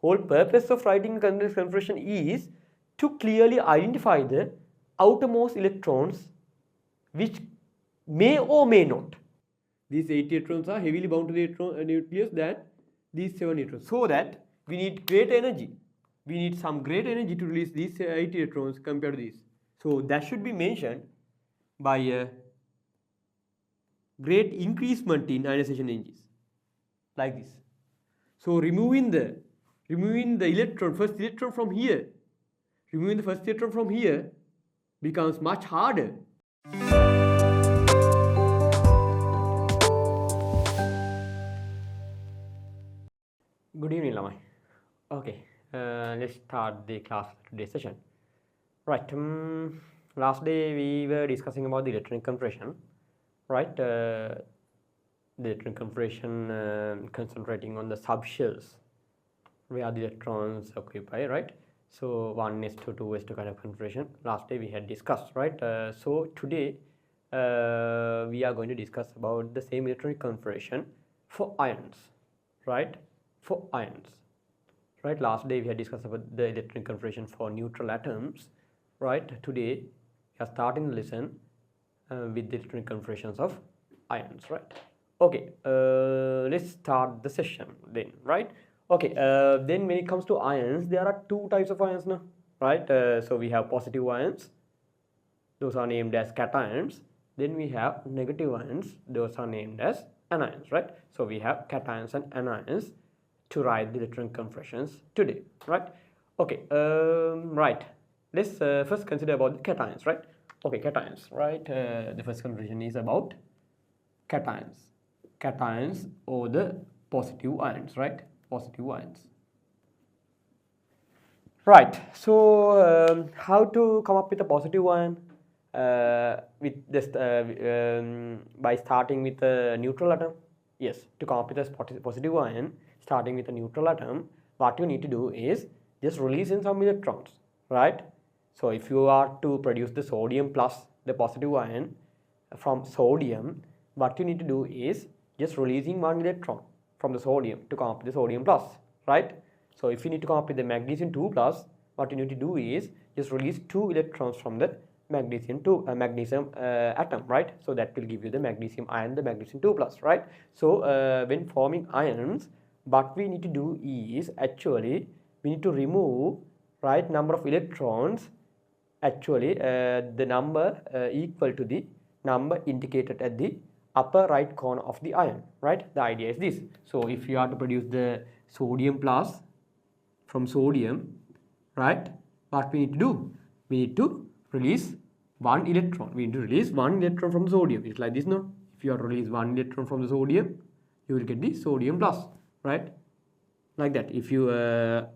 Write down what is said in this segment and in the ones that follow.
Whole purpose of writing condensed configuration is to clearly identify the outermost electrons which may or may not. These 8 electrons are heavily bound to the nucleus than these 7 electrons. So that we need great energy. We need some great energy to release these 8 electrons compared to these. So that should be mentioned by a great increasement in ionization energies, like this. So removing the electron, first electron from here, removing the first electron from here becomes much harder. Good evening, Lamai. Okay, let's start the class today's session. Right, last day we were discussing about the electronic compression, right? The electronic compression concentrating on the subshells where the electrons occupy, right? So 1s2, 2s2 kind of compression. Last day we had discussed, right? So today we are going to discuss about the same electronic compression for ions, right? For ions, right? Last day we had discussed about the electronic compression for neutral atoms, right? Today we are starting the lesson with the electronic compressions of ions, right? Okay, let's start the session then, right? Okay, then when it comes to ions, there are two types of ions now, right? So we have positive ions, those are named as cations. Then we have negative ions, those are named as anions, right? So we have cations and anions to write the electronic compressions today, right? Okay, right. Let's first consider about the cations, right? Okay, cations, right? The first compression is about cations or the positive ions, right? Positive ions. Right. So how to come up with a positive ion? With this by starting with a neutral atom. Yes, to come up with a positive ion, starting with a neutral atom, what you need to do is just release in some electrons, right? So if you are to produce the sodium plus the positive ion from sodium, what you need to do is just releasing one electron from the sodium to come up with the sodium plus, right? So if you need to come up with the magnesium 2 plus, what you need to do is just release 2 electrons from the magnesium atom, right? So that will give you the magnesium ion, the magnesium 2 plus, right? So when forming ions, what we need to do is actually we need to remove, right, number of electrons, actually the number equal to the number indicated at the upper right corner of the ion, right? The idea is this. So if you are to produce the sodium plus from sodium, right, what we need to do? We need to release one electron. We need to release one electron from the sodium. It's like this, no? If you are to release one electron from the sodium, you will get the sodium plus, right? Like that. If you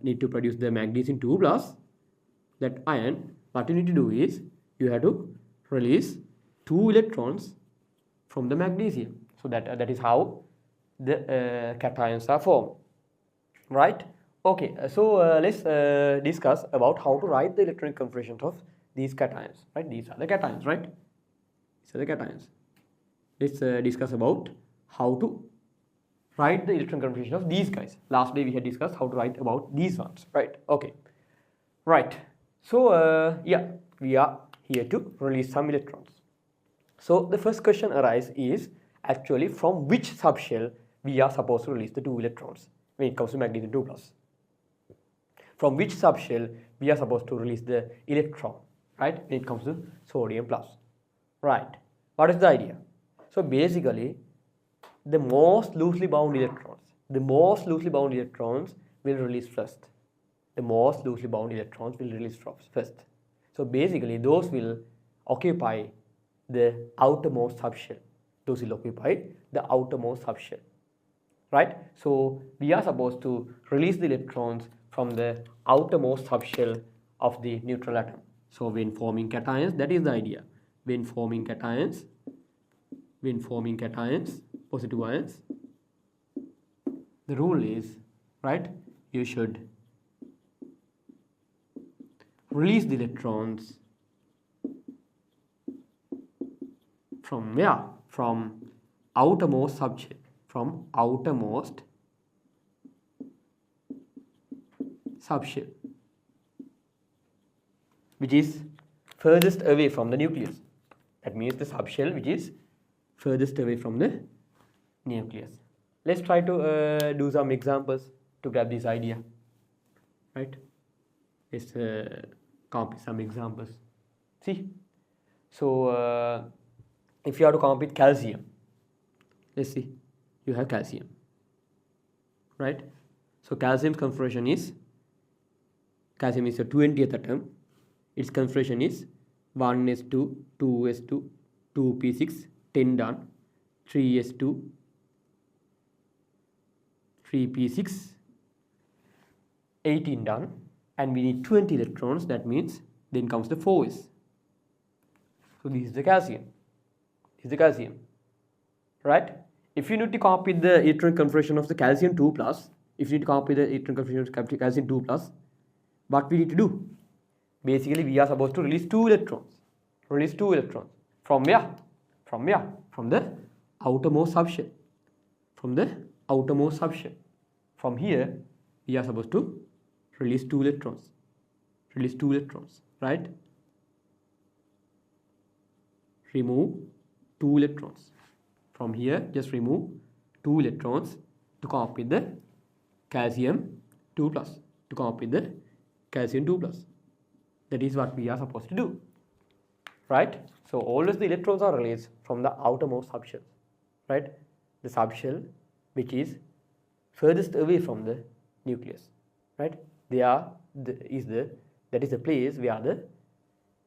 need to produce the magnesium 2 plus, that ion, what you need to do is you have to release 2 electrons from the magnesium. So that is how the cations are formed, right? Okay, so let's discuss about how to write the electronic configurations of these cations, right? These are the cations, right? These are the cations. Let's discuss about how to write the electronic configuration of these guys. Last day we had discussed how to write about these ones, right? Okay, right. So yeah, we are here to release some electrons. So the first question arises is actually from which subshell we are supposed to release the 2 electrons when it comes to magnesium 2 plus. From which subshell we are supposed to release the electron, right, when it comes to sodium plus, right? What is the idea? So basically the most loosely bound electrons will release first. The most loosely bound electrons will release first. So basically those will occupy the outermost subshell. Those will occupy the outermost subshell, right? So we are supposed to release the electrons from the outermost subshell of the neutral atom. So when forming cations, that is the idea. When forming cations, positive ions, the rule is, right, you should release the electrons from where? From outermost subshell, from outermost subshell, which is furthest away from the nucleus. That means the subshell which is furthest away from the nucleus. Let's try to do some examples to grab this idea, right? Let's come up with some examples. See, so if you have to come up with calcium, let's see, you have calcium, right? So calcium's configuration is, calcium is a 20th atom. Its configuration is 1s2, 2s2, 2p6, 10 done, 3s2, 3p6, 18 done, and we need 20 electrons. That means then comes the 4s. So this is the calcium. This is the calcium, right? If you need to come up with the electron configuration of the calcium 2 plus, if you need to come up with the electron configuration of calcium 2 plus, what we need to do? Basically, we are supposed to release 2 electrons. Release 2 electrons. From where? From where? From the outermost subshell. From the outermost subshell. From here, we are supposed to release 2 electrons. Release 2 electrons, right? Remove 2 electrons. From here, just remove 2 electrons to come up with the calcium 2 plus. To come up with the calcium 2 plus. That is what we are supposed to do, right? So always the electrons are released from the outermost subshell, right? The subshell which is furthest away from the nucleus, right? That is the place where the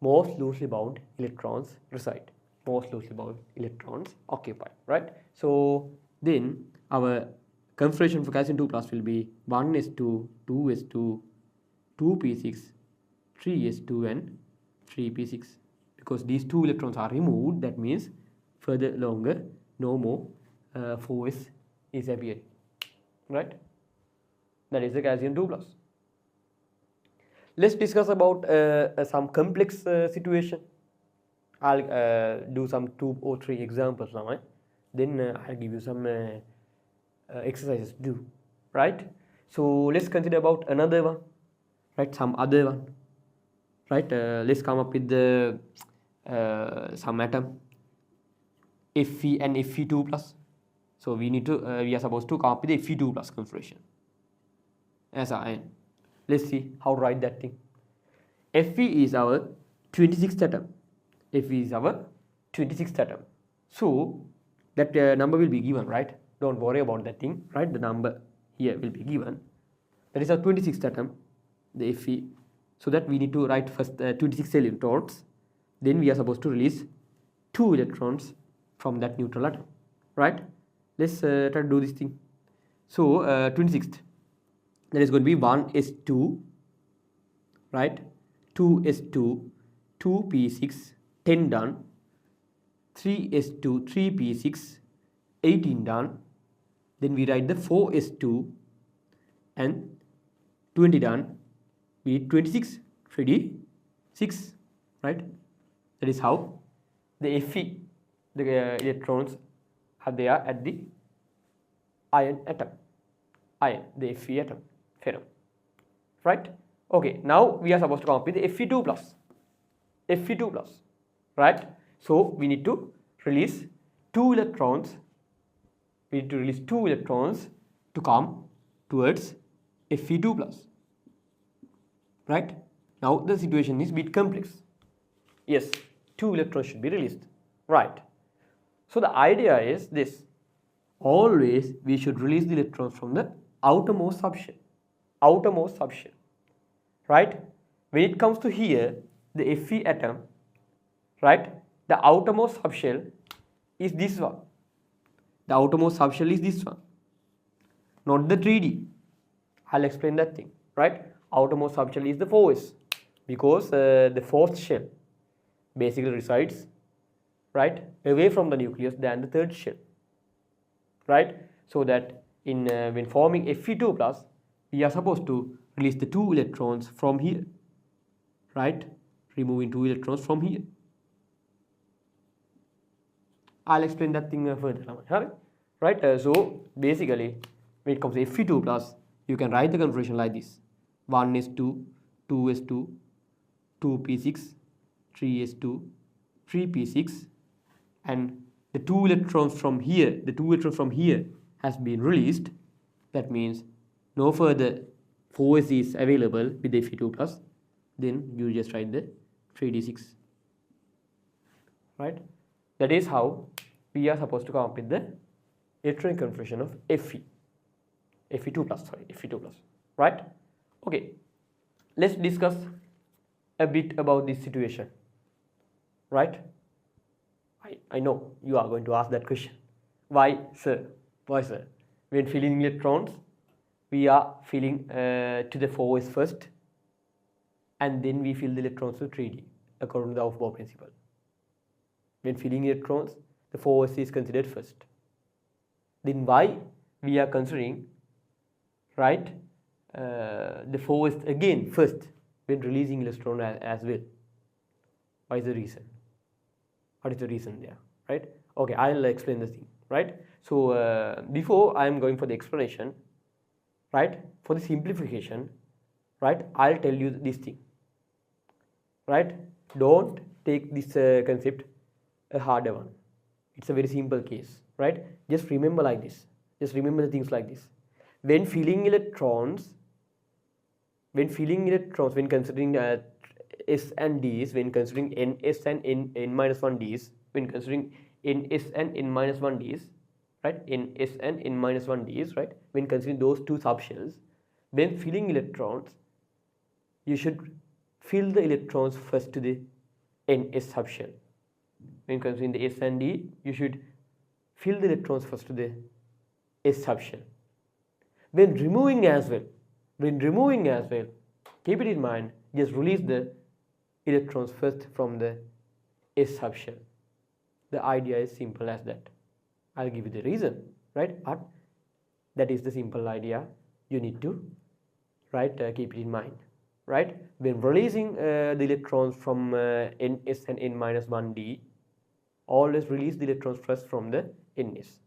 most loosely bound electrons reside, most loosely bound electrons occupy, right? So then our configuration for calcium 2 plus will be 1s2, 2s2, 2p6, 3s2 and 3p6. Because these 2 electrons are removed, that means further longer no more 4s is appearing, right? That is the calcium 2 plus. Let's discuss about some complex situation. I'll do some 2 or 3 examples now. Then I'll give you some exercises to do, right? So let's consider about another one, right? Some other one, right? Let's come up with the some atom Fe and Fe2 plus. So we are supposed to come up with the Fe2 plus configuration as an ion. Let's see how to write that thing. Fe is our 26th atom. Fe is our 26th atom. So that number will be given, right? Don't worry about that thing, right? The number here will be given. That is our 26th atom, the Fe. So that we need to write first 26 electrons. Then we are supposed to release 2 electrons from that neutral atom, right? Let's try to do this thing. So 26th, that is going to be 1s2, right? 2s2, 2p6, 10 done, 3s2, 3p6, 18 done. Then we write the 4s2 and 20 done. We need 26, 3d6, right? That is how the Fe, the electrons are there at the ion atom, the Fe atom, phenom, right? Okay, now we are supposed to come up with the Fe2 plus, Fe2 plus, right? So we need to release 2 electrons. We need to release 2 electrons to come towards Fe2 plus, right? Now the situation is a bit complex. Yes, 2 electrons should be released, right? So the idea is this: always we should release the electrons from the outermost subshell, right? When it comes to here, the Fe atom, right? The outermost subshell is this one. The outermost subshell is this one, not the 3D. I'll explain that thing, right? Outermost subshell is the 4s, because the 4th shell basically resides, right, away from the nucleus than the 3rd shell, right? So that in when forming Fe2 plus, we are supposed to release the 2 electrons from here, right? Removing 2 electrons from here. I'll explain that thing further, right? So basically, when it comes to Fe2 plus, you can write the configuration like this: 1s2, 2s2, 2p6, 3s2, 3p6, and the two electrons from here has been released. That means no further force is available with the Fe2 plus. Then you just write the 3d6. Right? That is how we are supposed to come up with the electronic configuration of Fe2 plus. Right? Okay. Let's discuss a bit about this situation. Right? I know you are going to ask that question. Why, sir? Why, sir? When filling electrons, we are filling to the 4s first, and then we fill the electrons to 3d according to the Aufbau principle. When filling electrons, the 4s is considered first. Then why we are considering, right, the 4s again first when releasing electron as well? What is the reason? What is the reason there? Right? Okay, I'll explain the thing. Right? So before I am going for the explanation, right, for the simplification, right, I'll tell you this thing. Right? Don't take this concept a harder one. It's a very simple case. Right? Just remember like this. Just remember the things like this. When filling electrons, when considering S and Ds, when considering Ns and N-1 Ds, when considering Ns and N-1 Ds, right, Ns and N-1 Ds, right, when considering those two subshells, when filling electrons, you should fill the electrons first to the Ns subshell. When considering the S and D, you should fill the electrons first to the S subshell. When removing as well, keep it in mind, just release the electrons first from the S subshell. The idea is simple as that. I'll give you the reason, right? But that is the simple idea. You need to, right, keep it in mind, right? When releasing the electrons from Ns and N-1 D, always release the electrons first from the Ns.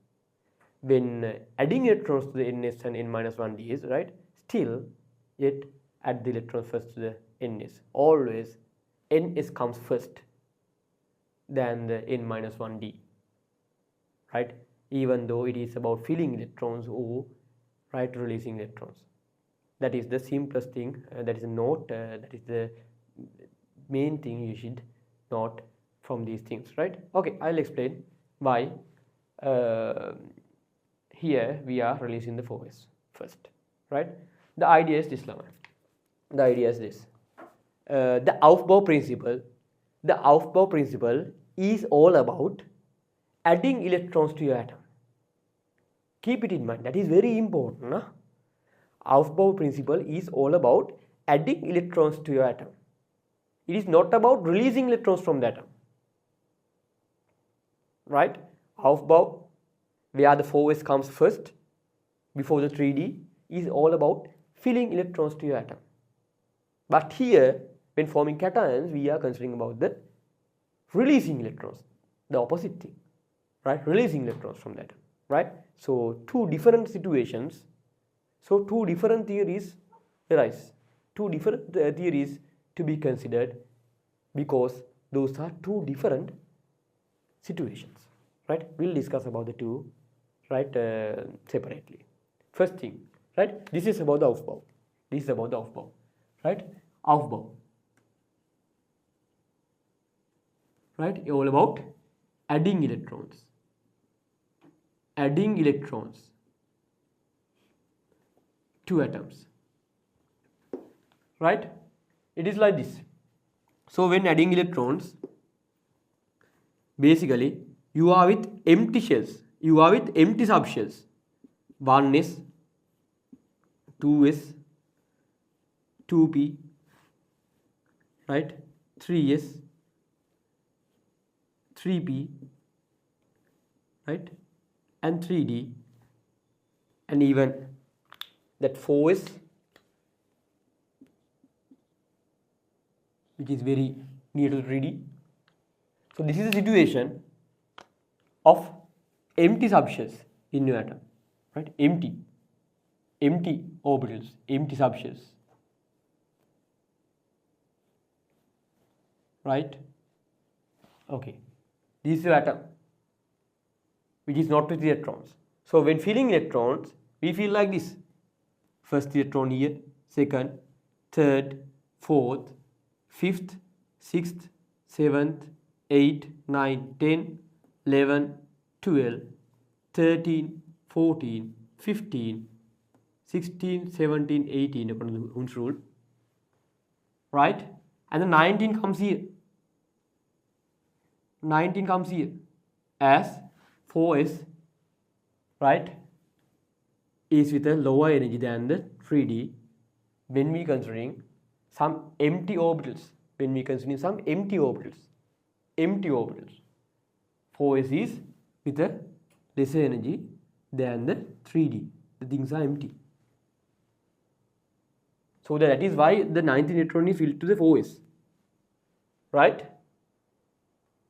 When adding electrons to the Ns and N-1 Ds, right, still yet add the electrons first to the Ns. Always Ns comes first than the N-1 D, right, even though it is about filling electrons or, right, releasing electrons. That is the simplest thing, that is a note, that is the main thing you should note from these things, right? Okay, I'll explain why here we are releasing the 4s first, right? The idea is this, Lama. The idea is this. The Aufbau principle is all about adding electrons to your atom. Keep it in mind. That is very important. Nah? Aufbau principle is all about adding electrons to your atom. It is not about releasing electrons from the atom. Right? Aufbau, where the 4s comes first before the 3D, is all about filling electrons to your atom. But here, when forming cations, we are considering about the releasing electrons, the opposite thing, right? Releasing electrons from the atom, right? So two different situations, so two different theories arise, two different theories to be considered, because those are two different situations, right? We'll discuss about the two, right, separately. First thing, right, this is about the Aufbau. This is about the Aufbau, right? Aufbau, right, all about adding electrons to atoms, right? It is like this. So when adding electrons, basically you are with empty shells, you are with empty subshells, 1s, 2s, 2p, right, 3s, 3p, right, and 3d, and even that 4s, which is very near to 3d. So this is the situation of empty subshells in your atom, right? Empty orbitals, empty subshells, right? Okay, this is the atom which is not with electrons. So when filling electrons, we feel like this. First electron here, second, third, fourth, fifth, sixth, seventh, 8, 9, 10, 11, 12, 13, 14, 15, 16, 17, 18 according to Hund's rule, right? And then 19 comes here. 19 comes here as 4s, right, is with a lower energy than the 3D when we considering some empty orbitals. When we considering some empty orbitals. 4s is with a lesser energy than the 3D. The things are empty. So that is why the 19 electron is filled to the 4s, right?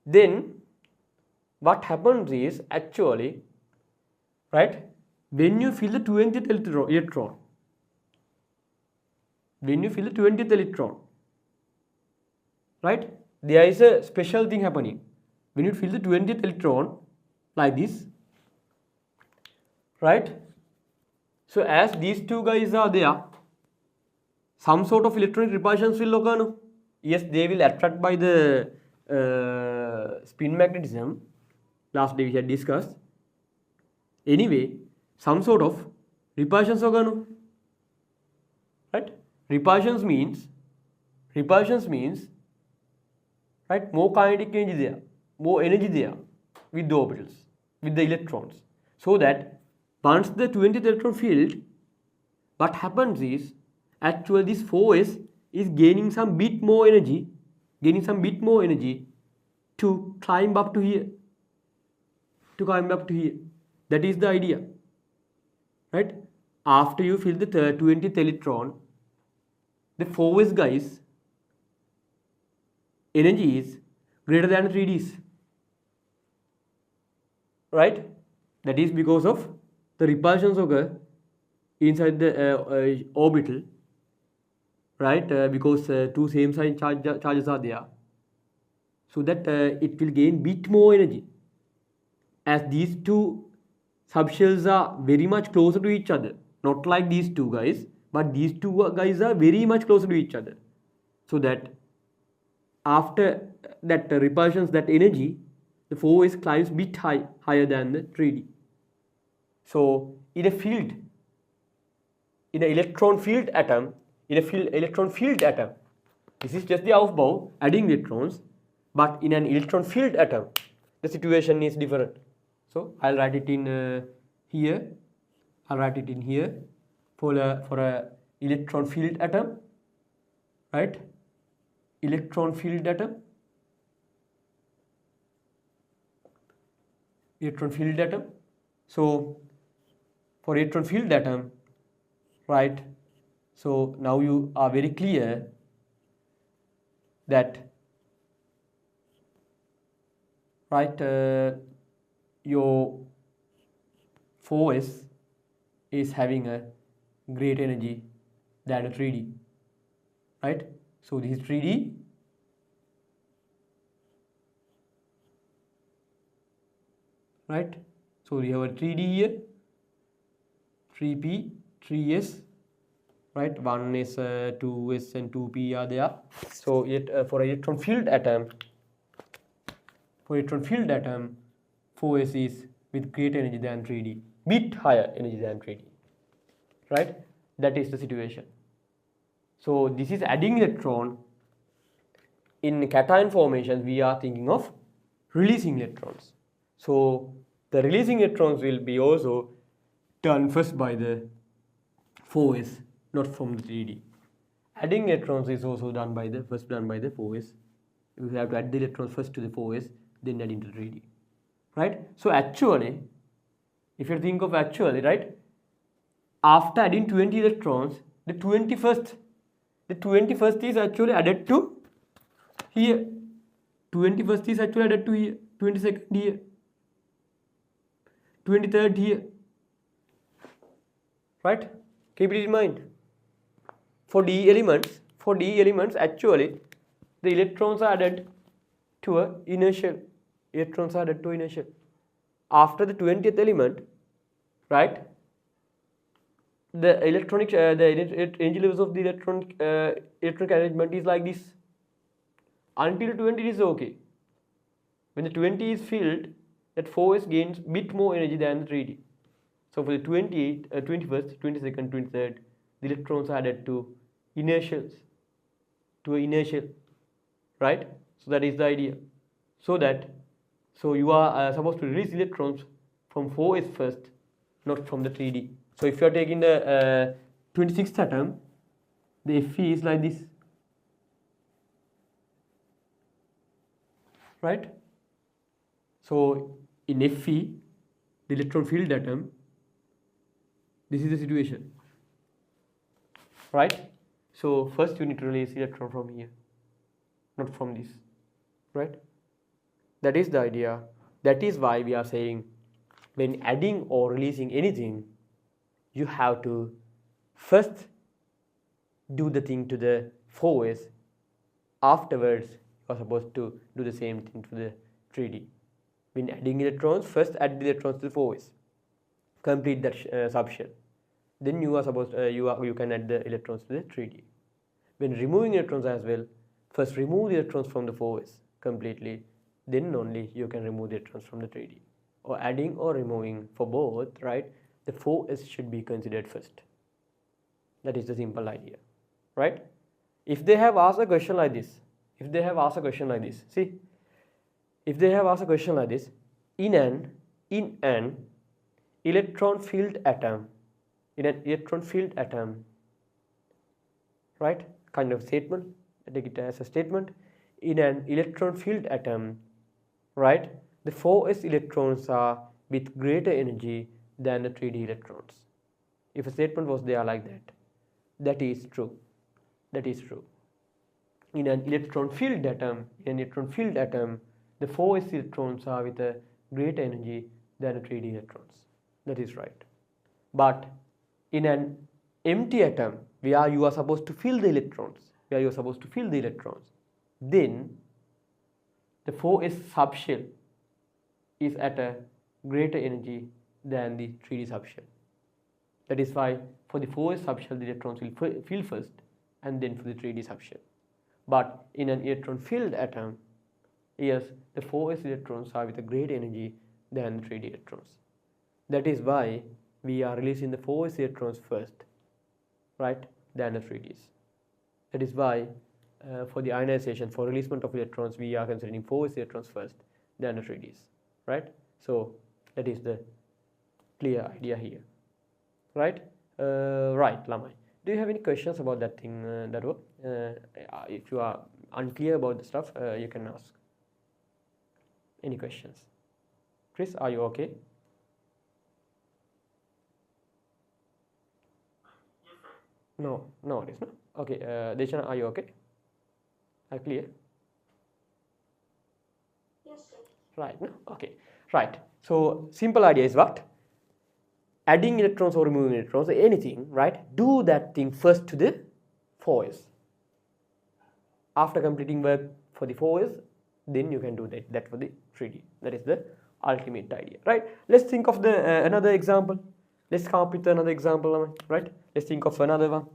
Then what happens is actually, right, when you fill the 20th electron, right, there is a special thing happening. When you fill the 20th electron like this, right, so as these two guys are there, some sort of electronic repulsions will occur, no? Yes, they will attract by the spin magnetism. Last day we had discussed. Anyway, some sort of repulsions occur, no? Right? Repulsions means, right, more kinetic energy there, more energy there with the orbitals, with the electrons. So that once the 20th electron filled, what happens is actually this 4s is gaining some bit more energy, to climb up to here. That is the idea, right? After you fill the 20th electron, the 4s guys energy is greater than 3D's, right? That is because of the repulsions occur inside the orbital, right? Because two same sign charges are there, so that it will gain bit more energy as these two subshells are very much closer to each other, not like these two guys, but these two guys are very much closer to each other, so that after that repulsions, that energy, the 4s climbs bit higher than the 3D. So in a field, in an electron field atom, this is just the Aufbau, adding electrons, but in an electron field atom, the situation is different. So I'll write it in here. For a electron field atom, right? Electron field atom. So for electron field atom, right? So now you are very clear that, right, your 4s is having a great energy than a 3D, right? So this is 3D, right? So we have a 3D here, 3p, 3s, right? 1s, 2s and 2p are there. So for electron field atom, 4s is with greater energy than 3D, bit higher energy than 3D, right? That is the situation. So this is adding electron. In cation formation, we are thinking of releasing electrons. So the releasing electrons will be also done first by the 4s, not from the 3D. Adding electrons is also done by the 4s. You have to add the electrons first to the 4s, then add into the 3D, right? So actually, if you think of actually, right, after adding 20 electrons, the 21st is actually added to here. 21st is actually added to here. 22nd here. 23rd here. Right? Keep it in mind. For D elements actually the electrons are added to a inner shell. Electrons are added to inner shell. After the 20th element, right? The energy levels of the electronic arrangement is like this. Until 20 it is okay. When the 20 is filled, that 4s gains bit more energy than the 3D. So for the 21st, 22nd, 23rd, the electrons are added to inner shells, to an inner shell, right? So that is the idea. So you are supposed to release electrons from 4s first, not from the 3D. So if you are taking the 26th atom, the Fe is like this, right? So in Fe, the electron filled atom, this is the situation, right? So first you need to release electron from here, not from this, right? That is the idea. That is why we are saying when adding or releasing anything, you have to first do the thing to the 4s. Afterwards, you are supposed to do the same thing to the 3D. When adding electrons, first add the electrons to the 4s. Complete that subshell. Then you are supposed you can add the electrons to the 3D. When removing electrons as well, first remove the electrons from the 4s completely. Then only you can remove the electrons from the 3D. Or adding or removing for both, right? The 4s should be considered first. That is the simple idea, right? If they have asked a question like this, see, if they have asked a question like this, in an electron filled atom, right? Kind of statement, take it as a statement. In an electron filled atom, right? The 4s electrons are with greater energy than the 3D electrons. If a statement was there like that, that is true. That is true. In an electron filled atom, the 4s electrons are with a greater energy than the 3D electrons. That is right. But in an empty atom, where you are supposed to fill the electrons, then the 4s subshell is at a greater energy than the 3D subshell. That is why for the 4s subshell the electrons will fill first and then for the 3D subshell. But in an electron filled atom, yes, the 4s electrons are with a greater energy than the 3D electrons. That is why we are releasing the 4s electrons first, right, than the 3Ds. That is why for the ionization, for releasement of electrons, we are considering 4s electrons first than the 3Ds, right? So that is the clear idea here, right? Right, Lamai. Do you have any questions about that thing, Darwa? If you are unclear about the stuff, you can ask. Any questions? Chris, are you okay? No, it is not. Okay, Deshana, are you okay? Are you clear? Yes, sir. Right, no? Okay, right. So, simple idea is what? Adding electrons or removing electrons, anything, right? Do that thing first to the 4s. After completing work for the 4s, then you can do that for the 3D. That is the ultimate idea, right? Let's think of the another example. Let's come up with another example, right? Let's think of another one.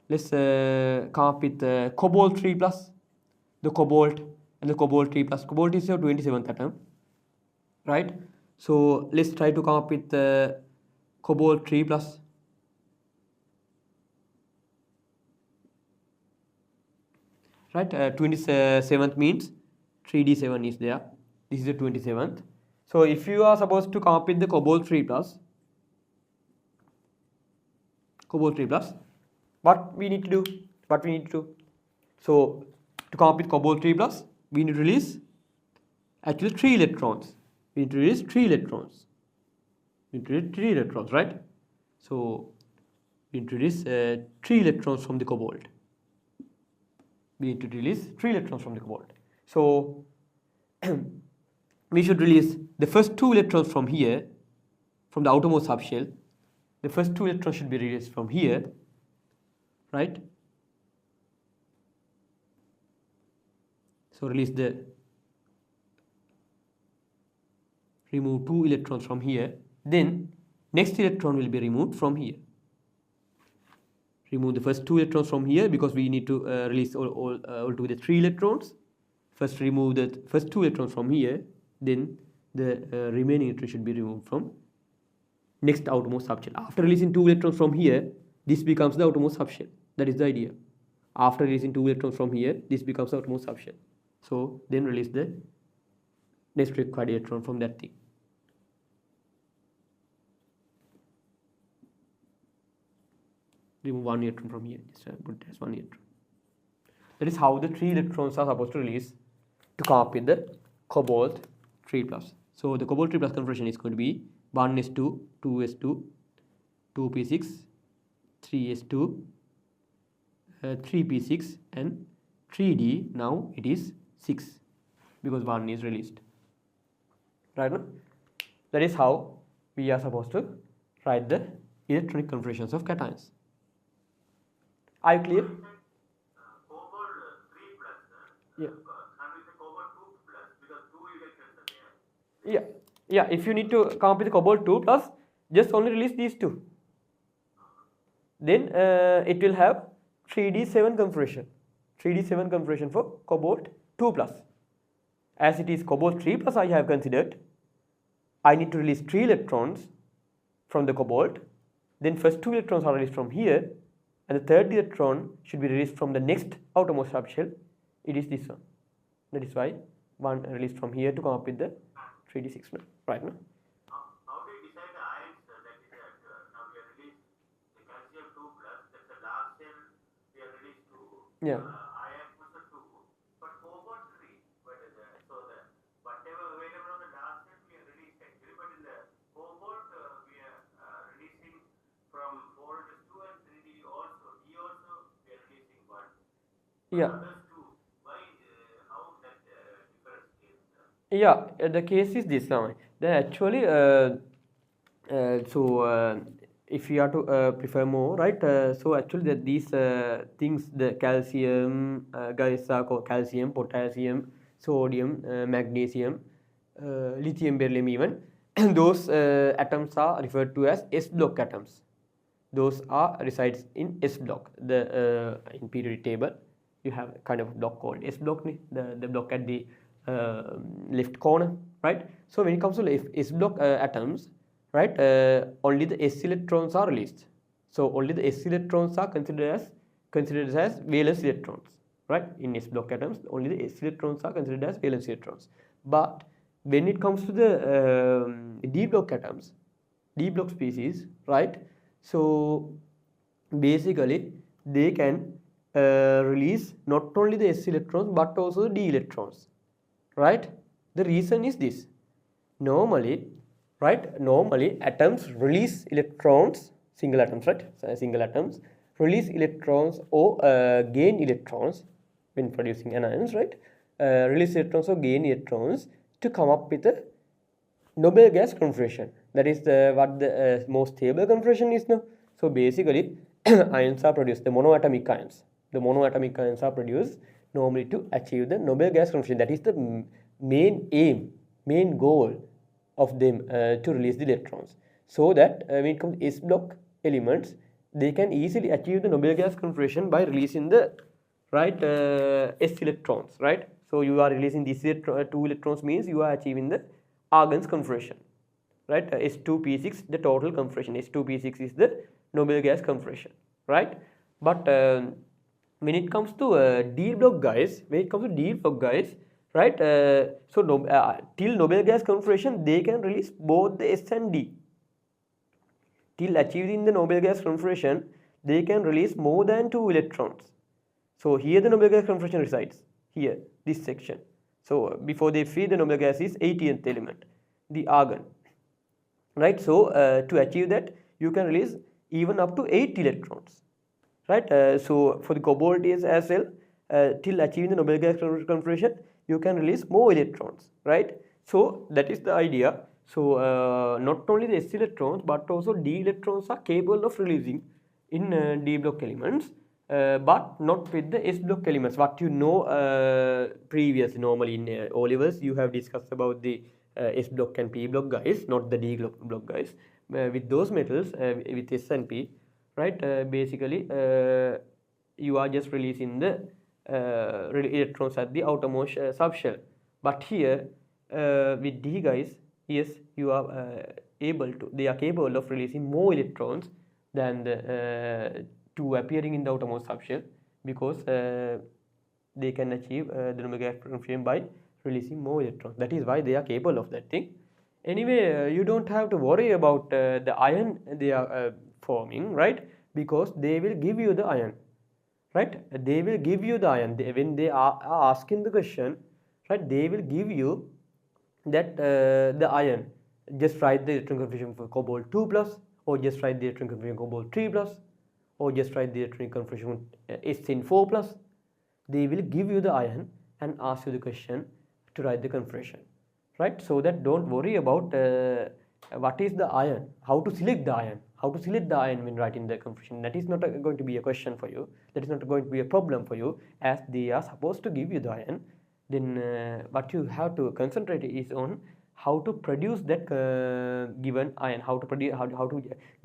Let's come up with cobalt 3 plus, the cobalt and the cobalt 3 plus. Cobalt is your 27th atom, right? So let's try to come up with cobalt 3 plus. Right, 27th means 3D7 is there. This is the 27th. So if you are supposed to come up with the cobalt 3 plus, what we need to do? So to come up with cobalt 3 plus, we need to release actually 3 electrons. We need to release 3 electrons. Right? So we need to release 3 electrons from the cobalt. So we should release the first 2 electrons from here, from the outermost subshell. The first 2 electrons should be released from here, right? So remove 2 electrons from here, then next electron will be removed from here. Remove the first 2 electrons from here because we need to release altogether 3 electrons. First remove the first 2 electrons from here, then the remaining electron should be removed from next outermost subshell. After releasing 2 electrons from here, this becomes the outermost subshell. That is the idea. After releasing 2 electrons from here, this becomes the outermost subshell. So then release the next required electron from that thing. Remove 1 electron from here. Just put it as 1 electron. That is how the 3 electrons are supposed to release to come up with the cobalt 3+. So the cobalt 3+ configuration is going to be 1s2, 2s2, 2p6, 3s2, 3p6 and 3d. Now it is 6 because 1 is released. Right now? That is how we are supposed to write the electronic configurations of cations. Are you clear? Cobalt 3+, yeah. Can we say cobalt 2+, because 2 electrons are there? Yeah, yeah. If you need to come up with cobalt 2+, just only release these 2. Then it will have 3d7 configuration. 3d7 configuration for cobalt 2+. As it is cobalt 3+, I have considered, I need to release 3 electrons from the cobalt. Then first 2 electrons are released from here, and the third electron should be released from the next outermost subshell. It is this one. That is why one released from here to come up with the 3d6 now. Right now. How do you decide the ions? That is now we have released the calcium 2+, that's the last cell we have released 2. Yeah. Iron was the 2, but cobalt 3. So whatever available on the last cell we have released actually, but in the cobalt we are releasing from 4s2 and 3d also. D also we are releasing 1. Yeah. Others 2. Why? How that difference is? Yeah, the case is this now. Actually, if you are to prefer more, right? So actually, these things, the calcium, guys are called calcium, potassium, sodium, magnesium, lithium, beryllium, even those atoms are referred to as S block atoms. Those are resides in S block. The in periodic table, you have kind of block called S block, the block at the left corner, right? So when it comes to S block atoms, right, only the S electrons are released. So only the S electrons are considered as valence electrons, right? In S block atoms, only the S electrons are considered as valence electrons. But when it comes to the D block atoms, D block species, right? So basically they can release not only the S electrons but also the D electrons, right? The reason is this. Normally atoms release electrons, single atoms, right? So single atoms release electrons or gain electrons when producing anions, right? Release electrons or gain electrons to come up with a noble gas configuration. That is what the most stable configuration is now. So basically ions are produced, the monoatomic ions. The monoatomic ions are produced normally to achieve the noble gas configuration. That is the main aim, main goal of them to release the electrons. So that when it comes to S block elements, they can easily achieve the noble gas configuration by releasing the right S electrons, right? So you are releasing these 2 electrons means you are achieving the argon's configuration, right? S2p6, the total configuration. S2p6 is the noble gas configuration, right? But when it comes to D block guys, right? Till noble gas configuration, they can release both the S and D. Till achieving the noble gas configuration, they can release more than 2 electrons. So here the noble gas configuration resides, here, this section. So before they free, the noble gas is 80th element, the argon, right? So to achieve that, you can release even up to 8 electrons, right? So for the cobalt is as well, till achieving the noble gas configuration, you can release more electrons, right? So that is the idea. So not only the S electrons but also D electrons are capable of releasing in D block elements, but not with the S block elements. What you know previously, normally in O levels, you have discussed about the S block and P block guys, not the D block guys. With those metals, with S and P, right? Basically, you are just releasing the electrons at the outermost subshell. But here, with D guys, yes, you are they are capable of releasing more electrons than the two appearing in the outermost subshell, because they can achieve the numerical confirmation by releasing more electrons. That is why they are capable of that thing. Anyway, you don't have to worry about the ion they are forming, right? Because they will give you the ion, right? They will give you the ion. When they are asking the question, right, they will give you that the ion. Just write the electron configuration for cobalt 2 plus, or just write the electron configuration for cobalt 3 plus, or just write the electron configuration SN 4 plus. They will give you the ion and ask you the question to write the configuration, right? So that don't worry about what is the ion, how to select the ion, when writing the configuration. That is not going to be a question for you. That is not going to be a problem for you, as they are supposed to give you the ion. Then what you have to concentrate is on how to produce that given ion, how to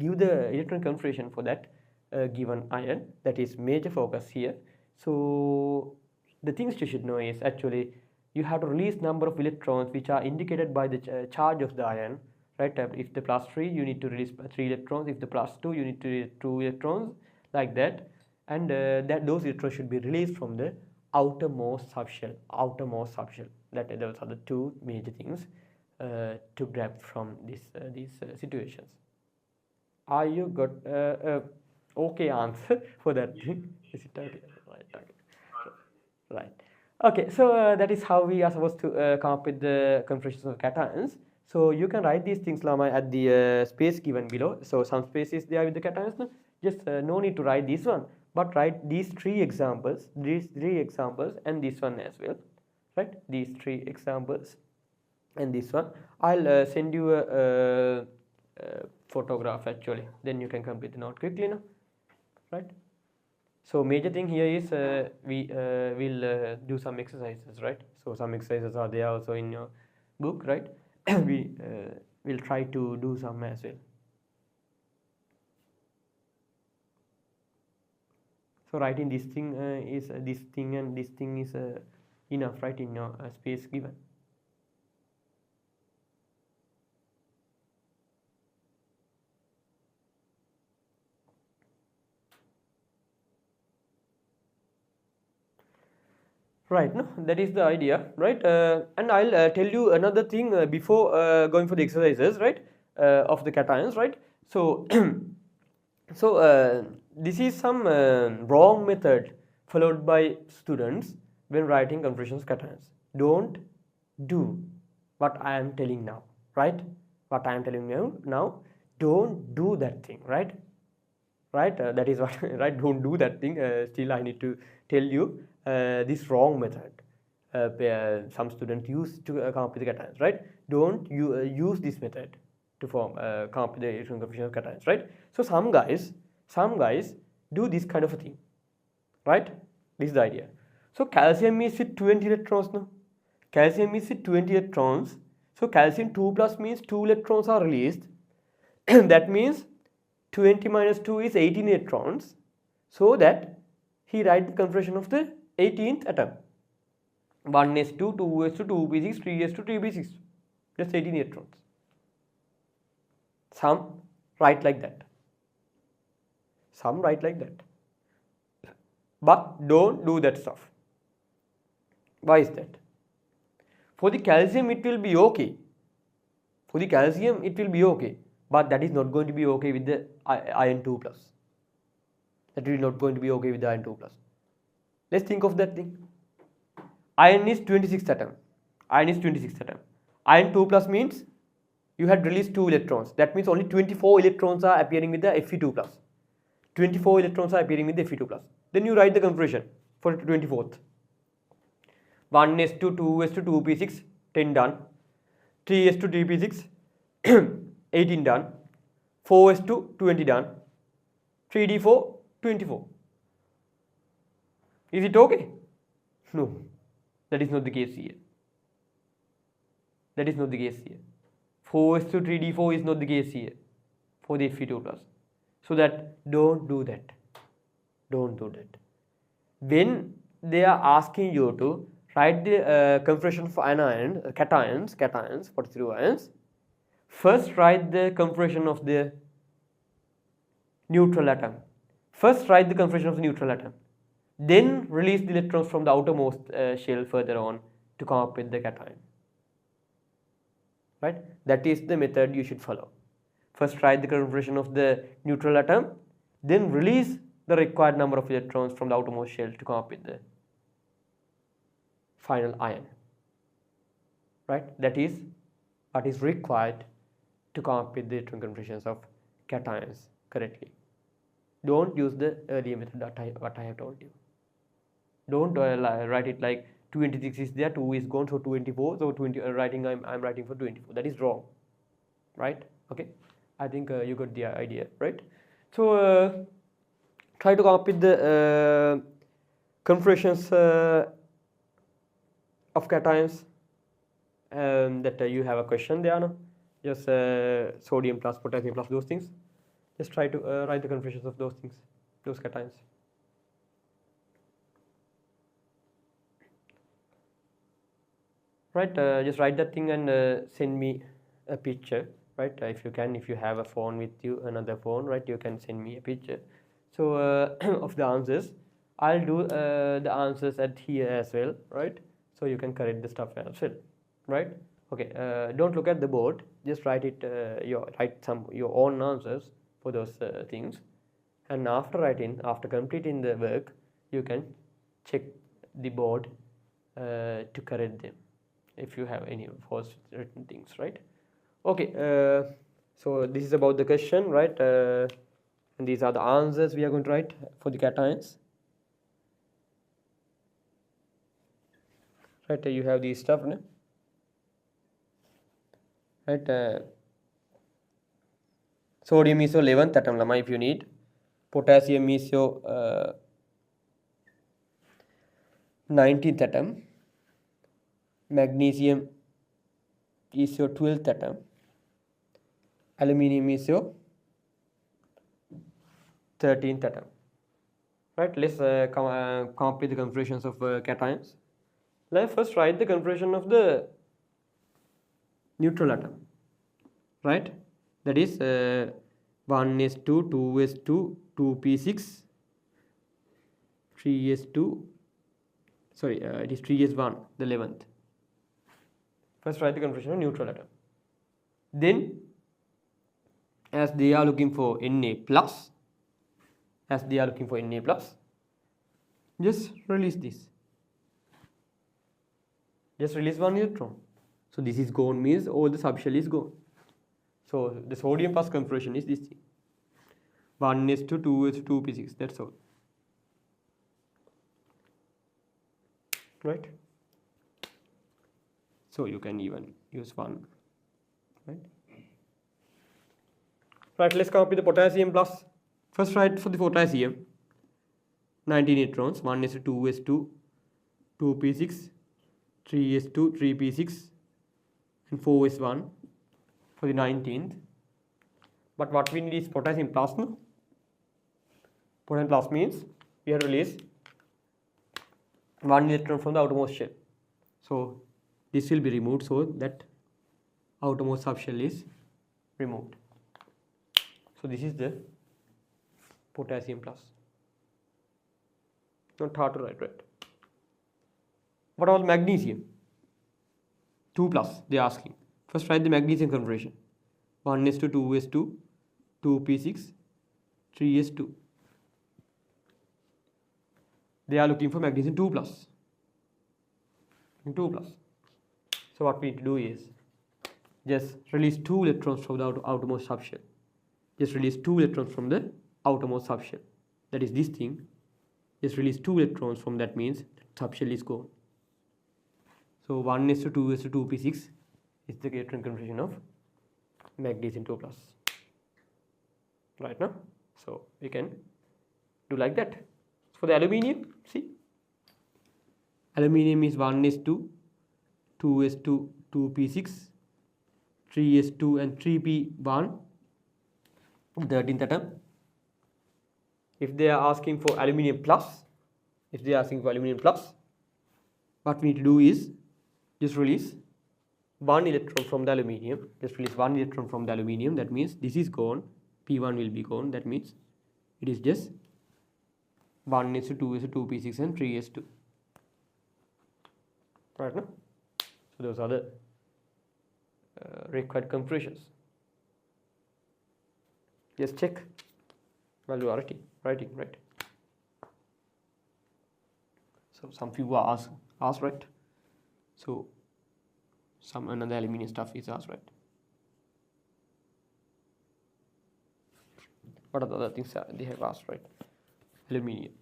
give the electron configuration for that given ion. That is major focus here. So the things you should know is, actually, you have to release number of electrons which are indicated by the charge of the ion, right? If the plus 3, you need to release 3 electrons. If the plus 2, you need to release 2 electrons, like that. And those electrons should be released from the outermost subshell. That those are the two major things to grab from these situations. Are you got okay answer for that thing? Is it okay? Right. Okay, so that is how we are supposed to come up with the configurations of cations. So you can write these things, Lama, at the space given below. So some space is there with the cations. No? Just no need to write this one, but write these three examples, and this one as well, right? These three examples and this one. I'll send you a photograph, actually. Then you can complete the note quickly, no? Right? So major thing here is we will do some exercises, right? So some exercises are there also in your book, right? We will try to do some as well. So writing this thing is this thing and this thing is enough, right, in your space given. Right, no, that is the idea, right? And I'll tell you another thing before going for the exercises, right, of the cations, right? So, this is some wrong method followed by students when writing configurations of cations. Don't do what I am telling now, right? What I am telling you now, don't do that thing, right? Right, that is what right, don't do that thing. Still I need to tell you this wrong method some students use to come up with the cations, right? Don't you use this method to form come up with the electron coefficient of cations, right? So some guys do this kind of a thing, right? This is the idea. So calcium is with 20 electrons now. Calcium is with 20 electrons. So calcium 2 plus means 2 electrons are released. That means 20 minus 2 is 18 electrons. So that he write the configuration of the 18th atom. 1s2, 2s2, 2p6, 3s2, 3p6. Just 18 electrons. Some write like that. But don't do that stuff. Why is that? For the calcium it will be okay. But that is not going to be okay with the iron 2 plus. That is not going to be okay with the iron 2 plus. Let's think of that thing. Iron is 26th atom. Iron 2 plus means you had released 2 electrons. That means only 24 electrons are appearing with the Fe2 plus. 24 electrons are appearing with the Fe2 plus. Then you write the configuration for 24th. 1s2, 2s2, 2p6, 10 done. 3s2, 3p6, 18 done. 4s2, 20 done. 3d4, 24. Is it okay? No, that is not the case here. That is not the case here. 4s3d4 is not the case here for the Fe2 plus. So that don't do that. Don't do that. When they are asking you to write the configuration for cations, 43 ions, first write the configuration of the neutral atom. First write the configuration of the neutral atom. Then release the electrons from the outermost shell further on to come up with the cation. Right? That is the method you should follow. First write the configuration of the neutral atom, then release the required number of electrons from the outermost shell to come up with the final ion. Right? That is what is required to come up with the electron configurations of cations correctly. Don't use the earlier method what I have told you. Don't write it like 26 is there, 2 is gone, so 24, so 20 I'm writing for 24. That is wrong. Right? Okay. I think you got the idea, right? So try to come up with the configurations of cations that you have a question there, no? Just sodium plus potassium plus those things. Just try to write the configurations of those things, those cations. Right, just write that thing and send me a picture. Right, if you can, if you have a phone with you, another phone, right, you can send me a picture. So of the answers, I'll do the answers at here as well, right? So you can correct the stuff as well, right? Okay, don't look at the board. Just write it. Write your own answers for those things, and after completing the work, you can check the board to correct them if you have any false written things, right? Okay, so this is about the question, right? And these are the answers we are going to write for the cations. Right, you have these stuff, no? Right, sodium is your 11th atom lemma if you need. Potassium is your 19th atom. Magnesium is your 12th atom. Aluminium is your 13th atom. Right, let's come up with the configurations of cations. Let's first write the configuration of the neutral atom. Right, that is 1s2, 2s2, 2p6, 3s2, sorry, it is 3s1, the 11th. First write the configuration of neutral atom. Then, as they are looking for Na plus, just release this. Just release one electron. So this is gone, means all the subshell is gone. So the sodium plus configuration is this thing. 1s2, 2s2, 2p6. That's all. Right? So you can even use one. Right? Right, let's come up with the potassium plus. First write for the potassium 19 electrons, 1s2, 2s2, 2p6, 3s2, 3p6, and 4s1 for the 19th. But what we need is potassium plus, no? Potassium plus means we have to release one electron from the outermost shell. So this will be removed, so that outermost subshell is removed. So this is the potassium plus. Not hard to write, right? What about magnesium? 2 plus, they are asking. First write the magnesium configuration. 1s2, 2s2, 2p6, 3s2. They are looking for magnesium 2 plus. 2 plus. So what we need to do is just release 2 electrons from the outermost subshell. Just release 2 electrons from the outermost subshell. That is this thing. Just release 2 electrons from that, means that subshell is gone. So 1s2, 2s2, 2p6 is the electron configuration of magnesium 2 plus. Right now? So we can do like that. For the aluminium, see, Aluminium is 1s2, 2s2, 2p6, 3s2 and 3p1, 13th atom. If they are asking for aluminium plus, what we need to do is just release one electron from the aluminium. That means this is gone, p1 will be gone. That means it is just 1s2, 2s2, 2p6 and 3s2. Right now, so those are the required configurations. Just check while you are writing, right? So some people are asked, right? So some another aluminium stuff is asked, right? What are the other things they have asked, right? Aluminium,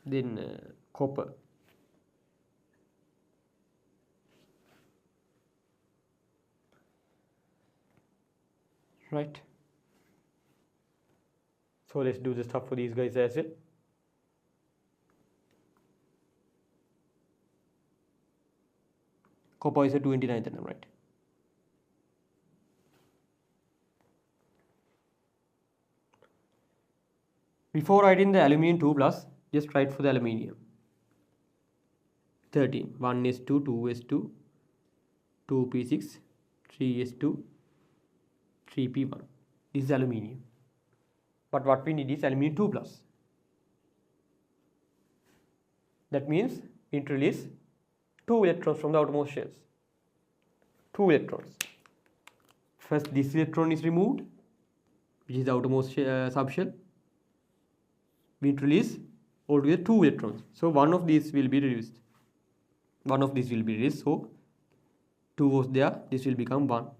then copper, right? So let's do the stuff for these guys as well. Copper is a 29th atom, right? Before writing the aluminium 2 plus, just write for the aluminium. 13, 1s2, 2s2, 2p6, 3s2, 3p1. This is aluminium. But what we need is aluminium 2 plus. That means we need to release 2 electrons from the outermost shells. 2 electrons. First this electron is removed, which is the outermost subshell. We need to release altogether 2 electrons. So one of these will be released. So 2 was there, this will become 1.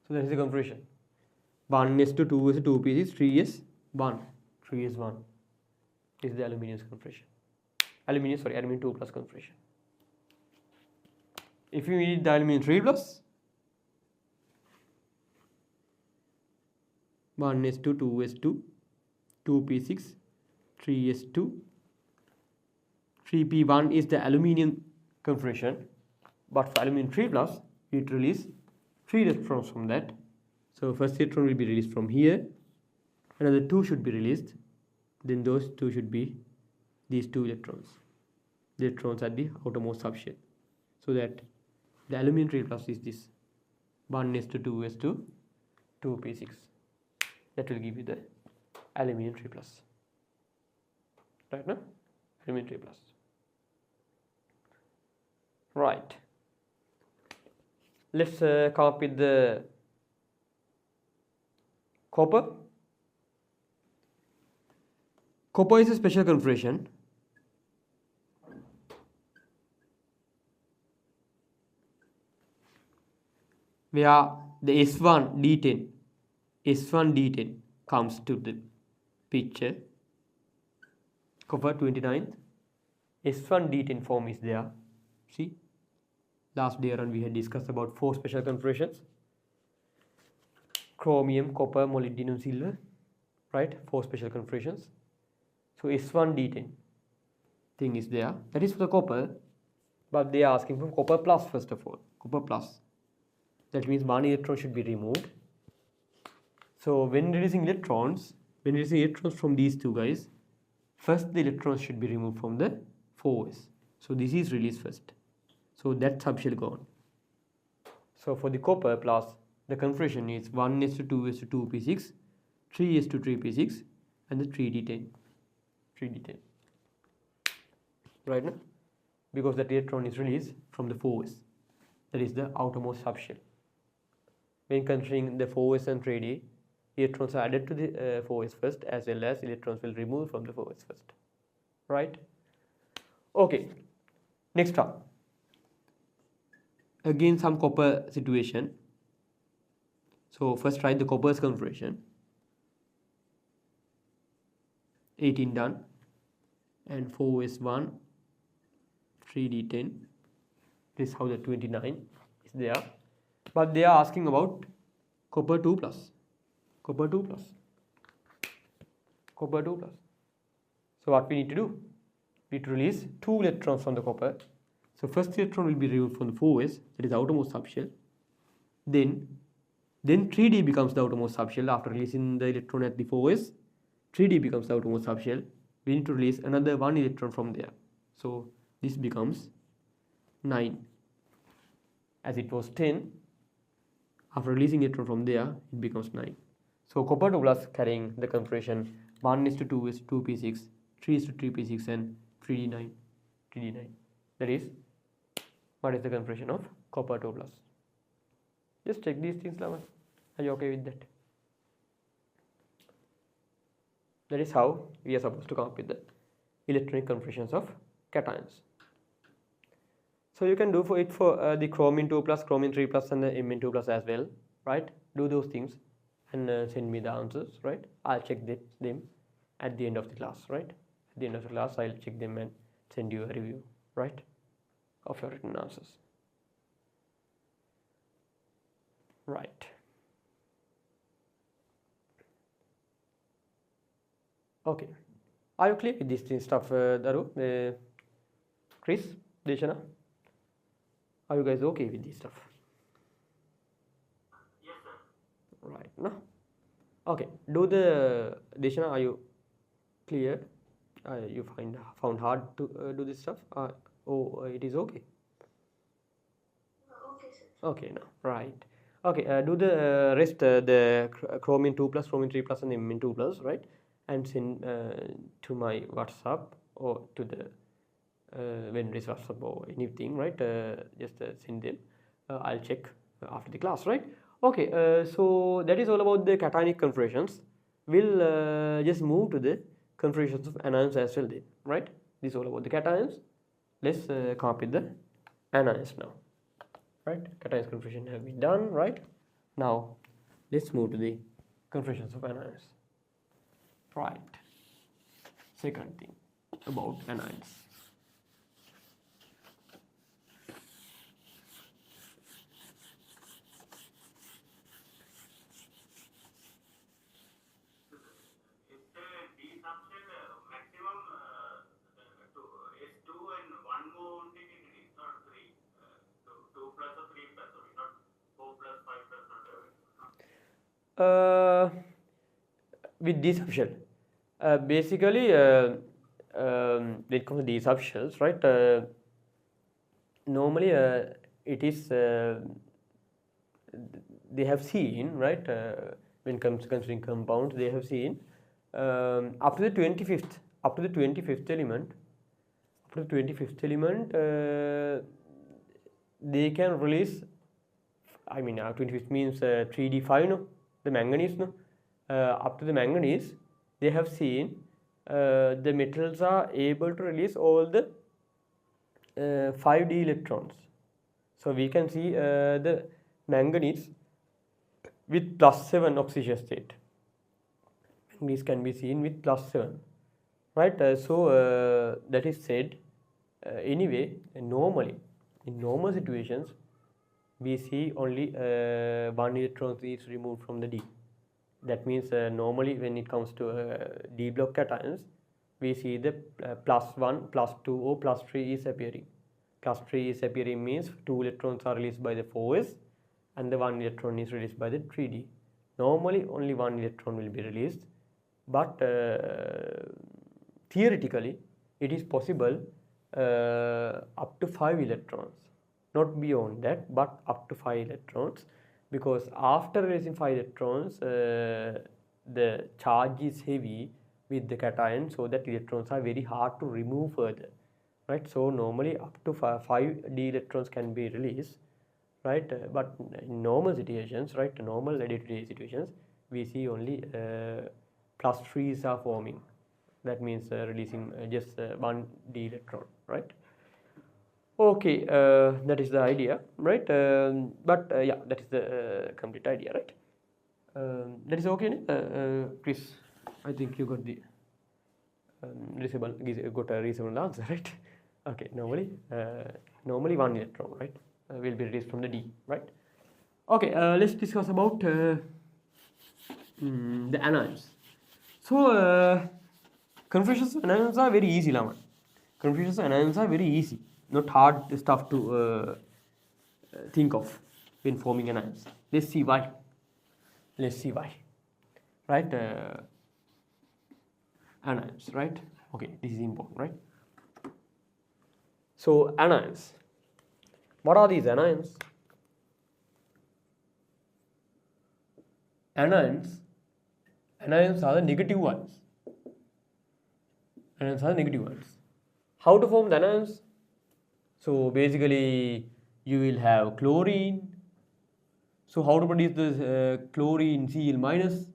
So that is the configuration. 1s2, 2s2, 2p6, 3s, 1. 3s1 is the aluminium configuration. Aluminium 2 plus configuration. If you need the aluminium 3 plus, 1s2, 2s2, 2p6, 3s2, 3p1 is the aluminium configuration. But for aluminium 3 plus, we need to release 3 electrons from that. So first electron will be released from here, another 2 should be released, then those 2 should be these 2 electrons. The electrons at the outermost subshell. So that the aluminium 3 plus is this 1s2, 2s2, 2p6. That will give you the aluminium 3 plus. Right now? Aluminium 3 plus. Right. Let's come up with the copper. Copper is a special configuration. Where the S1D10 comes to the picture. Copper 29th. S1D10 form is there. See, last day around we had discussed about 4 special configurations: chromium, copper, molybdenum, silver, right? 4 special configurations. So S1D10 thing is there. That is for the copper, but they are asking for copper plus first of all. Copper plus. That means 1 electron should be removed. So when releasing electrons from these 2 guys, first the electrons should be removed from the 4s. So this is released first. So that subshell gone. So for the copper plus, the configuration is 1s2, 2s2, 2p6, 3s2, 3p6 and the 3d10. Right now? Because that electron is released from the 4s. That is the outermost subshell. When considering the 4s and 3d, electrons are added to the 4s first, as well as electrons will remove from the 4s first. Right? Okay. Next up. Again some copper situation. So first write the copper's configuration. 18 done. And 4s1, 3d10. This is how the 29 is there. But they are asking about copper 2 plus. Copper 2 plus. copper 2 plus. So what we need to do? We need to release 2 electrons from the copper. So first electron will be removed from the 4s, that is the outermost subshell. Then 3d becomes the outermost subshell after releasing the electron at the 4s. 3d becomes the outermost subshell. We need to release another 1 electron from there. So this becomes 9. As it was 10, after releasing electron from there, it becomes 9. So copper 2 plus carrying the configuration 1:2 is 2p6, 3 is to 3p6 and 3d9. That is what is the configuration of copper 2 plus. Just check these things, Lama. Are you okay with that? That is how we are supposed to come up with the electronic configurations of cations. So you can do for it for the chromium 2 plus, chromium 3 plus and the Mn 2 plus as well, right? Do those things and send me the answers, right? I'll check them at the end of the class, right? At the end of the class, I'll check them and send you a review, right, of your written answers. Right. Okay. Are you clear with this stuff, Daru? Chris, Deshana? Are you guys okay with this stuff? Yes, sir. Right. No? Okay. Do the Deshana, are you clear? You found hard to do this stuff? It is okay. Okay, sir. Okay, no. Right. Okay. Do the rest, the chromium 2 plus, chromium 3 plus, and Mn 2 plus, right? And send to my WhatsApp or to the when it is WhatsApp or anything, right? Just send them. I'll check after the class, right? Okay. So that is all about the cationic configurations. We'll just move to the configurations of anions as well, then, right? This is all about the cations. Let's come up with the anions now, right? Cations configuration have been done, right? Now let's move to the configurations of anions. Right. Second thing about anions. Is the D subshell maximum S2 and 1 more only it is not 3. 2 plus or 3 plus, or not 4 plus 5 plus, not With D subshell, basically when it comes to D subshells, right? Normally it is they have seen, right? When considering compounds, they have seen up to the 25th element. Up to the 25th element, they can release. I mean, 25th means 3d5, no? The manganese, no? Up to the manganese, they have seen the metals are able to release all the 5d electrons. So we can see the manganese with +7 oxygen state. Manganese can be seen with +7, right? So that is said. Anyway, normally in normal situations, we see only 1 electron is removed from the D. That means normally when it comes to D block cations, we see the +1, +2 or +3 is appearing. +3 is appearing means 2 electrons are released by the 4s and the 1 electron is released by the 3d. Normally only 1 electron will be released, but theoretically it is possible up to 5 electrons, not beyond that, but up to 5 electrons, because after releasing 5 electrons the charge is heavy with the cation, so that electrons are very hard to remove further, right? So normally up to 5 d electrons can be released, right? But in normal situations, right, normal day-to-day situations, we see only +3s are forming. That means releasing just 1 d electron, right? Okay, that is the idea, right? But yeah, that is the complete idea, right? That is okay, Chris. I think you got the got a reasonable answer, right? Okay, normally 1 electron, right, will be released from the D, right? Okay, let's discuss about the anions. So Configurations of anions are very easy, Lama. Configurations of anions are very easy, not hard stuff to think of when forming anions. Let's see why. Let's see why. Right? Anions, right? Okay, this is important, right? So anions. What are these anions? Anions are the negative ones. Anions are the negative ones. How to form the anions? So basically you will have chlorine. So how to produce this chlorine Cl minus?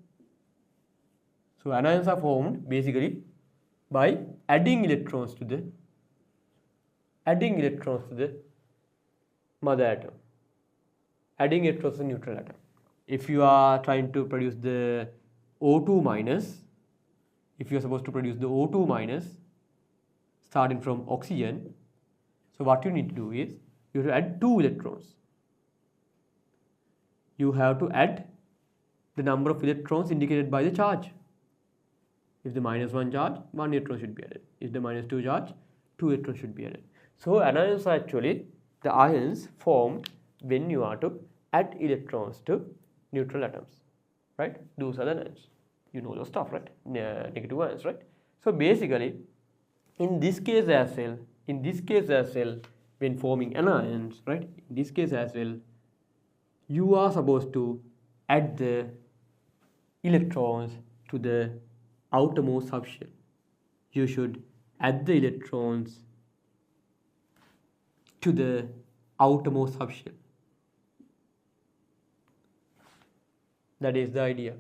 So anions are formed basically by adding electrons to the mother atom, adding electrons to the neutral atom. If you are trying to produce the O2 minus, if you are supposed to produce the O2 minus starting from oxygen, so what you need to do is you have to add 2 electrons. You have to add the number of electrons indicated by the charge. If the -1 charge, 1 electron should be added. If the -2 charge, 2 electrons should be added. So anions are actually the ions formed when you are to add electrons to neutral atoms, right? Those are the anions. You know those stuff, right? Negative ions, right? So basically, in this case as well, when forming anions, right? In this case as well, you are supposed to add the electrons to the outermost subshell. You should add the electrons to the outermost subshell. That is the idea.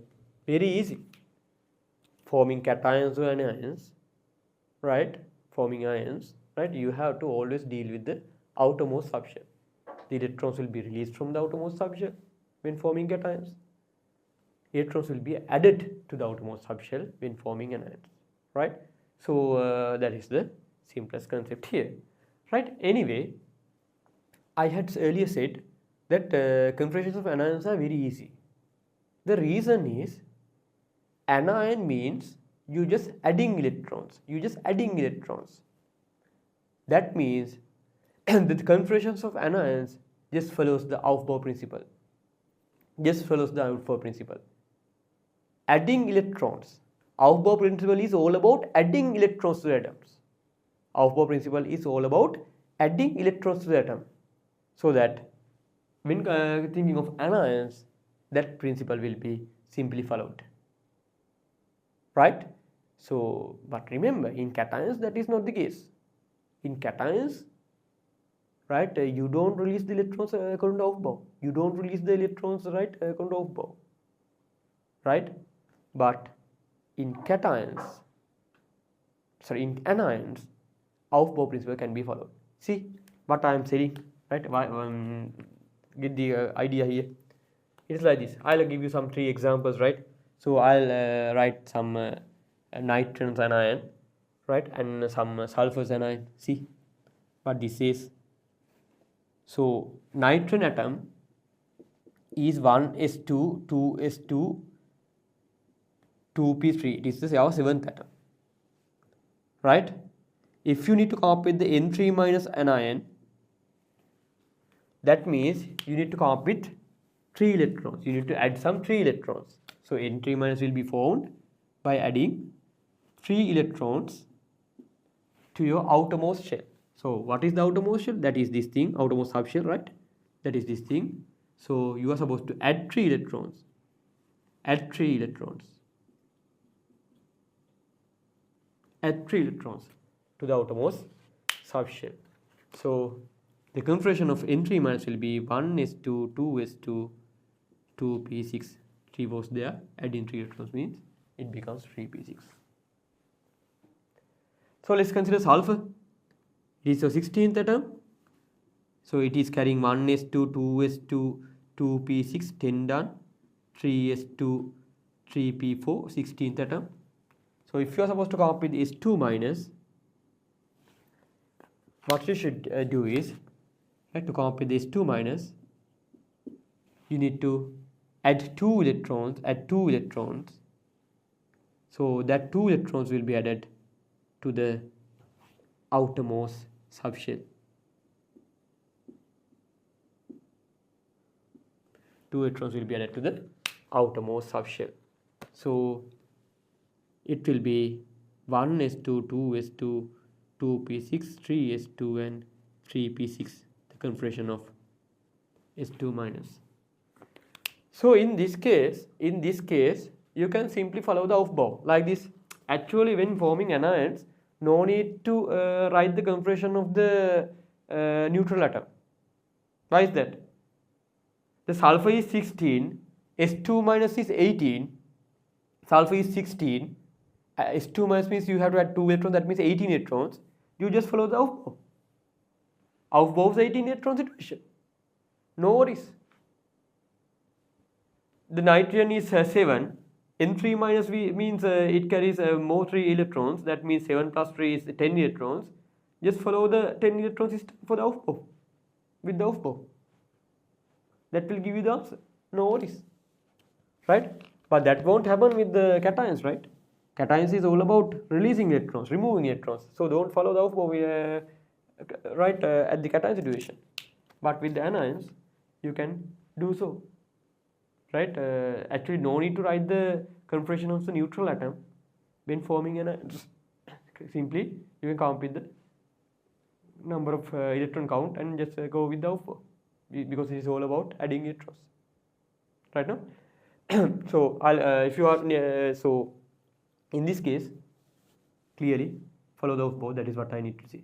Very easy. Forming cations or anions, right? Forming ions, right? You have to always deal with the outermost subshell. The electrons will be released from the outermost subshell when forming cations. Electrons will be added to the outermost subshell when forming anions, right? So that is the simplest concept here, right? Anyway, I had earlier said that configurations of anions are very easy. The reason is anion means you just adding electrons. That means the configurations of anions just follows the Aufbau principle. Adding electrons. Aufbau principle is all about adding electrons to the atoms. Aufbau principle is all about adding electrons to the atom. So that when thinking of anions, that principle will be simply followed. Right? So, but remember, in cations that is not the case. In cations, right, you don't release the electrons according to Aufbau. You don't release the electrons, right, according to Aufbau. Right? But in anions, Aufbau principle can be followed. See what I am saying, right? Get the idea here. It is like this. I'll give you some 3 examples, right? So I'll write some nitrogen anion, right, and some sulfur anion. See what this is. So nitrogen atom is 1s2, 2s2, 2p3. This is our 7th atom, right? If you need to come up with the N3 minus anion, that means you need to come up with 3 electrons. You need to add some 3 electrons. So N3 minus will be formed by adding 3 electrons to your outermost shell. So what is the outermost shell? That is this thing, outermost subshell, right? That is this thing. So you are supposed to add 3 electrons. Add 3 electrons to the outermost subshell. So the configuration of N3 minus will be 1s2, 2s2, 2p6. 3 was there. Adding 3 electrons means it becomes 3p6. So let's consider sulfur. It is your 16th atom. So it is carrying 1s2, 2s2, 2p6, 10 done, 3s2, 3p4, 16th atom. So if you are supposed to come up with S2 minus, what you should do is, right, to come up with S2 minus, you need to add 2 electrons, So that 2 electrons will be added to the outermost subshell. Two electrons will be added to the outermost subshell. So it will be 1s2, 2s2, 2p6, 3s2 and 3p6, the configuration of s2 minus. So in this case, you can simply follow the aufbau like this. Actually, when forming anions, no need to write the configuration of the neutral atom. Why is that? The sulfur is 16, S2 minus is 18, sulfur is 16, S2 minus means you have to add 2 electrons, that means 18 electrons. You just follow the aufbau. Aufbau is 18 electron situation. No worries. The nitrogen is 7, N3 minus means it carries more 3 electrons, that means 7 plus 3 is 10 electrons. Just follow the 10 electron system for the aufbau, with the aufbau. That will give you the answer, no worries, right? But that won't happen with the cations, right? Cations is all about releasing electrons, removing electrons. So don't follow the aufbau right at the cation situation. But with the anions, you can do so, right? Actually, no need to write the configuration of the neutral atom when forming anions. Simply, you can come up with the number of electron count and just go with the aufbau, because it is all about adding electrons, right now. So I'll if you are so in this case, clearly follow the aufbau. That is what I need to see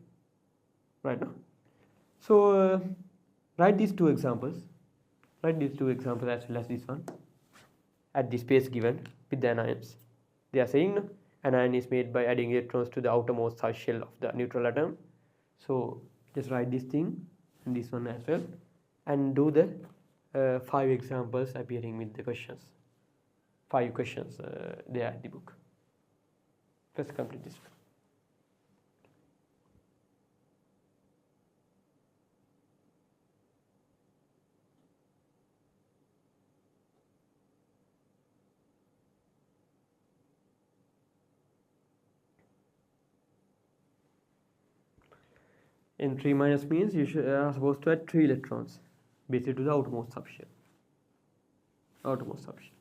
right now. So write these two examples. Write these two examples as well as this one at the space given with the anions. They are saying no, anion is made by adding electrons to the outermost shell of the neutral atom. So just write this thing and this one as well, and do the 5 examples appearing with the questions. 5 questions they are in the book. Let's complete this one. N3 minus means you are supposed to add 3 electrons basically to the outermost subshell. Outermost subshell.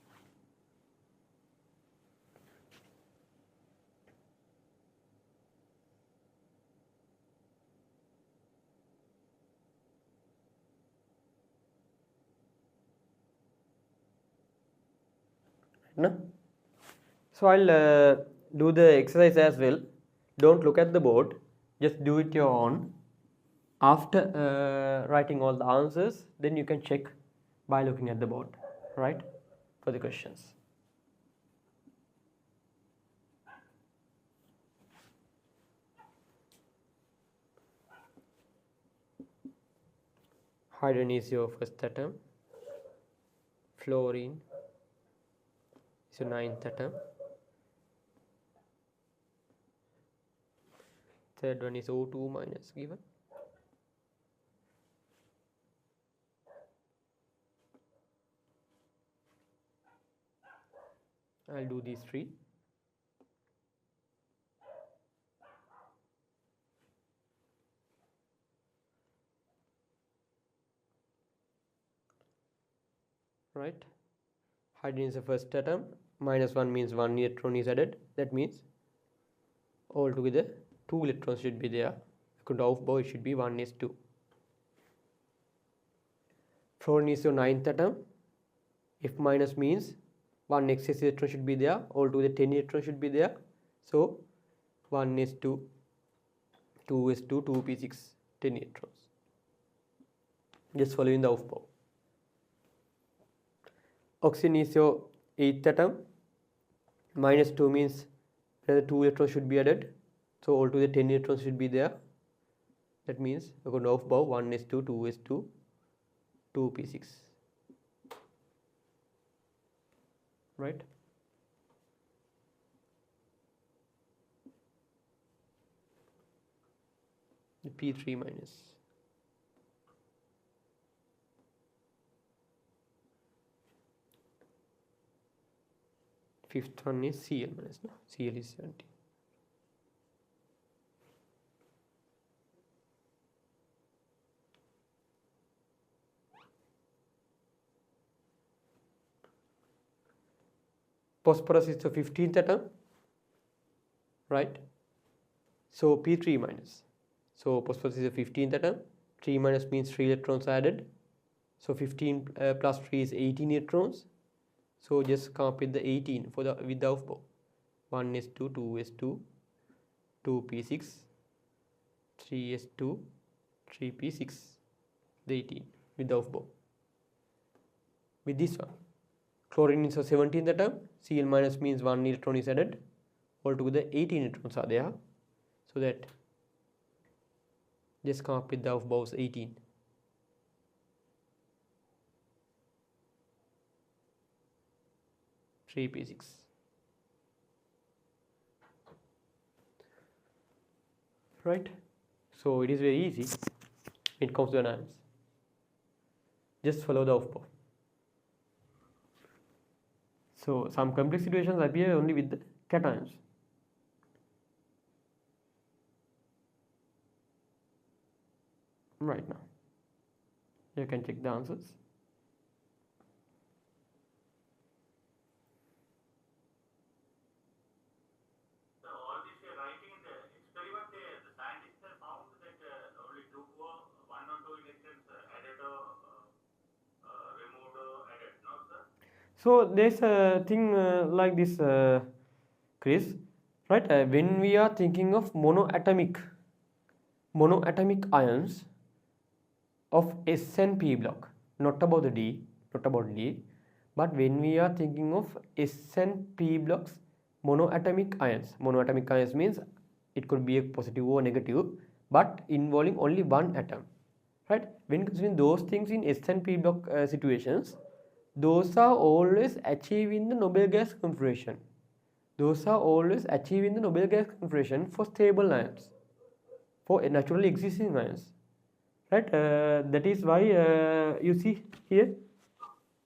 No? So I'll do the exercise as well. Don't look at the board, just do it your own. After writing all the answers, then you can check by looking at the board, right, for the questions. Hydrogen is your first atom, fluorine is your 9th atom, third one is O2 minus given, I'll do these 3. Right, hydrogen is the first atom, -1 means 1 electron is added, that means altogether 2 electrons should be there. According to aufbau, it should be 1s2. Fluorine is your 9th atom, F minus means 1 excess electron should be there, altogether 10 electrons should be there. So 1s2, 2s2, 2p6, 10 electrons. Just following the aufbau. Oxygen is your 8th atom, -2 means another 2 electrons should be added, so altogether 10 electrons should be there. That means according to aufbau, 1s2, 2s2, 2p6, right? The P3 minus. Fifth one is Cl minus, no? Cl is 17. phosphorus is the 15th atom, right? So P3 minus. So phosphorus is the 15th atom. 3 minus means 3 electrons added. So 15 plus 3 is 18 electrons. So just come up with the 18 for the with the aufbau. 1s2, 2s2, 2p6, 3s2, 3p6, the 18 with the aufbau. With this one, chlorine is a 17th atom. Cl minus means 1 electron is added. Altogether 18 electrons are there. So that just come up with the aufbaus 18. P6. Right? So it is very easy when it comes to anions. Just follow the aufbau. So some complex situations appear only with the cations. Right now, you can check the answers. So all this you're writing in the experiment, the scientists have found that only one or two electrons added or removed or added, no sir? So there's a thing like this, Chris, right? When we are thinking of monoatomic ions of S and P block, not about the D, but when we are thinking of S and P blocks, monoatomic ions means it could be a positive or negative, but involving only one atom, right? When considering those things in S and P block situations, those are always achieving the Nobel gas configuration. Those are always achieving the Nobel gas configuration for stable ions, for naturally existing ions, right? That is why you see here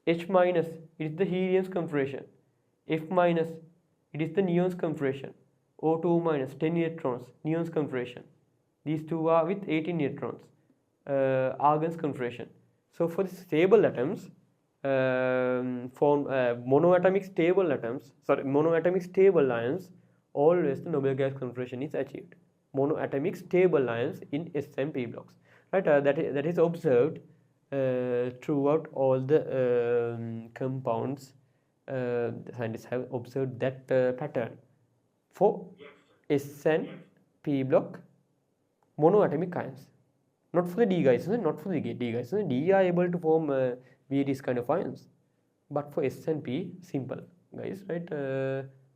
H minus, it is the helium's configuration. F minus, it is the neon's configuration. O2 minus, 10 electrons, neon's configuration. These two are with 18 electrons, argon's configuration. So for the stable atoms, monoatomic stable ions, always the Nobel gas configuration is achieved. Monoatomic stable ions in S and P blocks, right? That is observed throughout all the compounds. The scientists have observed that pattern for S and P block monoatomic ions. Not for the D guys, not for the D guys. D are able to form various kind of ions, but for S and P, simple guys, right?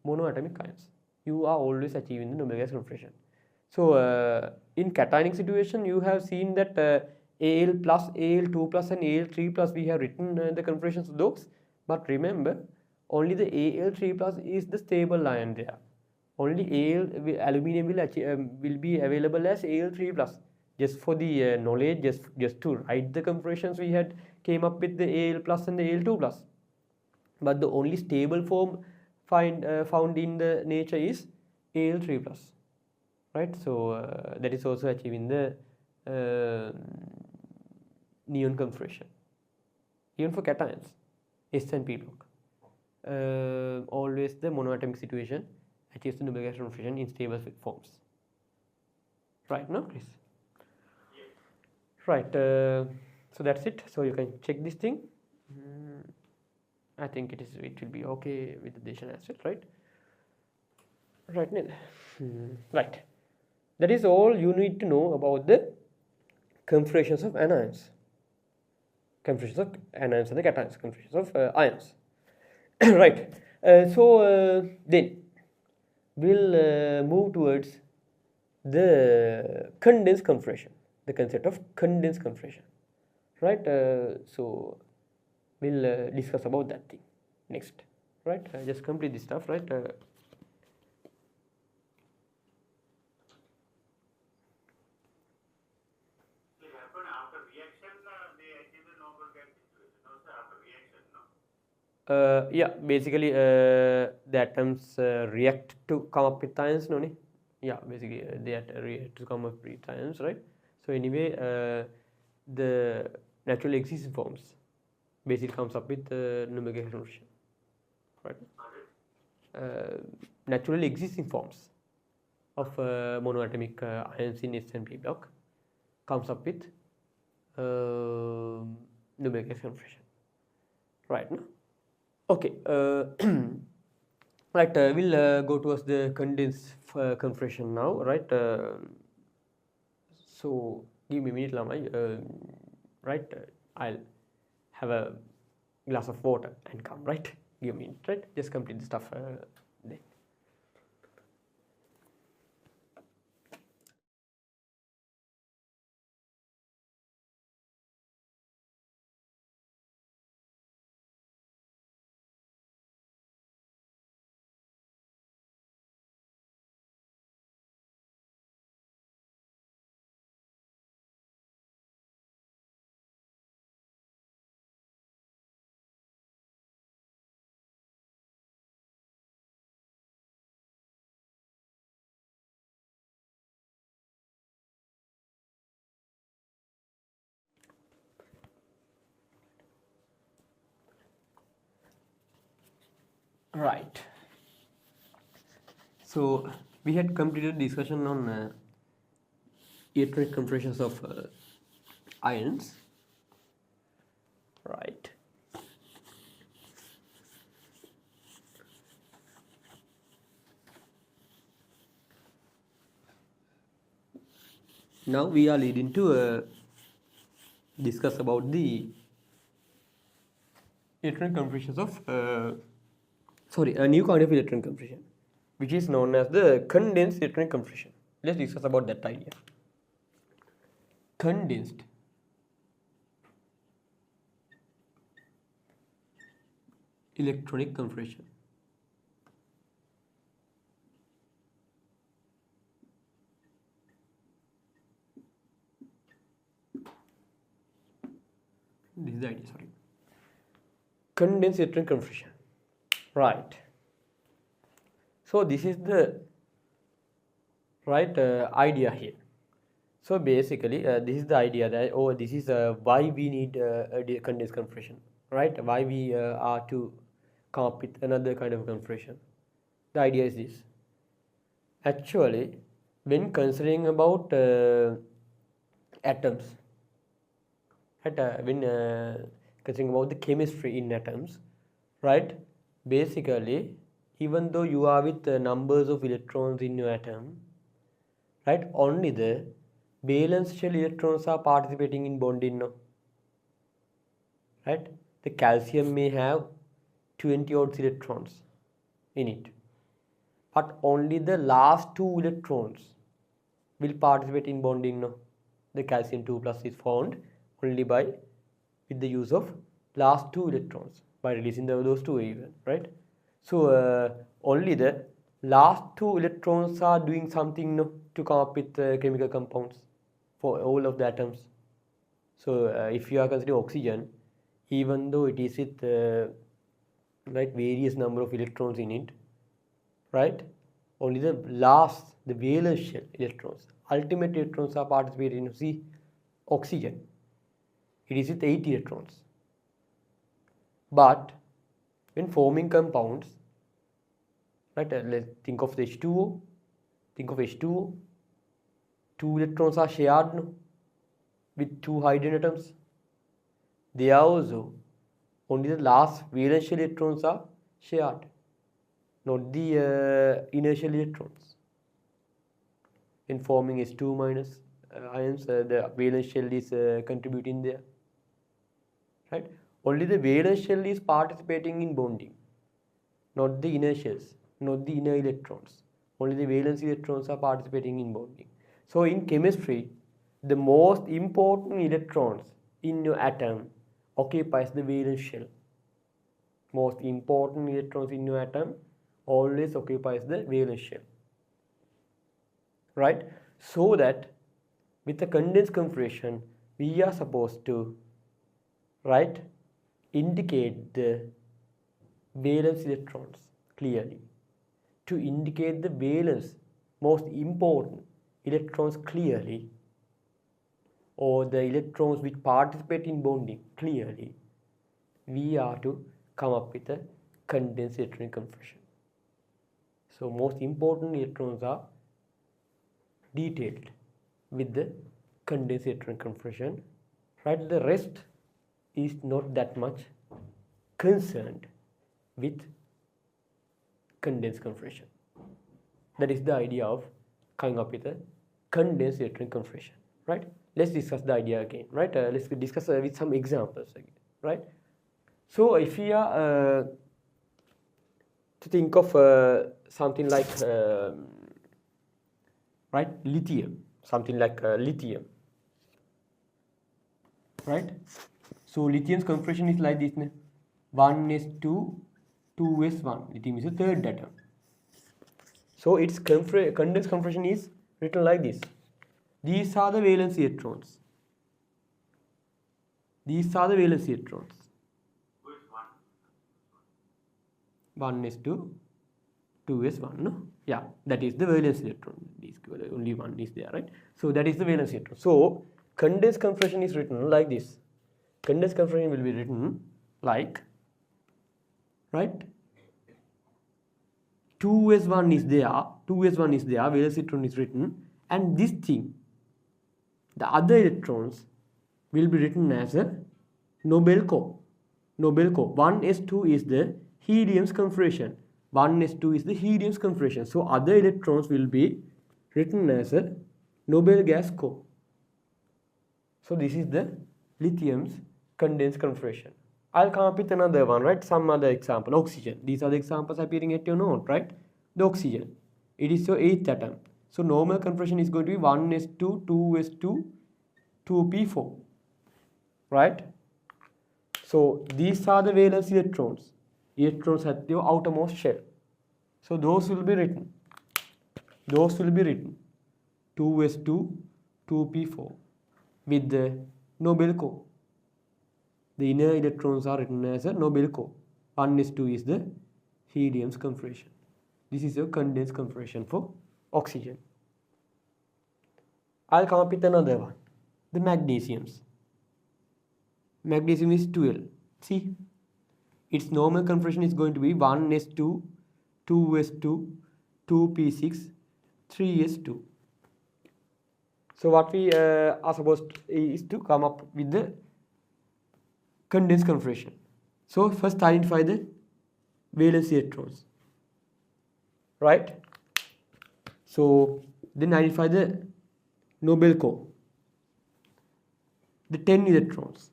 Monoatomic ions. You are always achieving the Nobel gas configuration. So in cationic situation, you have seen that Al plus, Al2 plus and Al3 plus, we have written the configurations of those. But remember, only the Al3 plus is the stable ion there. Only aluminium will be available as Al3 plus. Just for the knowledge, just to write the configurations, we had came up with the Al plus and the Al2 plus. But the only stable form found in the nature is Al3 plus, right? So that is also achieving the neon configuration. Even for cations, S and P block, always the monoatomic situation achieves the Nobel gas configuration in stable forms. Right now, Chris? Yes. Right. So that's it. So you can check this thing. I think it will be okay with the decision as well, right? Right, Neil. Right. That is all you need to know about the configurations of anions. Configurations of anions and the cations. Configurations of ions. Right. So then we'll move towards the condensed configuration. The concept of condensed configuration. Right. So we'll discuss about that thing next. Right. Just complete this stuff. Right. Yeah, basically the atoms react to come up with ions, no? Yeah, basically they react to come up with ions, right? So anyway, the naturally existing forms basically comes up with Nobel gas configuration, right? naturally existing forms of monoatomic ions in S and P block comes up with numerical configuration. Right now, okay. Right, we'll go towards the condensed configuration now. Right. So give me a minute, Lamai. Right. I'll have a glass of water and come. Right. Give me a minute. Right. Just complete the stuff. Then. Right. So we had completed discussion on electronic configurations of ions. Right. Now we are leading to discuss about the electronic configurations of a new kind of electronic configuration, which is known as the condensed electronic configuration. Let's discuss about that idea. Condensed electronic configuration. This is the idea, sorry. Condensed electronic configuration. Right. So this is the right idea here. So basically, this is the idea that this is why we need a condensed configuration, right? Why we are to come up with another kind of configuration. The idea is this. Actually, when considering about atoms, right? When considering about the chemistry in atoms, right? Basically, even though you are with numbers of electrons in your atom, right? Only the valence shell electrons are participating in bonding now, right? The calcium may have 20 odd electrons in it, but only the last two electrons will participate in bonding now. The calcium 2 plus is found only by with the use of last two electrons by releasing those two even, right? So only the last two electrons are doing something now to come up with chemical compounds for all of the atoms. So if you are considering oxygen, even though it is with right various number of electrons in it, right? Only the valence shell electrons, ultimate electrons are participating in, see, oxygen. It is with 8 electrons. But when forming compounds, right? Let's think of the H2O. Think of H2O. 2 electrons are shared now with 2 hydrogen atoms. They are also only the last valence shell electrons are shared, not the inertial electrons. In forming H2 minus ions, the valence shell is contributing there, right? Only the valence shell is participating in bonding, not the inner shells, not the inner electrons. Only the valence electrons are participating in bonding. So in chemistry, the most important electrons in your atom occupies the valence shell. Most important electrons in your atom always occupies the valence shell, right? So that with the condensed configuration, we are supposed to, right, indicate the valence electrons clearly. To indicate the valence, most important electrons clearly, or the electrons which participate in bonding clearly, we are to come up with a condensed electronic configuration. So most important electrons are detailed with the condensed electron configuration, right? The rest is not that much concerned with condensed configuration. That is the idea of coming up with a condensed electron configuration, right? Let's discuss the idea again, right? Let's discuss with some examples again, right? So if we are to think of something like right, lithium, something like lithium, right? So lithium's configuration is like this, 1s2, 2s1. Lithium is the third atom. So its condensed configuration is written like this. These are the valence electrons. These are the valence electrons. 1s2, 2s1, no? Yeah, that is the valence electron. Only one is there, right? So that is the valence electron. So condensed configuration is written like this. Condensed configuration will be written like, right? 2s1 is there, valence electron is written, and this thing, the other electrons will be written as a Nobel core. 1s2 is the helium's configuration. 1s2 is the helium's configuration. So other electrons will be written as a Nobel gas core. So this is the lithium's condensed configuration. I'll come up with another one, right? Some other example. Oxygen. These are the examples appearing at your note, right? The oxygen. It is your 8th atom. So normal configuration is going to be 1s2, 2s2, 2p4. Right? So these are the valence electrons. Electrons at the outermost shell. So those will be written. 2s2, 2p4 with the Nobel core. The inner electrons are written as a Nobel core. 1s2 is the helium's configuration. This is your condensed configuration for oxygen. I'll come up with another one. The magnesiums. Magnesium is 12. See, its normal configuration is going to be 1s2, 2s2, 2p6, 3s2. So what we are supposed to, is to come up with the condensed configuration. So first identify the valence electrons, right? So then identify the Nobel core. The 10 electrons.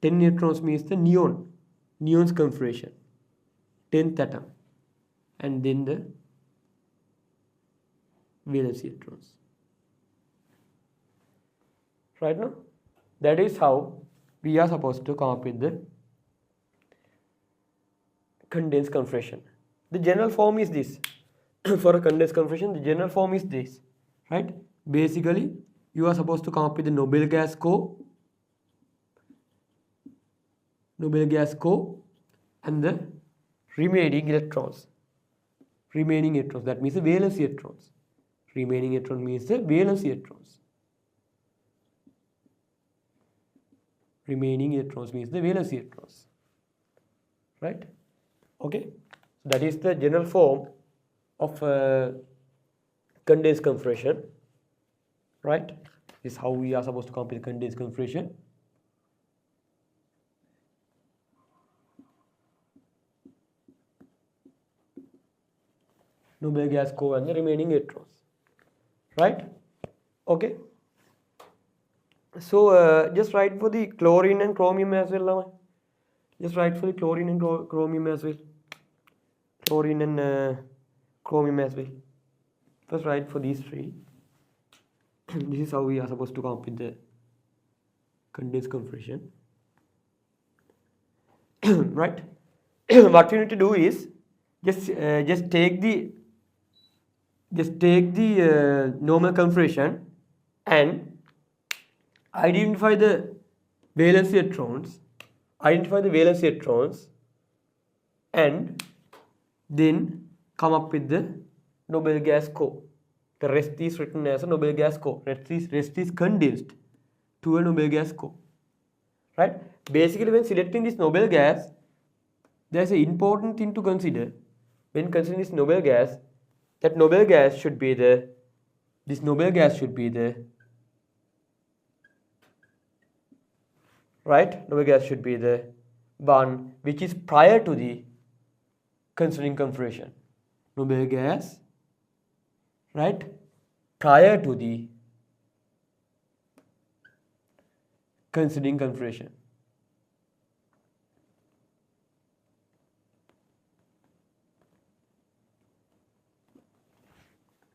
10 electrons means the neon's configuration, 10th atom, and then the valence electrons. Right now, that is how we are supposed to come up with the condensed configuration. The general form is this. For a condensed configuration, the general form is this, right? Basically, you are supposed to come up with the Nobel gas core, and the remaining electrons. That means the valence electrons. Remaining electron means the valence electrons. Right? Okay. So that is the general form of condensed configuration. Right? This is how we are supposed to come up with condensed configuration. Nobel gas core and the remaining electrons, right? Okay. So just write for the chlorine and chromium as well now. Just write for the chlorine and chromium as well. First write for these three. This is how we are supposed to come up with the condensed configuration. Right? What we need to do is just take the normal configuration and identify the valence electrons, and then come up with the Nobel gas core. The rest is written as a Nobel gas core. Rest is condensed to a Nobel gas core. Right? Basically, when selecting this Nobel gas, there is an important thing to consider. When considering this Nobel gas, that noble gas should be the, this noble gas should be the, right, noble gas should be the one which is prior to the considering configuration. Noble gas, right, prior to the considering configuration.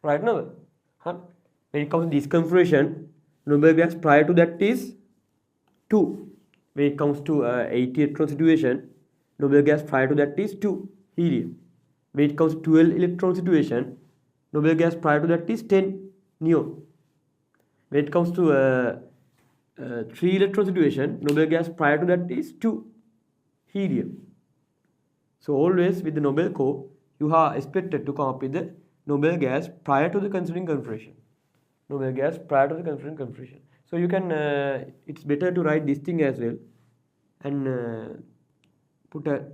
Right now, when it comes to this configuration, noble gas prior to that is 2. When it comes to 80 electron situation, noble gas prior to that is 2 helium. When it comes to 12 electron situation, noble gas prior to that is 10 neon. When it comes to 3 electron situation, noble gas prior to that is 2 helium. So always with the noble core, you are expected to come up with the noble gas prior to the considering configuration. Noble gas prior to the considering configuration. So you can, it's better to write this thing as well, and put a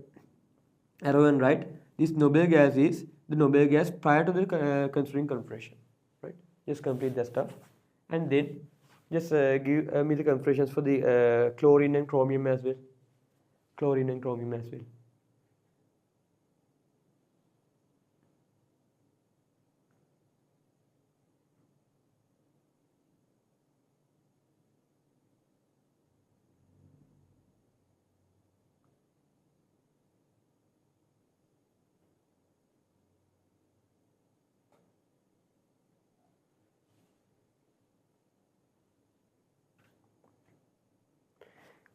arrow and write this noble gas is the noble gas prior to the considering configuration. Right? Just complete that stuff, and then just give me the configurations for the chlorine and chromium as well. Chlorine and chromium as well.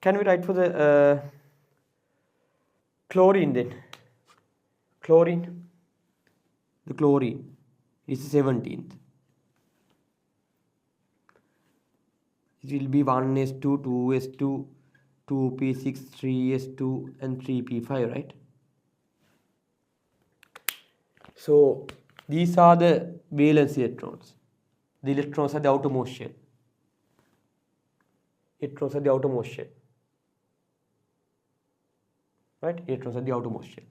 Can we write for the chlorine then? Chlorine. The chlorine is the 17th. It will be 1s2, 2s2, 2p6, 3s2, and 3p5, right? So these are the valence electrons. The electrons are the outermost shell. Electrons are the outermost shell. Right? Electrons are the outermost shell.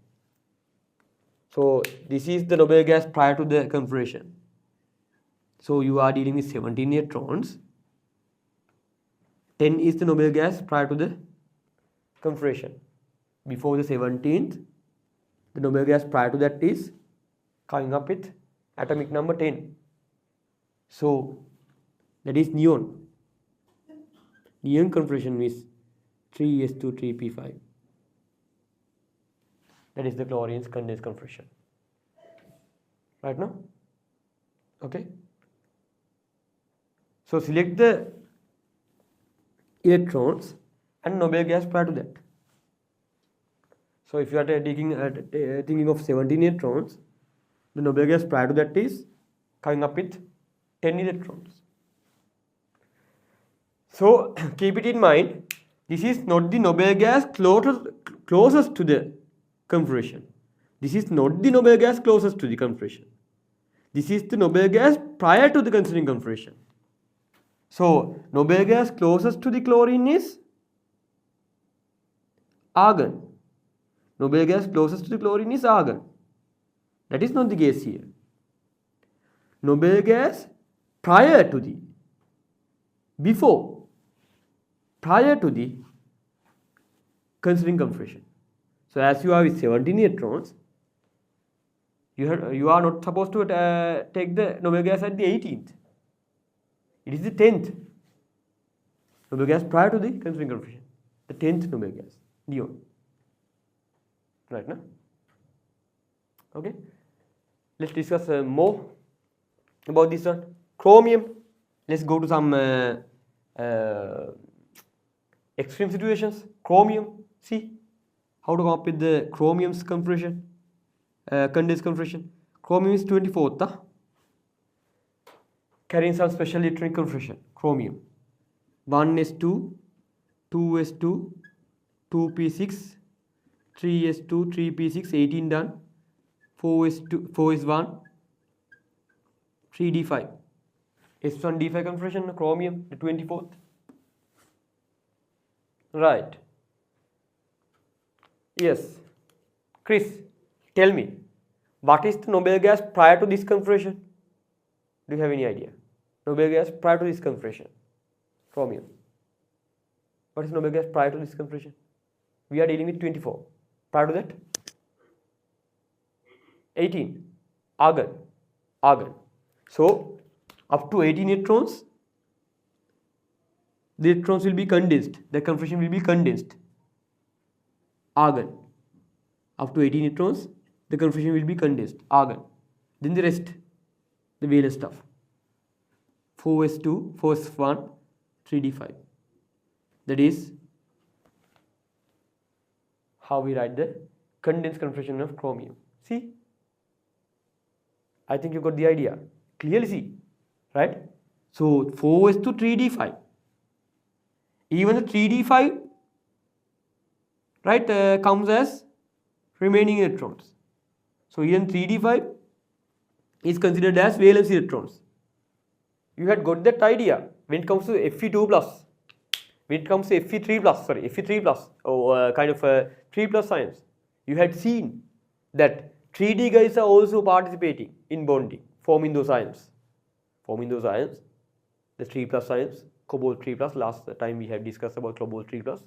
So this is the noble gas prior to the configuration. So you are dealing with 17 electrons. 10 is the noble gas prior to the configuration. Before the 17th, the noble gas prior to that is coming up with atomic number 10. So that is neon. Neon configuration is 3s2, 3p5. That is the chlorine's condensed configuration. Right now? Okay. So select the electrons and noble gas prior to that. So if you are thinking of 17 electrons, the noble gas prior to that is coming up with 10 electrons. So keep it in mind, this is not the noble gas closest to the configuration. This is not the noble gas closest to the configuration. This is the noble gas prior to the considering configuration. So noble gas closest to the chlorine is argon. Noble gas closest to the chlorine is argon. That is not the case here. Noble gas prior to the considering configuration. So as you are with 17 electrons, you are not supposed to take the noble gas at the 18th. It is the 10th noble gas prior to the considering configuration. The 10th noble gas, neon. Right now? Okay. Let's discuss more about this one. Chromium. Let's go to some extreme situations. Chromium. See how to come up with the chromium's configuration, condensed configuration. Chromium is 24th. Carrying some special electronic configuration. Chromium. 1s2, 2s2, 2p6, 3s2, 3p6, 18 done. 4s2, 4s1, 3d5. S1 d5 configuration, chromium, the 24th. Right. Yes. Chris, tell me, What is the noble gas prior to this compression? Do you have any idea? Noble gas prior to this compression. Chromium. What is noble gas prior to this compression? We are dealing with 24. Prior to that? 18. Argon. Argon. So, up to 18 electrons, the electrons will be condensed. The compression will be condensed. Argon. Up to 18 electrons, the compression will be condensed. Argon. Then the rest, the valence stuff. 4s2, 4s1, 3d5. That is how we write the condensed compression of chromium. See? I think you got the idea. Clearly see. Right? So 4s2, 3d5. Even the 3d5, right, comes as remaining electrons. So even 3d5 is considered as valence electrons. You had got that idea when it comes to Fe2 plus. When it comes to Fe3 plus, Fe3 plus, or kind of 3 plus ions, you had seen that 3D guys are also participating in bonding, forming those ions. Forming those ions, the 3 plus ions, cobalt 3 plus, last time we have discussed about cobalt 3 plus,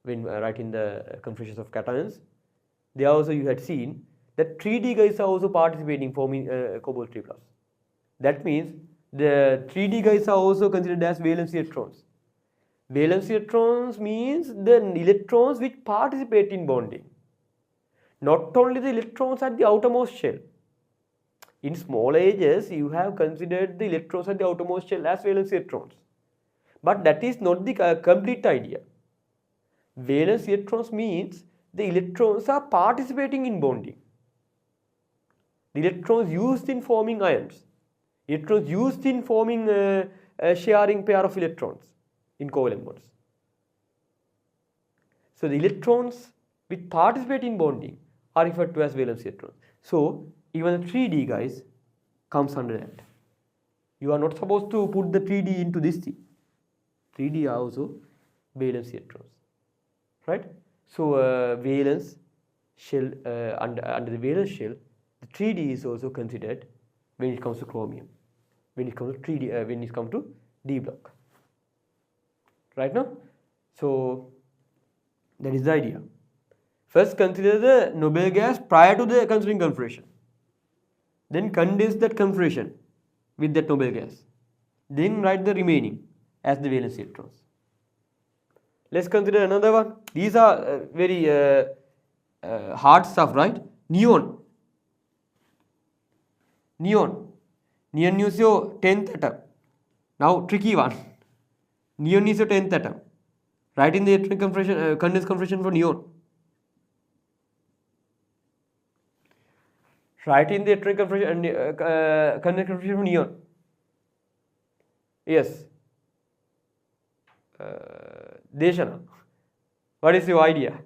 when writing the compressions of cations. There also you had seen that 3D guys are also participating, forming cobalt 3 plus. That means the 3D guys are also considered as valence electrons. Valence electrons means the electrons which participate in bonding. Not only the electrons at the outermost shell. In small ages, you have considered the electrons at the outermost shell as valence electrons. But that is not the complete idea. Valence electrons means the electrons are participating in bonding. The electrons used in forming ions. Electrons used in forming a sharing pair of electrons in covalent bonds. So the electrons which participate in bonding are referred to as valence electrons. So even the 3D guys comes under that. You are not supposed to put the 3D into this thing. 3D are also valence electrons, right? So valence shell, under the valence shell, the 3D is also considered when it comes to chromium. When it comes to 3D, when it comes to D block. Right now? So that is the idea. First consider the noble gas prior to the considering compression. Then condense that compression with that noble gas. Then write the remaining as the valence electrons. Let's consider another one. These are very hard stuff, right? Neon. Neon. Neon is your 10th atom. Now tricky one. Neon is your 10th atom. Write in the electronic compression, condensed compression for neon. Write in the electronic compression, condensed compression for neon. Yes. Deshana, what is your idea?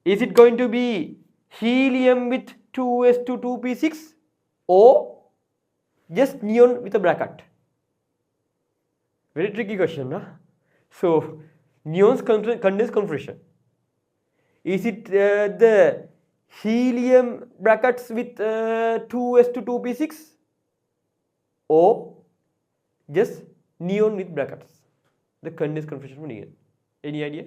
Is it going to be helium with 2s2 2p6 or just neon with a bracket? Very tricky question, huh? So neon's condensed compression. Is it the helium brackets with 2s2 2p6 or just neon with brackets? The condensed compression for neon. Any idea?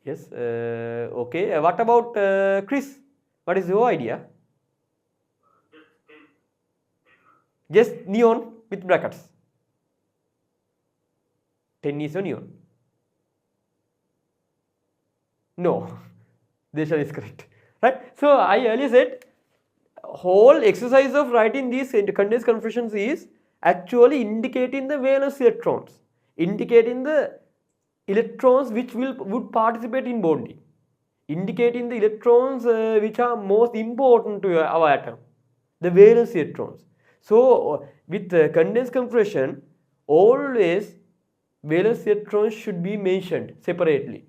Yes. Okay. What about Chris? What is your idea? Just neon with brackets. 10 is a neon. No. This is correct. Right? So I earlier said whole exercise of writing these condensed compressions is actually indicating the valence electrons, indicating the electrons which would participate in bonding, indicating the electrons which are most important to our atom, the valence electrons. So with condensed compression, always valence electrons should be mentioned separately.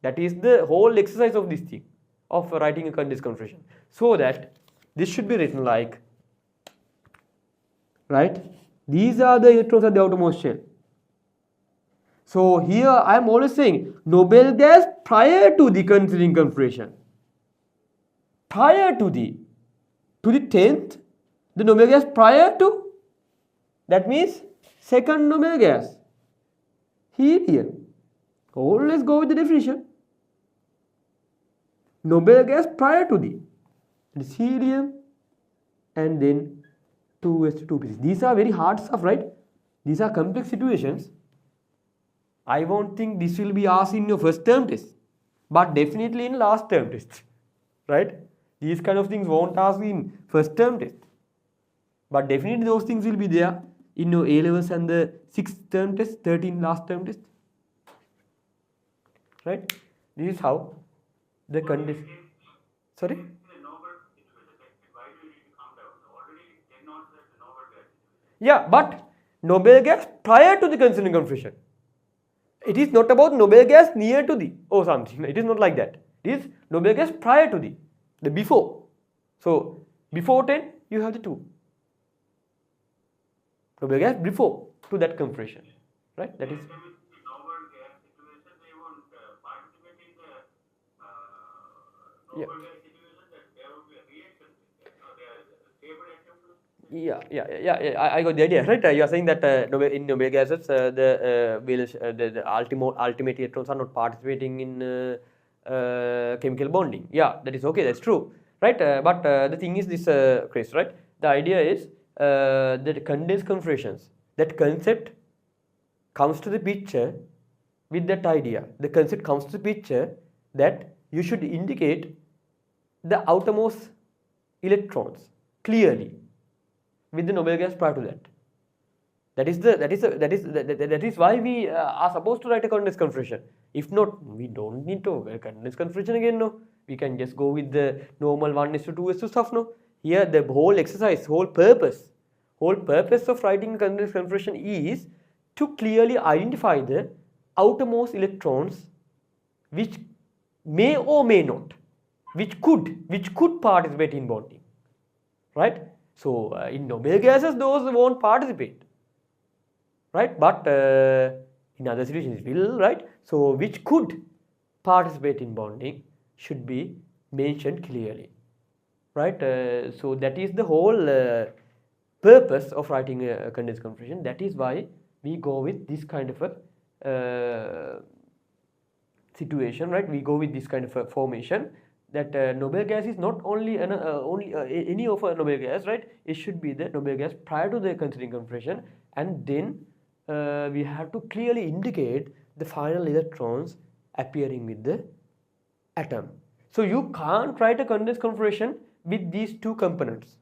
That is the whole exercise of this thing, of writing a condensed compression. So that this should be written like, right? These are the electrons at the outermost shell. So here I am always saying noble gas prior to the considering configuration. Prior to the 10th, the noble gas prior to, that means second noble gas, helium. Always go with the definition. Noble gas prior to the, it is helium and then 2s2p6. These are very hard stuff, right? These are complex situations. I won't think this will be asked in your first term test, but definitely in last term test, right? These kind of things won't ask in first term test, but definitely those things will be there in your A levels and the 6th term test, 13 last term test, right? This is how the condition. Sorry. In the novel situation, why do you need to come down? Already 10 also is the novel gas situation. Yeah, but noble gas prior to the considering configuration. It is not about noble gas near to the or something. It is not like that. It is noble gas prior to the before. So before 10 you have the 2. Noble gas before to that configuration, right? That is. The novel gas situation, they won't participate in the novel gas situation, that there will be a reaction. So they are stable atom. I got the idea, right? You are saying that in noble gases, the ultimate electrons are not participating in chemical bonding. Yeah, that is okay. That's true, right? But the thing is this, Chris, right? The idea is that condensed configurations. That concept comes to the picture with that idea. The concept comes to the picture that you should indicate the outermost electrons clearly with the noble gas prior to that. That is why we are supposed to write a condensed configuration. If not, we don't need to write a condensed configuration again. No, we can just go with the normal 1:2 stuff. No, here the whole exercise, whole purpose of writing a condensed configuration is to clearly identify the outermost electrons which may or may not, which could participate in bonding, right? So in noble gases, those won't participate, right? But in other situations, it will, right? So which could participate in bonding should be mentioned clearly, right? So that is the whole purpose of writing a condensed configuration. That is why we go with this kind of a situation, right? We go with this kind of a formation. That noble gas is not only any of a noble gas, right? It should be the noble gas prior to the considering configuration, and then we have to clearly indicate the final electrons appearing with the atom. So you can't write a condensed configuration with these two components.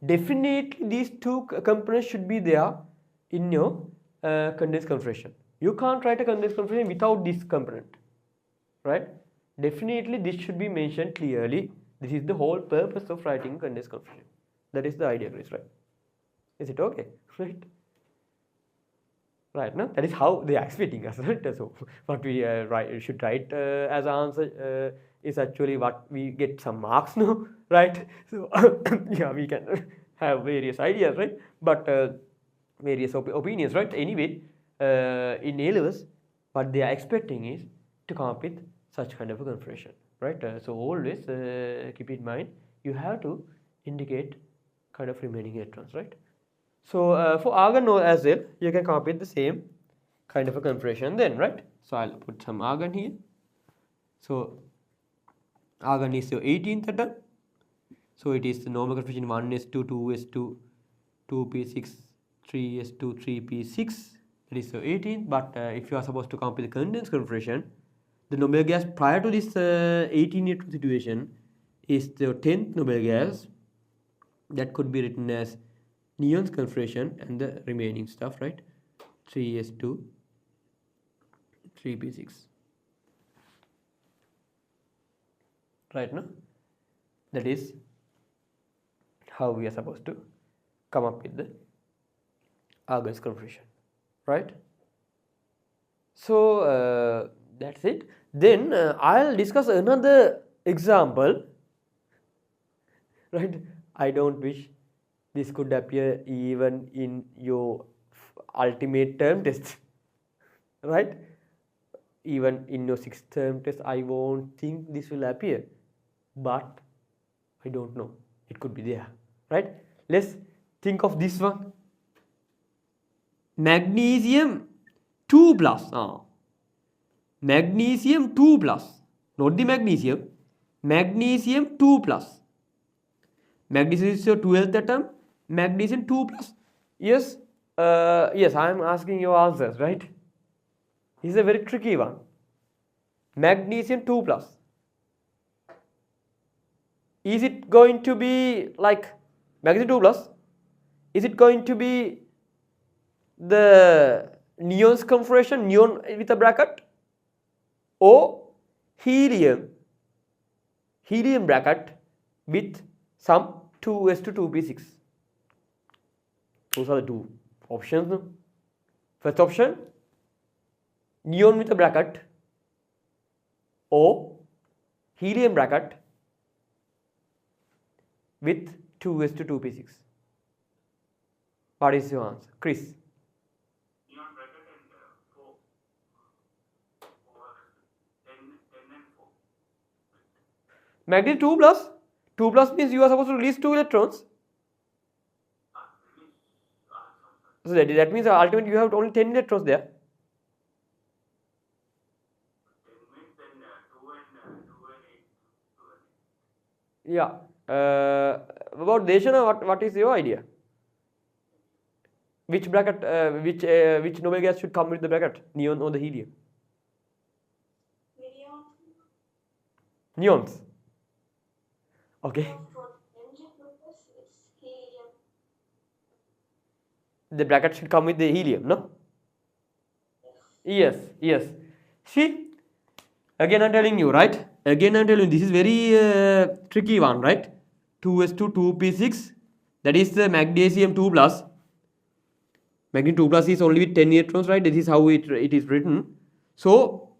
Definitely these two components should be there in your condensed configuration. You can't write a condensed configuration without this component, right? Definitely this should be mentioned clearly. This is the whole purpose of writing condensed configuration. That is the idea, Chris, right? Is it okay? Right, no? That is how they are expecting us, right? So what we should write as answer is actually what we get some marks now, right? So yeah, we can have various ideas, right? But various opinions, right? Anyway, in A levels, what they are expecting is to come up with such kind of a configuration, right? So always keep in mind you have to indicate kind of remaining electrons, right? So for argon as well, you can come up with the same kind of a configuration then, right? So I'll put some argon here. So argon is your 18th atom. So it is the normal configuration 1s2, 2s2, 2p6, 3s2, 3p6. That is your 18th. But if you are supposed to come up with the condensed configuration, the noble gas prior to this 18 electron situation is the 10th noble gas. That could be written as neon's configuration and the remaining stuff, right? 3s2, 3p6. Right, no? That is how we are supposed to come up with the argon's configuration, right? So that's it. Then I'll discuss another example, right? I don't wish this could appear even in your ultimate term test, right? Even in your 6th term test, I won't think this will appear, but I don't know. It could be there, right? Let's think of this one. Magnesium 2 plus. Magnesium 2 plus. Not the magnesium. Magnesium 2 plus. Magnesium is your 12th atom. Magnesium 2 plus. Yes, yes, I am asking your answers, right? This is a very tricky one. Magnesium 2 plus. Is it going to be like magnesium 2 plus? Is it going to be the neon's configuration, neon with a bracket, or helium bracket with some 2s2 2p6? Those are the two options. No? First option, neon with a bracket or helium bracket with 2s2 2p6. What is your answer, Chris? Neon bracket and 4. 10 and 4. Magnesium 2 plus. 2 plus means you are supposed to release 2 electrons. So that means ultimately you have only 10 electrons there. 10 means then 2 and 8. 2 and 8. Yeah. About Deshana, what is your idea? Which bracket, which noble gas should come with the bracket, neon or the helium? Neons. Okay. The bracket should come with the helium, no? Yes, yes. See, again I'm telling you, right? Again I'm telling you, this is very tricky one, right? 2s2 2p6, that is the magnesium 2 plus. Magnesium 2 plus is only with 10 electrons, right? This is how it is written. So,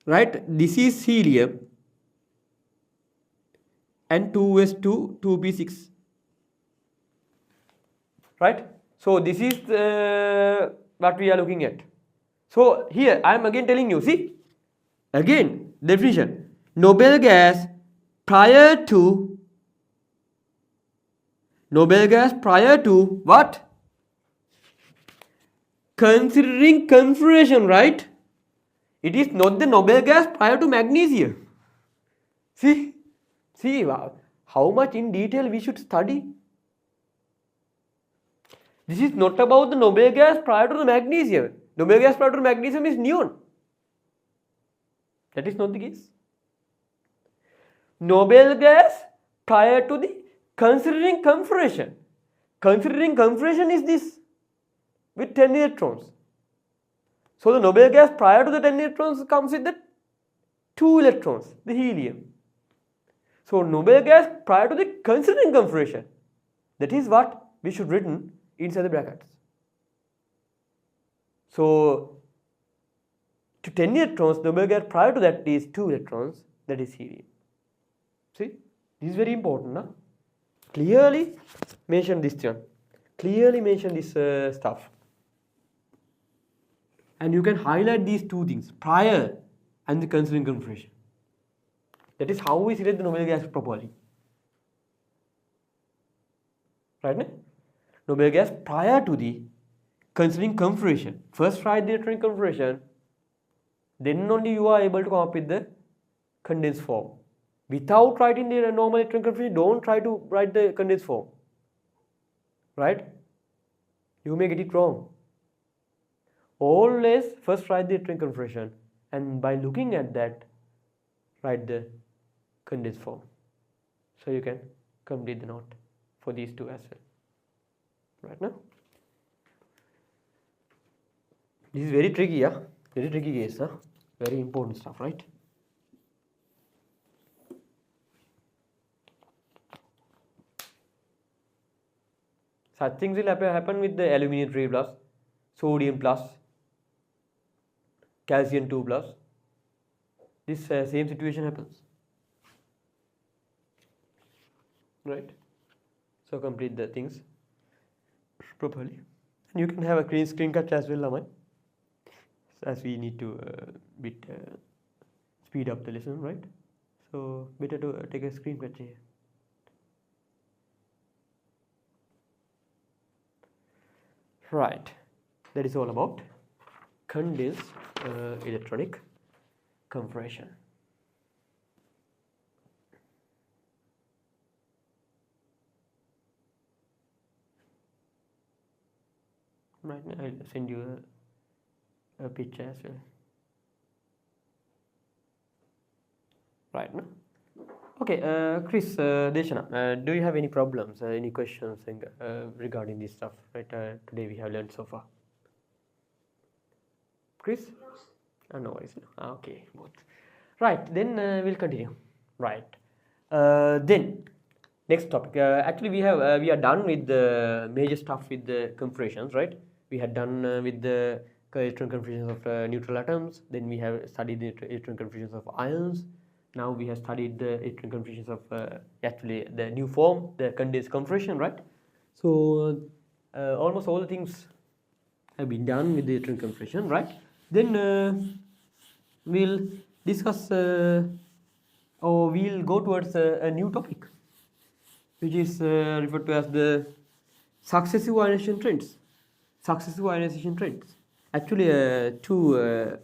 right, this is helium and 2s2 2p6, right? So this is what we are looking at. So here I am again telling you, see, again definition, noble gas prior to what? Considering configuration, right? It is not the noble gas prior to magnesium. See how much in detail we should study. This is not about the noble gas prior to the magnesium. Noble gas prior to magnesium is neon. That is not the case. Noble gas prior to the considering configuration. Considering configuration is this with 10 electrons. So the noble gas prior to the 10 electrons comes with the 2 electrons, the helium. So noble gas prior to the considering configuration. That is what we should written inside the brackets. So to 10 electrons, noble gas prior to that is 2 electrons, that is helium. See, this is very important. Nah? Clearly mention this one. Clearly mention this stuff. And you can highlight these two things, prior and the considering configuration. That is how we select the noble gas properly. Right? Ne? Noble gas prior to the considering configuration. First write the electronic configuration, then only you are able to come up with the condensed form. Without writing the normal electronic configuration, don't try to write the condensed form. Right? You may get it wrong. Always first write the electronic configuration, and by looking at that, write the condensed form. So you can complete the note for these two as well. Right now? This is very tricky, yeah? Very tricky case, huh? Very important stuff, right? Such things will happen with the aluminium 3 plus, sodium plus, calcium 2 plus. This same situation happens. Right? So complete the things properly. And you can have a screen cut as well, Amay. as we need to bit speed up the lesson, right? So better to take a screen capture here. Right, that is all about condensed electronic compression. Right now I'll send you a picture as well. Right now. Okay, Chris, Deshana, do you have any problems, any questions regarding this stuff? Right, today we have learned so far. Chris? No worries. Okay, both. Right, then we'll continue. Right. Then next topic. Actually, we are done with the major stuff with the compressions, right? We had done with the electron configurations of neutral atoms. Then we have studied the electron configurations of ions. Now we have studied the electron configurations of actually the new form, the condensed compression, right? So almost all the things have been done with the electron compression, right? Then we'll discuss or we'll go towards a new topic, which is referred to as the successive ionization trends. Successive ionization trends. Actually, to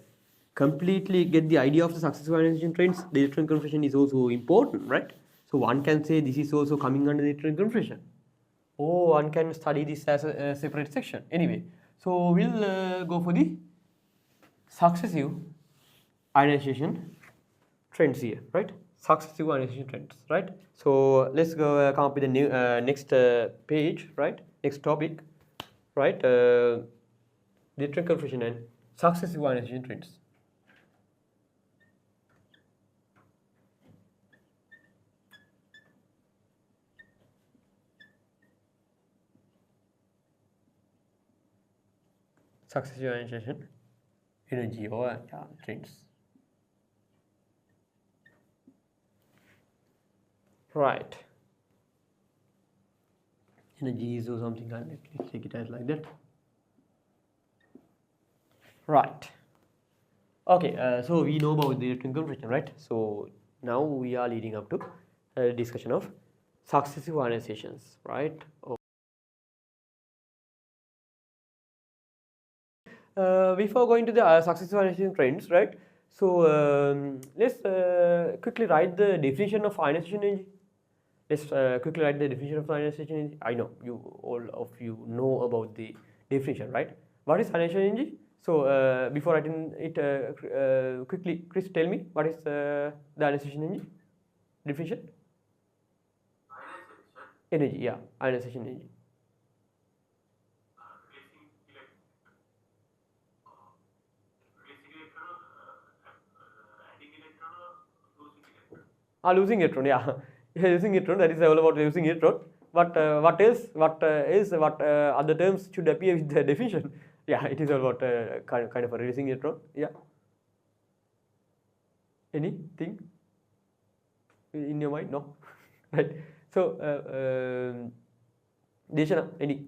completely get the idea of the successive ionization trends, the electron compression is also important, right? So one can say this is also coming under the electron compression. Or one can study this as a separate section. Anyway, so we'll go for the successive ionization trends here, right? Successive ionization trends, right? So let's go come up with a new next page, right? Next topic, right? Electron compression and successive ionization trends. Successive ionization energy or trends. Right. Energy is or something, let's take it as like that. Right. Okay, so we know about the electron compression, right? So now we are leading up to a discussion of successive ionizations, right? Before going to the successive ionization trends, right? So let's quickly write the definition of ionization energy. Let's quickly write the definition of ionization energy. I know you all of you know about the definition, right? What is ionization energy? So before writing it, quickly, Chris, tell me what is the ionization energy definition? Ionization. Energy, yeah, ionization energy. Releasing electron, adding electron, or losing electron. Losing electron, yeah. Using electron, that is all about using electron. But what else? What other terms should appear with the definition? Yeah, it is all about kind of a releasing electron. Yeah. Anything in your mind? No. Right. So, Deshana, any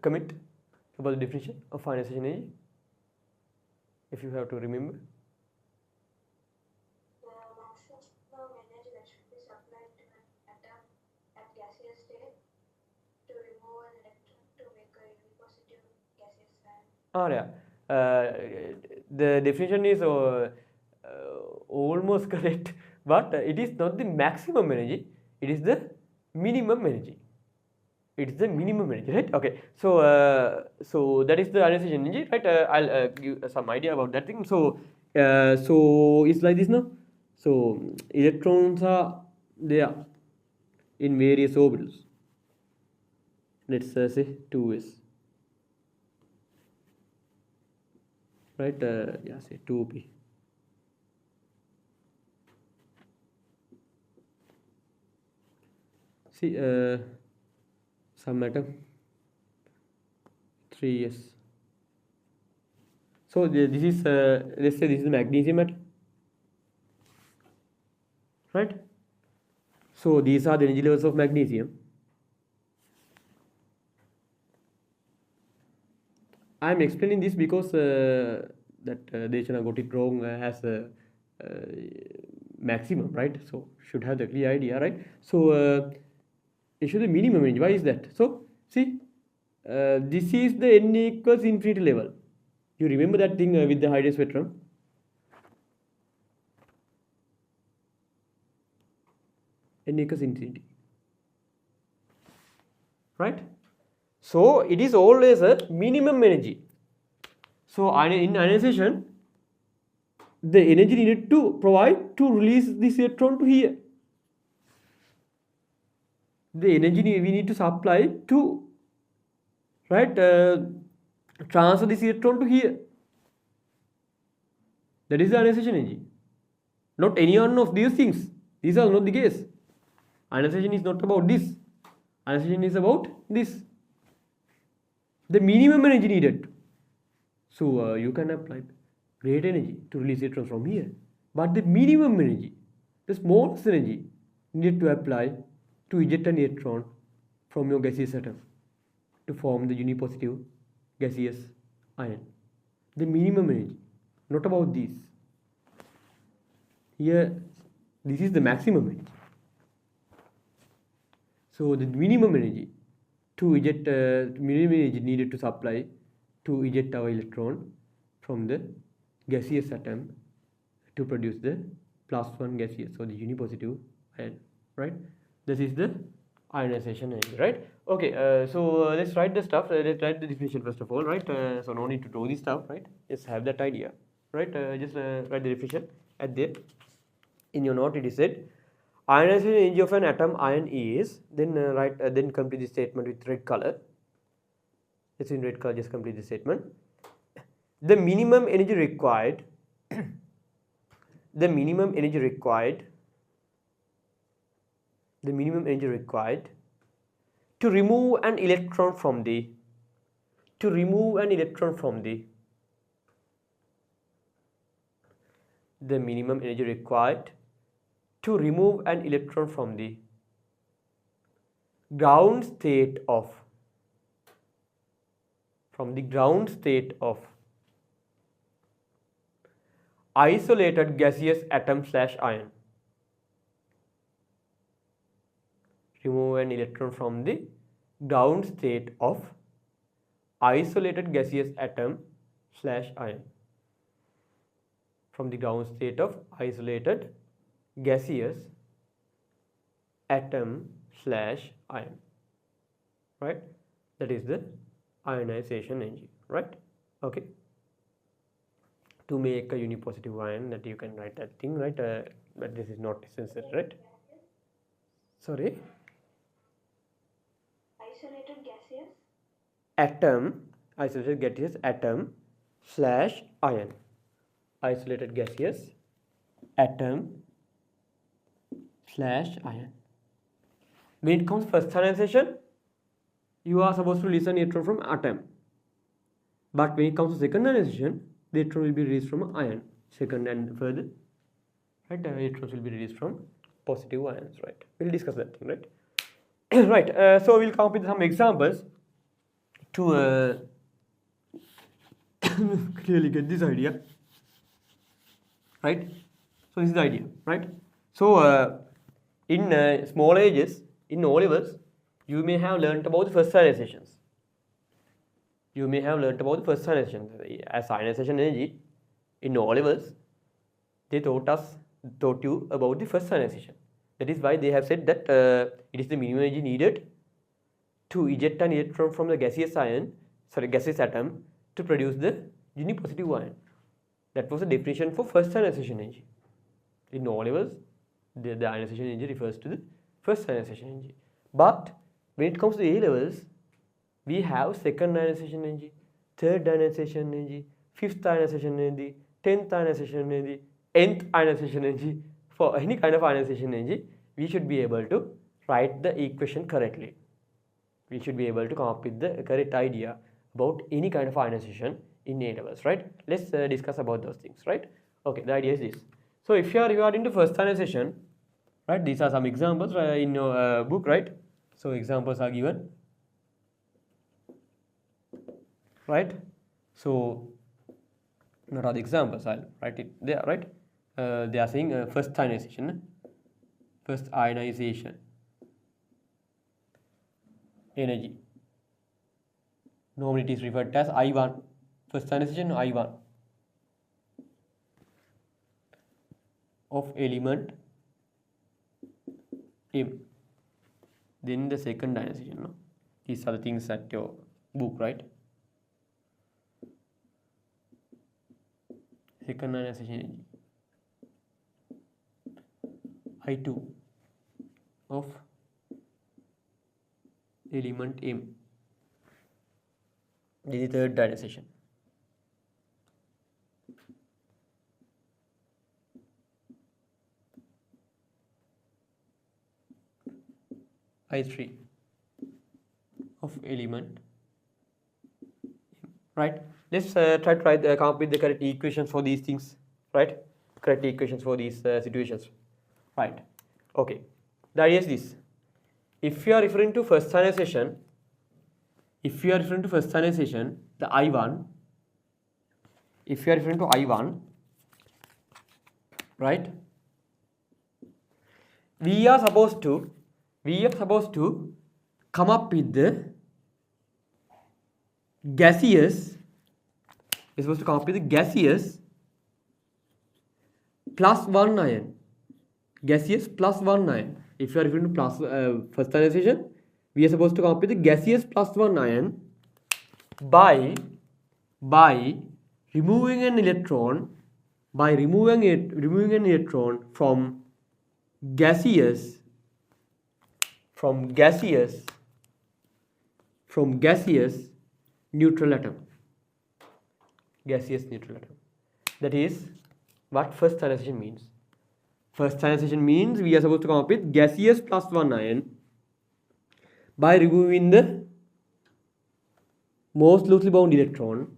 comment about the definition of ionization energy? If you have to remember. The maximum energy that should be supplied to an atom at gaseous state to remove an electron to make a UV positive gaseous ion. Yeah. The definition is almost correct, but it is not the maximum energy, it is the minimum energy. It is the minimum energy, right? Okay, so that is the ionization energy, right? I'll give some idea about that thing. So it's like this now. So electrons are there in various orbitals. Let's say 2s, right? Yeah, say 2p. See, some atom 3s. So this is let's say this is the magnesium atom, right? So these are the energy levels of magnesium, I am explaining this because Deshana got it wrong as a maximum, right? So should have the clear idea, right? So it should be minimum range. Why is that? So see, this is the n equals infinity level. You remember that thing with the hydrogen spectrum? N equals infinity, right? So it is always a minimum energy. So in ionization, the energy needed to provide to release this electron to here. The energy we need to supply to, right, transfer this electron to here. That is the ionization energy. Not any one of these things. These are not the case. Ionization is not about this. Ionization is about this. The minimum energy needed. So you can apply great energy to release electrons from here. But the minimum energy, the smallest energy needed to apply to eject an electron from your gaseous atom to form the unipositive gaseous ion. The minimum energy, not about this. Here, this is the maximum energy. So the minimum energy to eject, minimum energy needed to supply to eject our electron from the gaseous atom to produce the +1 gaseous, so the unipositive ion, right? This is the ionization energy, right? Okay, so let's write the stuff. Let's write the definition first of all, right? So no need to draw this stuff, right? Just have that idea, right? Just write the definition at there. In your note, it is said ionization energy of an atom ion is, then then complete the statement with red color. It's in red color, just complete the statement. The minimum energy required the minimum energy required to remove an electron from the the minimum energy required to remove an electron from the ground state of isolated gaseous atom / ion. Remove an electron from the ground state of isolated gaseous atom / ion. From the ground state of isolated gaseous atom / ion, right? That is the ionization energy, right? Okay. To make a unipositive ion, that you can write that thing, right? But this is not essential, right? Sorry. Isolated gaseous Atom, isolated gaseous atom / ion. Isolated gaseous atom / ion. When it comes first ionization, you are supposed to release an electron from atom. But when it comes to second ionization, the electron will be released from ion. Second and further, right? The electrons will be released from positive ions, right? We'll discuss that thing, right? Right. So we'll come up with some examples to clearly get this idea, right? So this is the idea, right? So in small ages, in O levels, you may have learnt about the first ionizations. As ionization energy in O levels, they taught you about the first ionization. That is why they have said that it is the minimum energy needed to eject an electron from the gaseous atom to produce the unipositive ion. That was the definition for first ionization energy. In O levels, the ionization energy refers to the first ionization energy. But when it comes to A levels, we have second ionization energy, third ionization energy, fifth ionization energy, 10th ionization energy, nth ionization energy. For any kind of ionization energy, we should be able to write the equation correctly. We should be able to come up with the correct idea about any kind of ionization in A levels, right? Let's discuss about those things, right? Okay, the idea is this. So if you are into first ionization, right? These are some examples in your book, right? So examples are given, right? So what are the examples? I'll write it there, right? They are saying first ionization energy. Normally it is referred as I1. First ionization I1 of element M. Then the second ionization. No? These are the things at your book, right? Second ionization energy I2 of element M. This is the third ionization. I3 of element, right? Let's try to come up with the correct equations for these things, right? Correct equations for these situations, right? Okay. The idea is this: if you are referring to first ionization, the I1, if you are referring to I1, right? We are supposed to come up with the gaseous. We're supposed to come up with the gaseous plus 1 ion. Gaseous plus 1 ion. If you are referring to plus first ionization, we are supposed to come up with the gaseous plus 1 ion by removing an electron from gaseous neutral atom. That is what first ionization means. First ionization means we are supposed to come up with gaseous plus 1 ion by removing the most loosely bound electron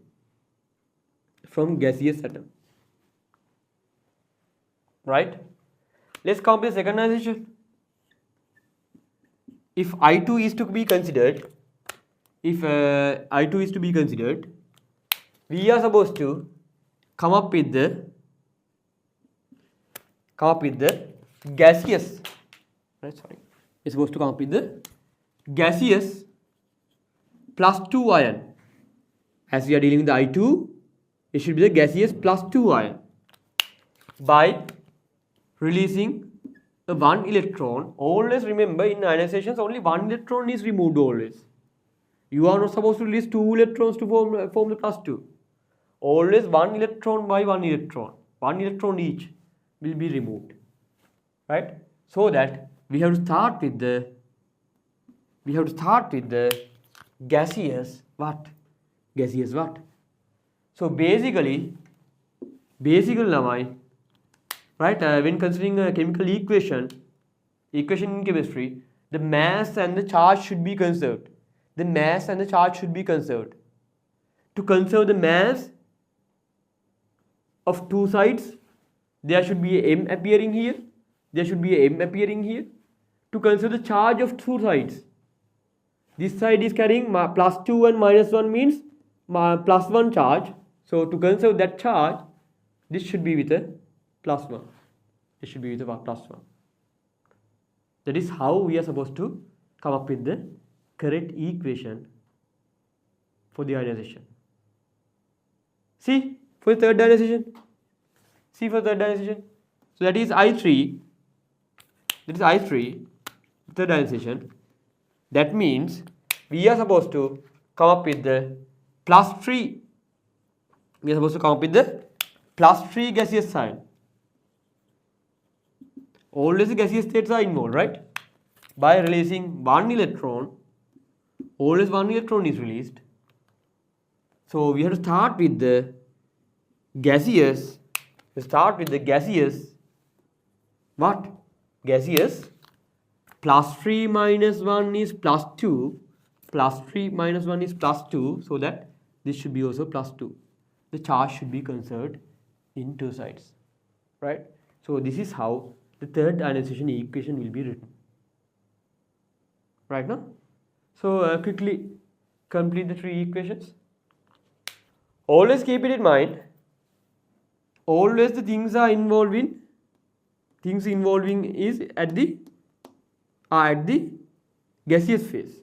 from gaseous atom. Right? Let's come up with second ionization. If I2 is to be considered, we are supposed to come up with the gaseous, right? Sorry, we're supposed to come up with the gaseous plus 2 ion. As we are dealing with the I2, it should be the gaseous plus 2 ion by releasing the 1 electron. Always remember, in ionizations only 1 electron is removed always. You are not supposed to release 2 electrons to form the plus 2. Always 1 electron by 1 electron. 1 electron each will be removed. Right? So that we have to start with the gaseous what? So basically right, when considering a chemical equation in chemistry, the mass and the charge should be conserved. To conserve the mass of two sides, there should be a M appearing here. To conserve the charge of two sides, this side is carrying plus 2 and minus 1 means plus 1 charge. So to conserve that charge, this should be with a plus 1. That is how we are supposed to come up with the correct equation for the ionization. See for the third ionization. So that is I3. Third ionization. That means we are supposed to come up with the plus 3. Gaseous sign. Always the gaseous states are involved, right? By releasing 1 electron, always 1 electron is released. So we have to start with the gaseous. What? Gaseous plus 3 minus 1 is plus 2. So that this should be also plus 2. The charge should be conserved in two sides. Right? So this is how the third ionization equation will be written. Right now? So quickly complete the three equations. Always keep it in mind. Always the things involving is at the gaseous phase.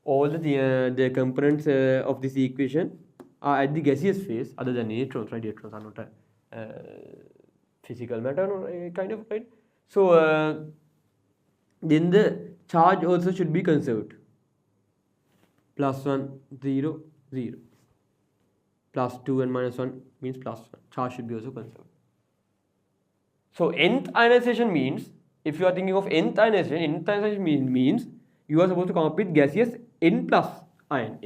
All the components of this equation are at the gaseous phase, other than electrons, right? Electrons are not a physical matter, kind of, right? So then the charge also should be conserved. +1, 0, 0. +2 and -1 means +1. Charge should be also conserved. So nth ionization means, if you are thinking of nth ionization means you are supposed to come up with gaseous N plus ion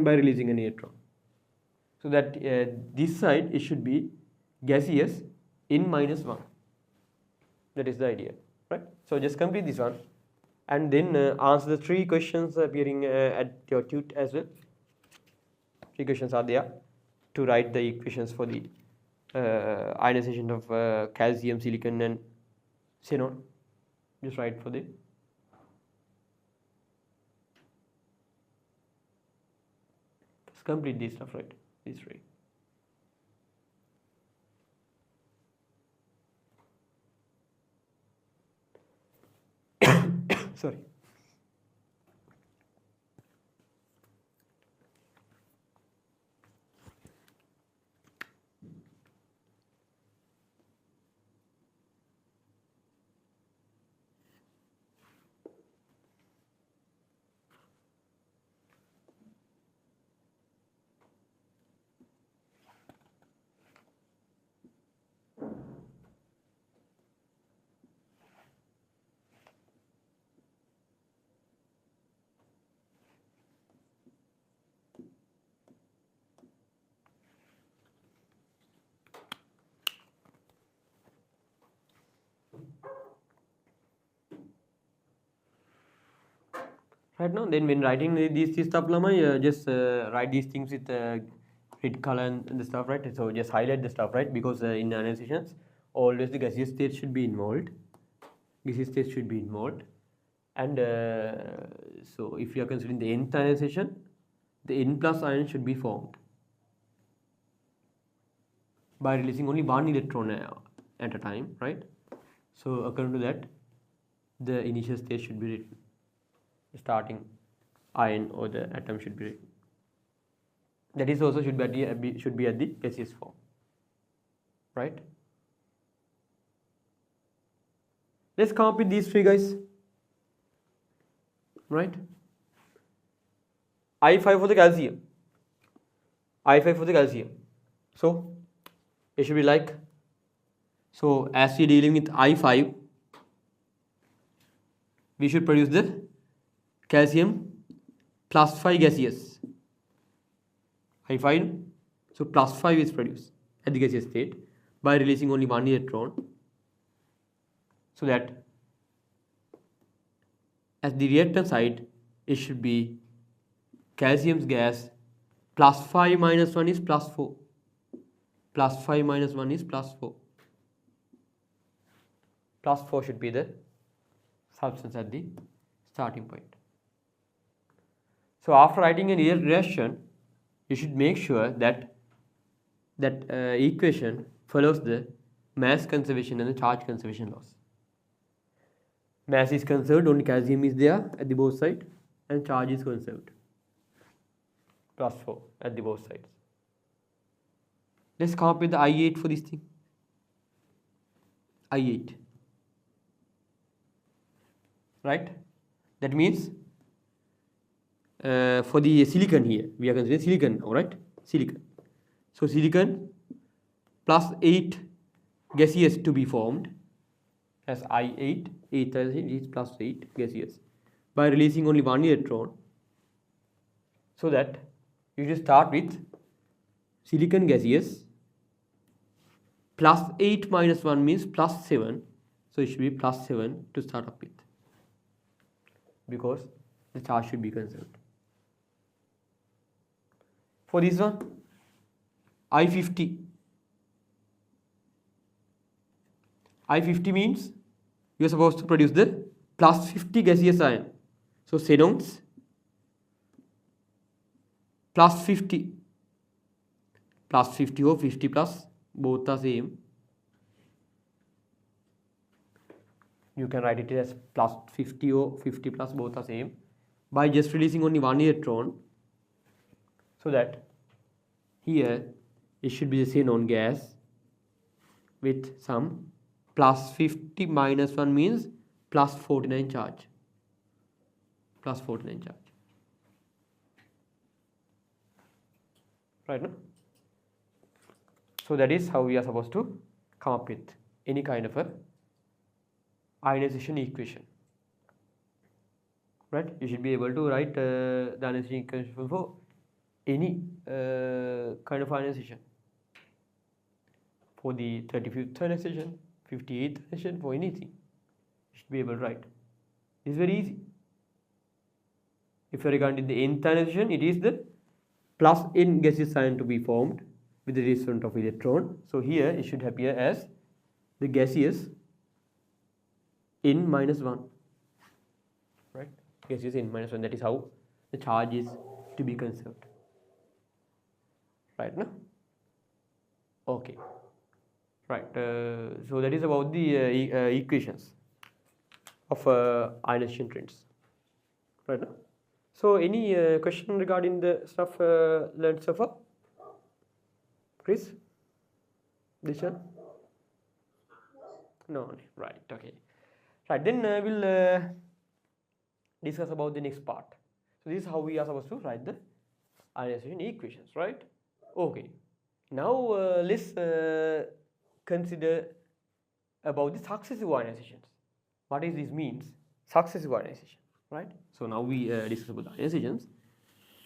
by releasing an electron. So that this side it should be gaseous N-1. That is the idea, right? So just complete this one and then answer the 3 questions appearing at your tut as well. 3 questions are there to write the equations for the ionization of calcium, silicon and xenon. Just write for the just complete this stuff, right? These 3. Sorry. Right now, then when writing these stuff, just write these things with red color and the stuff, right? So just highlight the stuff, right? Because in anionizations, always the gaseous state should be involved. And so if you are considering the nth ionization, the N plus ion should be formed by releasing only 1 electron at a time, right? So according to that, the initial state should be written. The starting ion or the atom should be written. That is also should be at the gaseous form, right? Let's come up with these 3 guys, right? I5 for the calcium. So it should be like, so as we are dealing with I5, we should produce the calcium +5 gaseous. I5, so +5 is produced at the gaseous state by releasing only 1 electron, so that at the reactant side it should be calcium's gas +5 - 1 is +4. +5 - 1 is +4. +4 should be the substance at the starting point. So after writing a reaction, you should make sure that equation follows the mass conservation and the charge conservation laws. Mass is conserved, only calcium is there at the both sides, and charge is conserved, +4 at the both sides. Let's come up with the I8 for this thing. I8, right? That means for the silicon here, we are considering silicon now, right? Silicon. So silicon +8 gaseous to be formed as I8, 8 is +8 gaseous by releasing only 1 electron, so that you should start with silicon gaseous +8 - 1 means +7, so it should be +7 to start up with, because the charge should be conserved. For this one, I50 means you are supposed to produce the +50 gaseous ion. So xenons +50 plus 50 or 50 plus, both are same. You can write it as plus 50 or 50 plus, both are same, by just releasing only one electron, so that here it should be the xenon gas with some plus 50 minus 1 means plus 49 charge. Plus 49 charge. Right, no? So that is how we are supposed to come up with any kind of a ionization equation. Right? You should be able to write the ionization equation for any kind of ionization. For the 35th ionization, 58th ionization, for anything, you should be able to write. This is very easy. If you are regarding the nth ionization, it is the plus n gaseous ion to be formed with the releasement of electron. So here it should appear as the gaseous n minus 1. Right? Gaseous n minus 1. That is how the charge is to be conserved. Right? No? Okay. Right. So that is about the equations of ionization trends. Right? No? So any question regarding the stuff learned so far? Chris? Dishan? No. Right. Okay. Right. Then we'll discuss about the next part. So this is how we are supposed to write the ionization equations. Right? Okay. Now let's consider about the successive ionizations. What is this means? Successive ionization. Right? So now we discuss about the ionizations.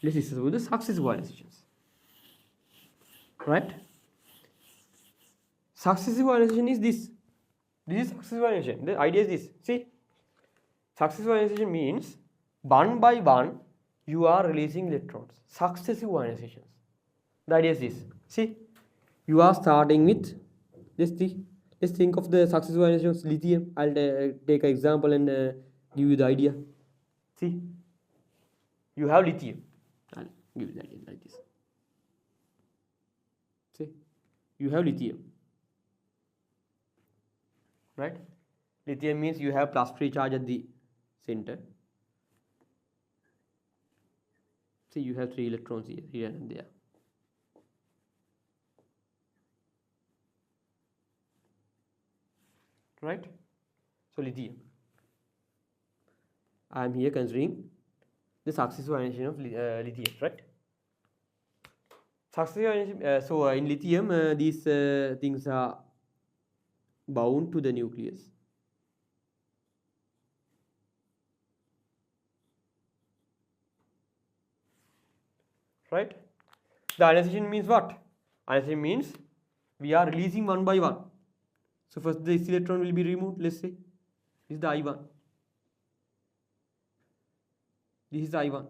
Let's discuss about the successive ionizations. Right? Successive ionization is this. This is successive ionization. The idea is this. See, successive ionization means one by one you are releasing electrons. Successive ionizations. The idea is this. See, you are starting with this thing. Let's think of the successive ionizations. Lithium. I'll take an example and give you the idea. See, you have lithium. I'll give you the idea like this. See, you have lithium. Right? Lithium means you have plus 3 charge at the center. See, you have 3 electrons here and there. Right? So lithium. I am here considering the successive ionization of lithium, right? Successive ionization. So in lithium, these things are bound to the nucleus. Right? The ionization means what? Ionization means we are releasing one by one. So first this electron will be removed. Let's say this is the I1. This is I1.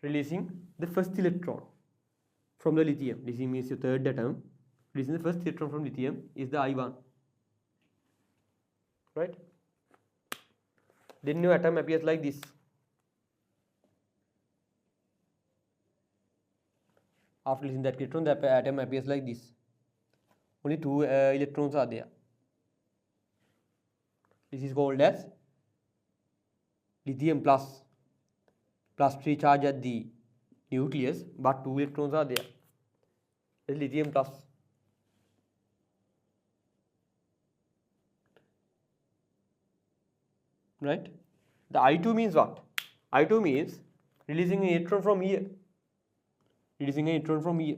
Releasing the first electron from the lithium. This means your third atom. Releasing the first electron from lithium is the I1. Right? Then your atom appears like this. After releasing that electron, the atom appears like this. Only 2 electrons are there. This is called as lithium plus 3 charge at the nucleus, but 2 electrons are there. It's lithium plus. Right? The I2 means what? I2 means releasing an electron from here. Releasing an electron from here.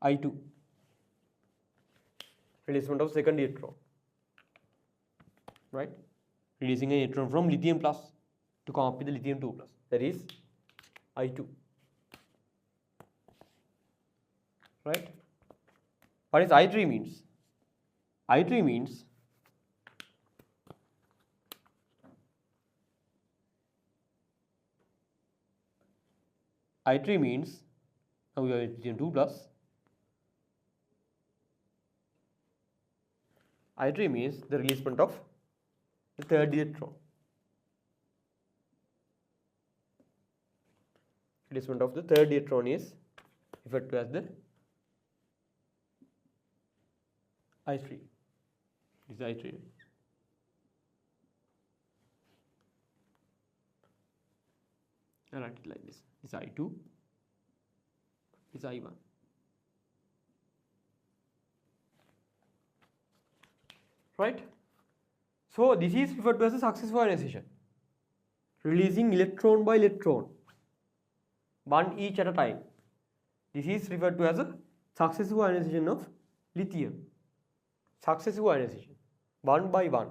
I2. Releasement of second electron. Right? Releasing an electron from lithium plus to come up with the lithium 2 plus. That is I2. Right? What is I3 means? I3 means I3 means now we have lithium 2 plus. I3 means the releasement of the third electron. Releasement of the third electron is referred to as the I3. This is I3. I write it like this. This is I2. This is I1. Right? So this is referred to as a successive ionization. Releasing electron by electron, one each at a time. This is referred to as a successive ionization of lithium. Successive ionization, one by one,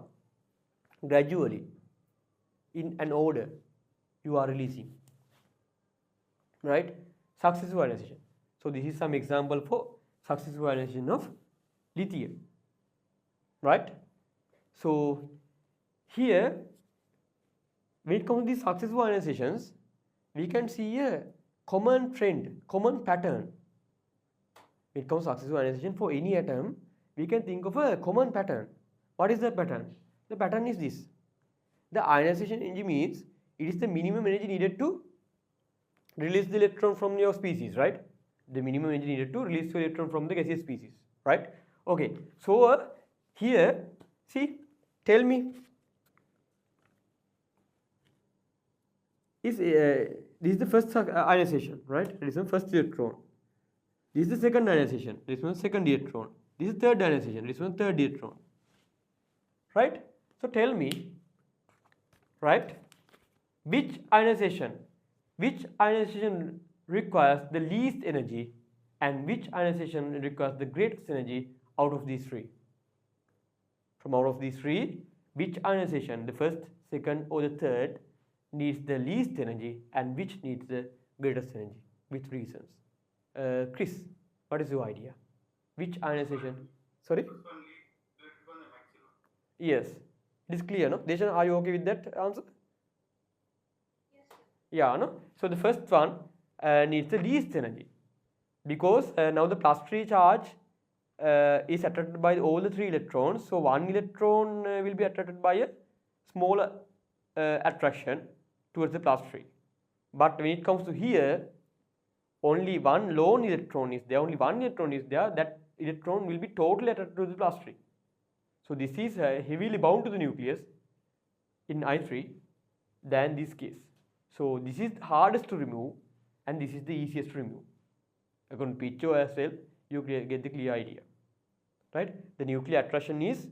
gradually, in an order, you are releasing. Right? Successive ionization. So this is some example for successive ionization of lithium. Right? So here, when it comes to these successive ionizations, we can see a common trend, common pattern. When it comes to successive ionization for any atom, we can think of a common pattern. What is the pattern? The pattern is this. The ionization energy means it is the minimum energy needed to release the electron from your species, right? The minimum energy needed to release the electron from the gaseous species, right? Okay, so here, see, tell me, this is the first ionization, right? This is the first electron. This is the second ionization. This is the second electron. This is third ionization. This is the third electron. Right? So tell me, right? Which ionization requires the least energy and which ionization requires the greatest energy out of these three? From out of these three, which ionization, the first, second or the third, needs the least energy and which needs the greatest energy? With reasons. Chris, what is your idea? Which ionization? Sorry? First one the maximum. Yes. It is clear, no? Deshan, are you okay with that answer? Yes, sir. Yeah, no? So the first one needs the least energy because now the plus 3 charge is attracted by all the 3 electrons. So one electron will be attracted by a smaller attraction towards the plus 3. But when it comes to here, only one lone electron is there, only one electron is there, that electron will be totally attracted to the plus 3. So this is heavily bound to the nucleus in I3 than this case. So this is the hardest to remove and this is the easiest to remove. According to picture as well, you get the clear idea. Right? The nuclear attraction is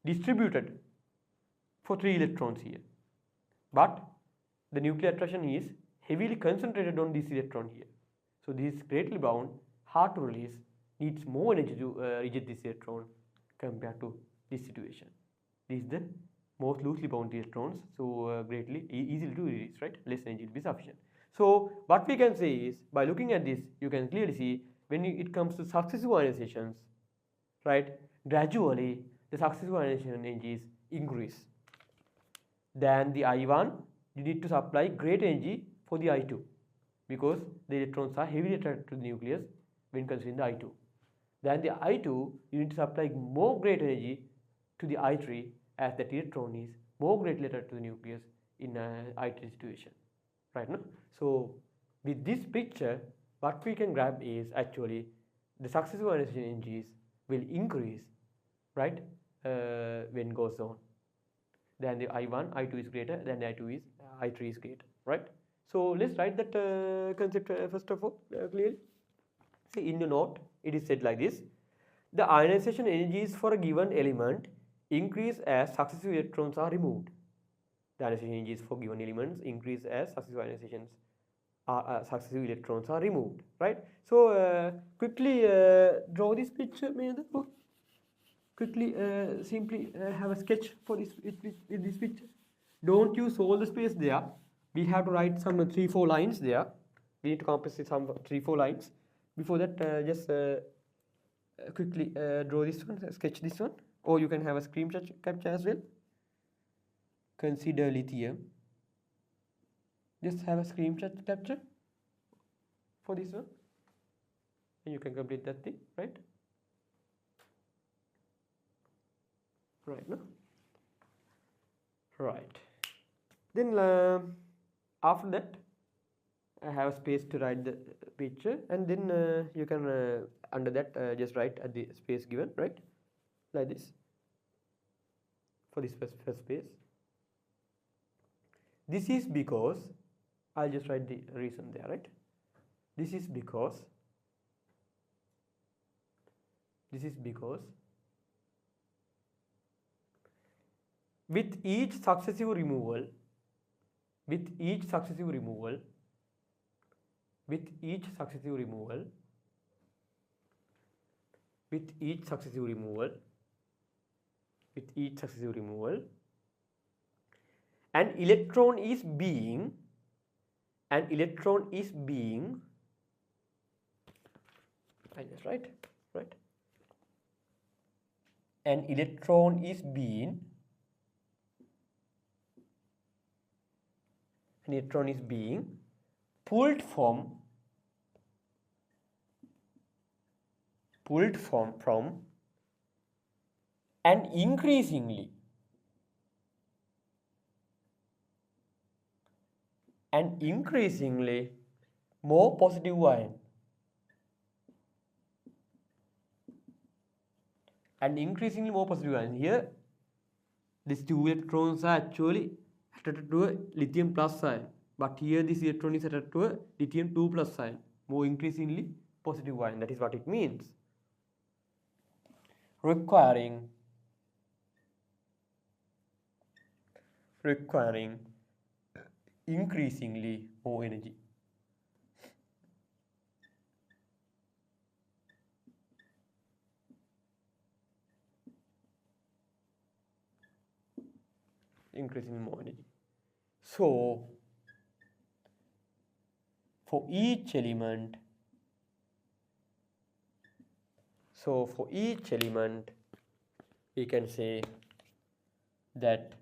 distributed for 3 electrons here. But the nuclear attraction is heavily concentrated on this electron here. So this is greatly bound, hard to release, needs more energy to reject this electron compared to this situation. This is the most loosely bound electrons, so greatly easily to release, right? Less energy will be sufficient. So what we can say is, by looking at this, you can clearly see when it comes to successive ionizations, right? Gradually, the successive ionization energies increase. Then the I1, you need to supply great energy for the I2 because the electrons are heavily attracted to the nucleus when considering the I2. Then the I2, you need to supply more great energy to the I3 as that electron is more greatly attracted to the nucleus in I3 situation. Right now? So with this picture, what we can grab is actually the successive ionization energies will increase, right, when goes on. Then the I1, I2 is greater, then the I3 is greater, right? So let's write that concept first of all clearly. See, in the note, it is said like this: the ionization energies for a given element increase as successive electrons are removed. The ionization energies for given elements increase as successive electrons are removed, right? So quickly draw this picture, quickly simply have a sketch for this with this picture. Don't use all the space there. We have to write some 3-4 lines there. We need to compass some 3-4 lines. Before that, just quickly draw this one, sketch this one, or you can have a screen capture as well. Consider lithium. Just have a screen capture for this one, and you can complete that thing, right? Right, no? Right. Then after that, I have space to write the picture, and then you can under that just write at the space given, right, like this for this first space. This is because I'll just write the reason there, right? This is because with each successive removal with each successive removal with each successive removal with each successive removal with each successive removal an electron is being I just write, right, an electron is being pulled from an increasingly more positive ion. Here these two electrons are actually attracted to a lithium plus ion, but here this electron is attracted to a lithium 2 plus ion, more increasingly positive ion. That is what it means. Requiring increasingly more energy. Increasingly more energy. So for each element we can say that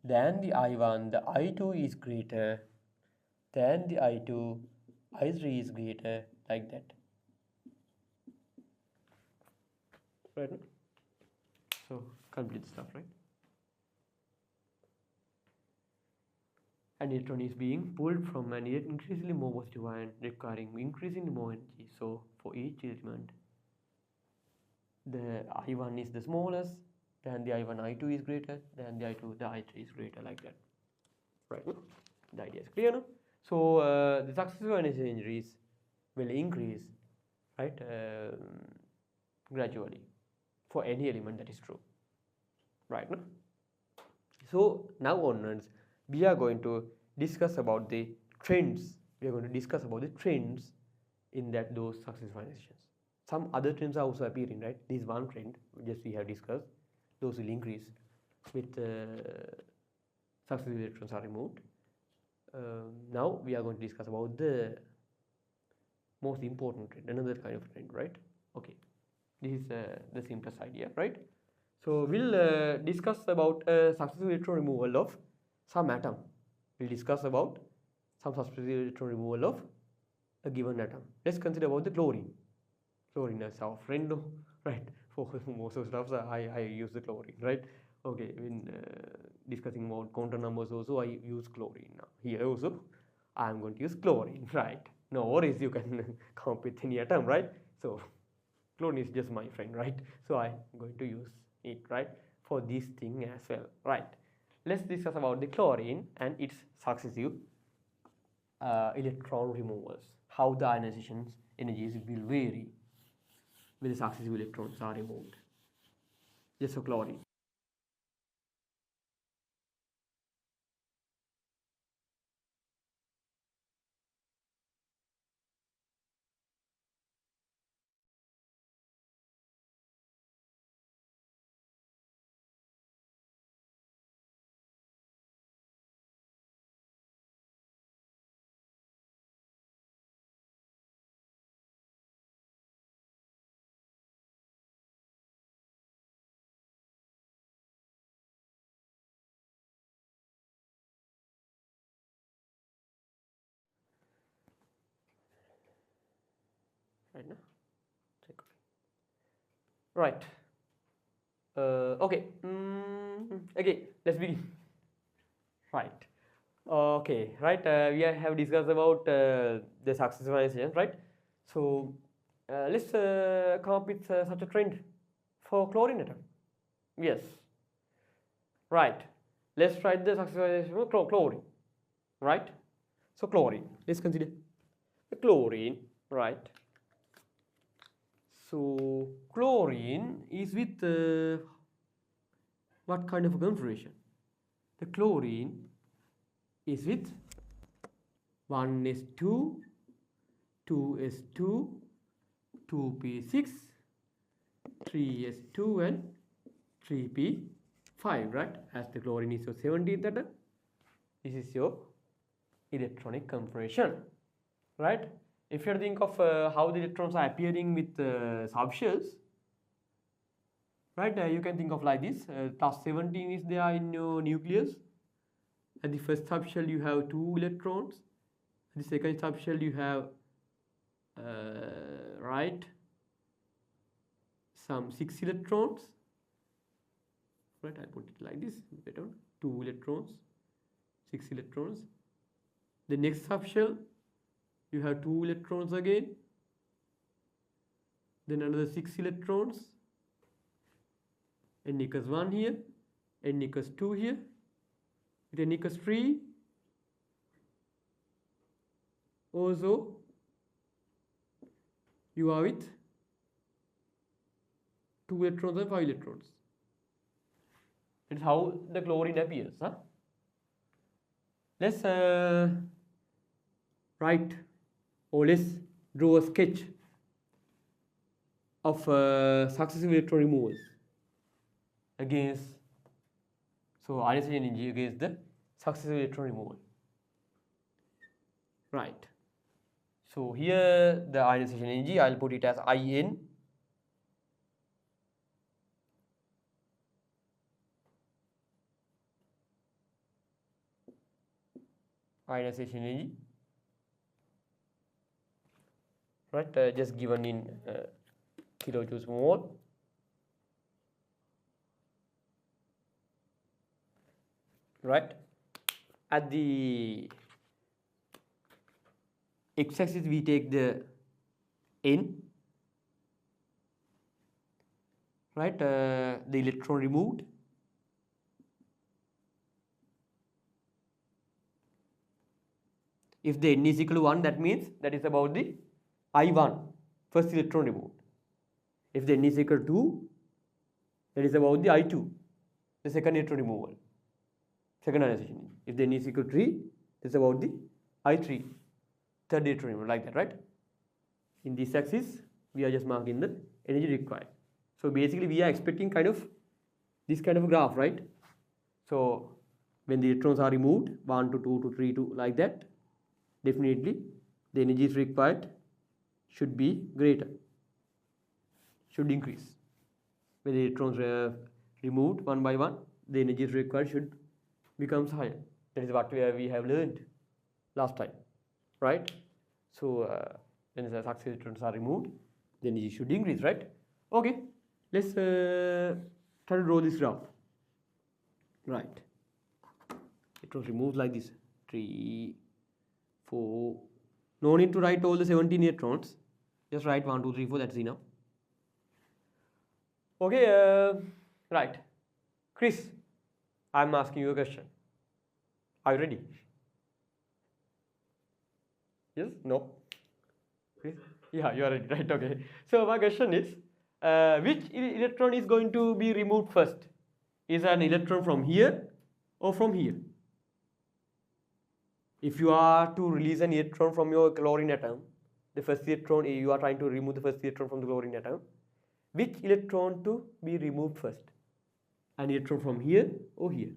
than the I1 the I2 is greater than the I2 I3 is greater, like that, right? So complete stuff, right? An electron is being pulled from an increasingly more positive ion requiring increasingly more energy. So for each element the I1 is the smallest, then the I1 I2 is greater, then the I2 the I3 is greater, like that, right? The idea is clear now. So the successive ionization energies will increase, right, gradually for any element. That is true, right? No? So now onwards we are going to discuss about the trends. We are going to discuss about the trends in those successive ionizations. Some other trends are also appearing, right? This one trend just we have discussed, those will increase with successive electrons are removed. Now we are going to discuss about the most important trend, another kind of trend, right? Okay, this is the simplest idea, right? So we'll discuss about successive electron removal of some atom. We'll discuss about some successive electron removal of a given atom. Let's consider about the chlorine. Chlorine is our friend, no? Right? For most of the stuff, I use the chlorine, right? Okay, when discussing about quantum numbers also, I use chlorine. Now here also I am going to use chlorine, right? No worries, you can come up with any atom, right? So chlorine is just my friend, right? So I'm going to use it, right, for this thing as well, right? Let's discuss about the chlorine and its successive electron removals, how the ionization energies will vary when the successive electrons are removed. Just for chlorine. Right now, check. Right. Okay. Okay. Let's begin. Right. Okay, right. We have discussed about the successive ionization, right? So let's come up with such a trend for chlorine atom. Yes, right. Let's try the successive ionization for chlorine, right? So chlorine. Let's consider the chlorine, right? So chlorine is with what kind of a configuration? The chlorine is with 1s2, 2s2, 2p6, 3s2 and 3p5, right? As the chlorine is your 17th atom, this is your electronic configuration, right? If you think of how the electrons are appearing with subshells, right, you can think of like this. Plus 17 is there in your nucleus. At the first subshell you have 2 electrons. At the second subshell you have right, some 6 electrons, right? I put it like this, better. 2 electrons, 6 electrons. The next subshell you have 2 electrons again, then another 6 electrons, n equals 1 here, n equals 2 here, n equals 3, also you are with 2 electrons and 5 electrons. That's how the chlorine appears. Huh? Let's write, or let's draw a sketch of successive electron removals against, so ionization energy against the successive electron removal. Right. So here the ionization energy, I'll put it as IN. Ionization energy, right? Just given in kilojoules mole. Right? At the x-axis we take the N, right? The electron removed. If the N is equal to 1, that means that is about the I1, first electron removed. If the N is equal to 2, that is about the I2, the second electron removal, second ionization. If the N is equal to 3, that's about the I3, third electron removal, like that, right? In this axis, we are just marking the energy required. So basically, we are expecting kind of this kind of a graph, right? So when the electrons are removed, 1 to 2 to 3 to like that, definitely the energy required should be greater, should increase. When the electrons are removed one by one, the energy required should becomes higher. That is what we have learned last time, right? So when the successive electrons are removed, the energy should increase, right? Okay, let's try to draw this graph. Right, it was removed like this, 3, 4. No need to write all the 17 electrons. Just write 1, 2, 3, 4. That's enough. Okay, right. Chris, I'm asking you a question. Are you ready? Yes? No? Chris? Yeah, you are ready. Right. Okay. So my question is, which electron is going to be removed first? Is an electron from here or from here? If you are to release an electron from your chlorine atom, the first electron, you are trying to remove the first electron from the chlorine atom, which electron to be removed first? An electron from here or here?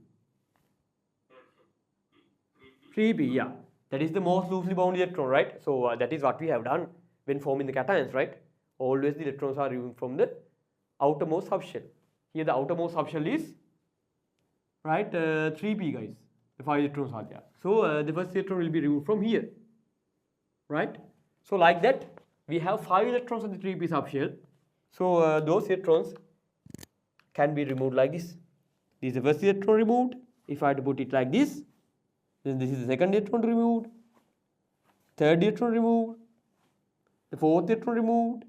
3p, yeah. That is the most loosely bound electron, right? So that is what we have done when forming the cations, right? Always the electrons are removed from the outermost subshell. Here the outermost subshell is, right, 3p, guys. The 5 electrons are there. So the first electron will be removed from here, right? So like that, we have 5 electrons on the 3p subshell. So those electrons can be removed like this. This is the first electron removed. If I had to put it like this, Then this is the second electron removed, third electron removed, the fourth electron removed.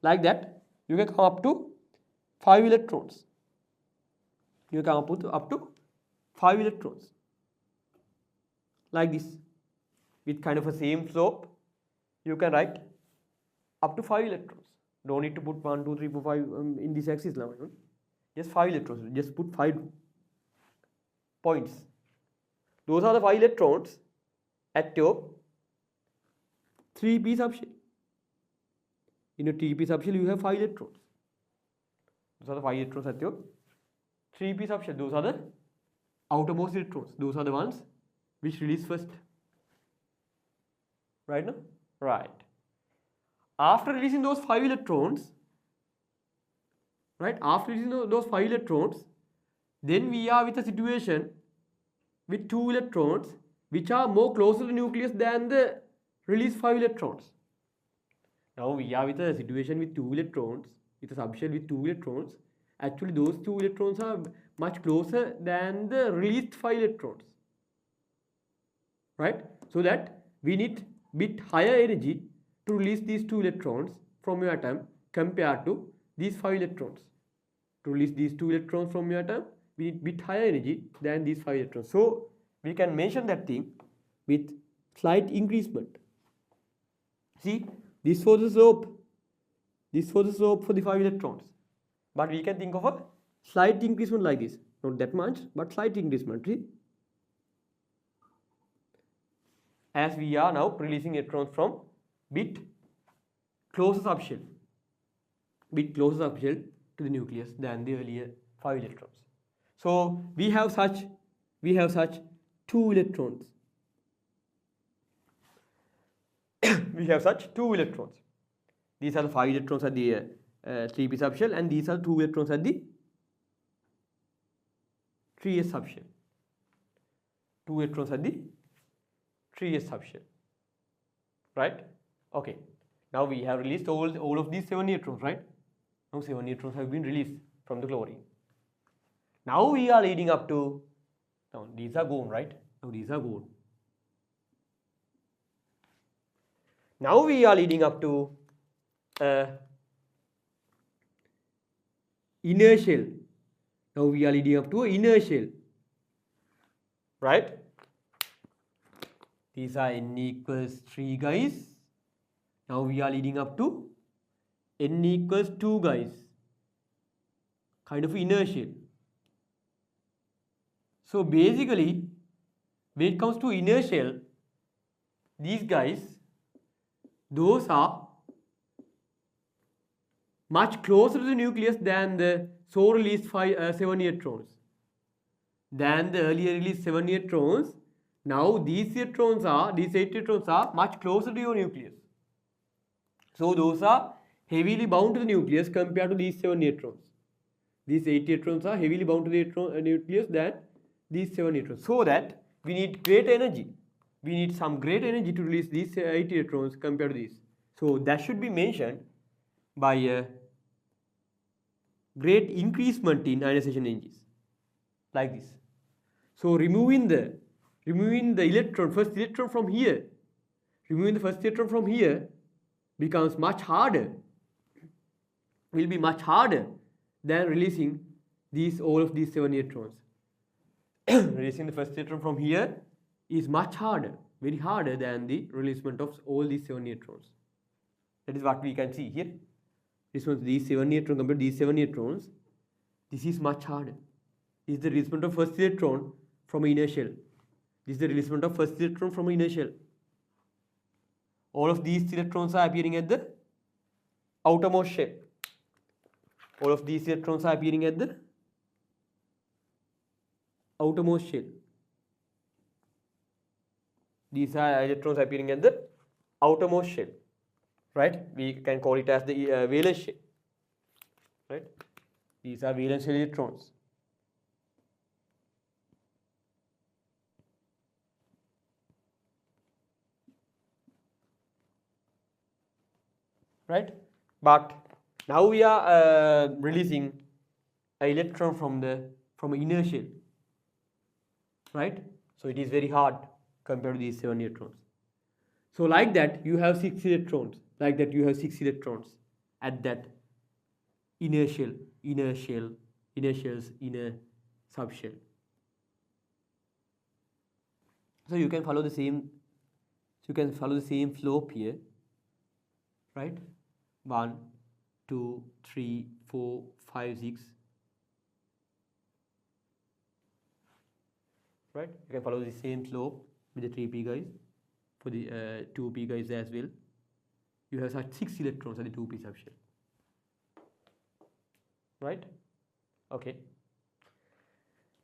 Like that, you can come up to 5 electrons. You can come up to 5 electrons. Like this, with kind of a same slope, you can write up to 5 electrons. Don't need to put 1, 2, 3, 4, 5 in this axis now. Just 5 electrons. Just put 5 points. Those are the 5 electrons at your 3p subshell. In your 3p subshell, you have 5 electrons. Those are the 5 electrons at your 3p subshell. Those are the outermost electrons. Those are the ones which release first. Right now? Right. After releasing those 5 electrons, right? After releasing those 5 electrons, then we are with a situation with 2 electrons which are more closer to the nucleus than the released 5 electrons. Now we are with a situation with 2 electrons, with a subshell with 2 electrons. Actually, those 2 electrons are much closer than the released 5 electrons. Right? So that we need bit higher energy to release these 2 electrons from your atom compared to these 5 electrons. To release these 2 electrons from your atom, we need bit higher energy than these 5 electrons. So we can mention that thing with slight increasement. See, this was the slope. This was the slope for the 5 electrons. But we can think of a slight increasement like this. Not that much, but slight increasement. See? As we are now releasing electrons from bit closer subshell. Bit closer subshell to the nucleus than the earlier 5 electrons. So we have such 2 electrons. We have such 2 electrons. These are the 5 electrons at the 3p subshell, and these are 2 electrons at the 3s subshell. 2 electrons at the 3s subshell. Right? Okay. Now we have released all of these 7 electrons, right? Now 7 electrons have been released from the chlorine. Now we are leading up to, now these are gone, right? Now these are gone. Now we are leading up to inner shell. Now we are leading up to an inner shell. Right? These are n equals 3 guys. Now we are leading up to n equals 2 guys. Kind of inner shell. So basically, when it comes to inner shell, these guys, those are much closer to the nucleus than the so released 7 electrons. Than the earlier released 7 electrons. Now these 8 electrons are much closer to your nucleus. So those are heavily bound to the nucleus compared to these 7 electrons. These 8 electrons are heavily bound to the nucleus than these 7 electrons. So that we need great energy. We need some great energy to release these 8 electrons compared to these. So that should be mentioned by a great increasement in ionization energies. Like this. So removing the electron, first electron from here, removing the first electron from here becomes much harder, will be much harder than releasing all of these 7 electrons. Releasing the first electron from here is much harder, very harder than the releasement of all these 7 electrons. That is what we can see here. This one, these 7 electrons compared to these 7 electrons, this is much harder. This is the releasement of first electron from an inner shell. This is the releasement of first electron from an inner shell. All of these electrons are appearing at the outermost shell. All of these electrons are appearing at the outermost shell. These are electrons appearing at the outermost shell. Right? We can call it as the valence shell. Right? These are valence shell electrons. Right? But now we are releasing an electron from an inner shell. Right? So it is very hard compared to these 7 electrons. So like that you have 6 electrons. Like that you have 6 electrons at that inner subshell. So you can follow the same. You can follow the same slope here, right? 1, 2, 3, 4, 5, 6. Right? You can follow the same slope with the 3p guys. For the 2p guys as well. You have such 6 electrons at the 2p subshell. Right? Okay.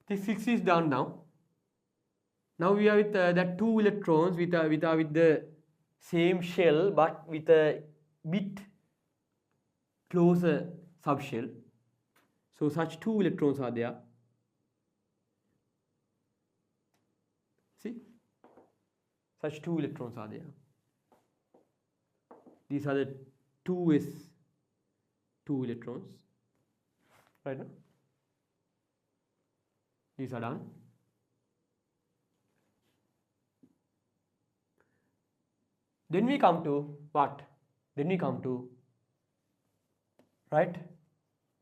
This 6 is done now. Now we are with that 2 electrons with the same shell but with a bit closer subshell. So such 2 electrons are there. See? Such 2 electrons are there. These are the 2s 2 electrons. Right now? These are done. Then we come to what? Then we come to, right,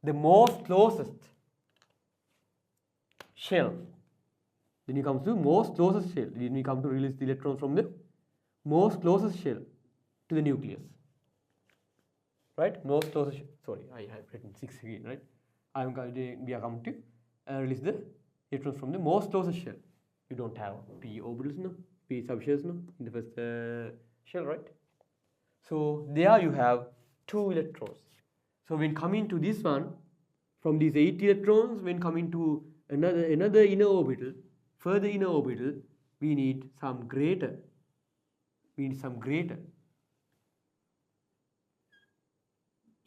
the most closest shell. Then we come to most closest shell. Then we come to release the electrons from the most closest shell to the nucleus. Right? Most closest shell. Sorry, I have written 6 again, right? We are coming to release the electrons from the most closest shell. You don't have p orbitals, no? P subshells, no? In the first shell, right? So there you have 2 electrons. So when coming to this one, from these 8 electrons, when coming to another inner orbital, further inner orbital, we need some greater. We need some greater.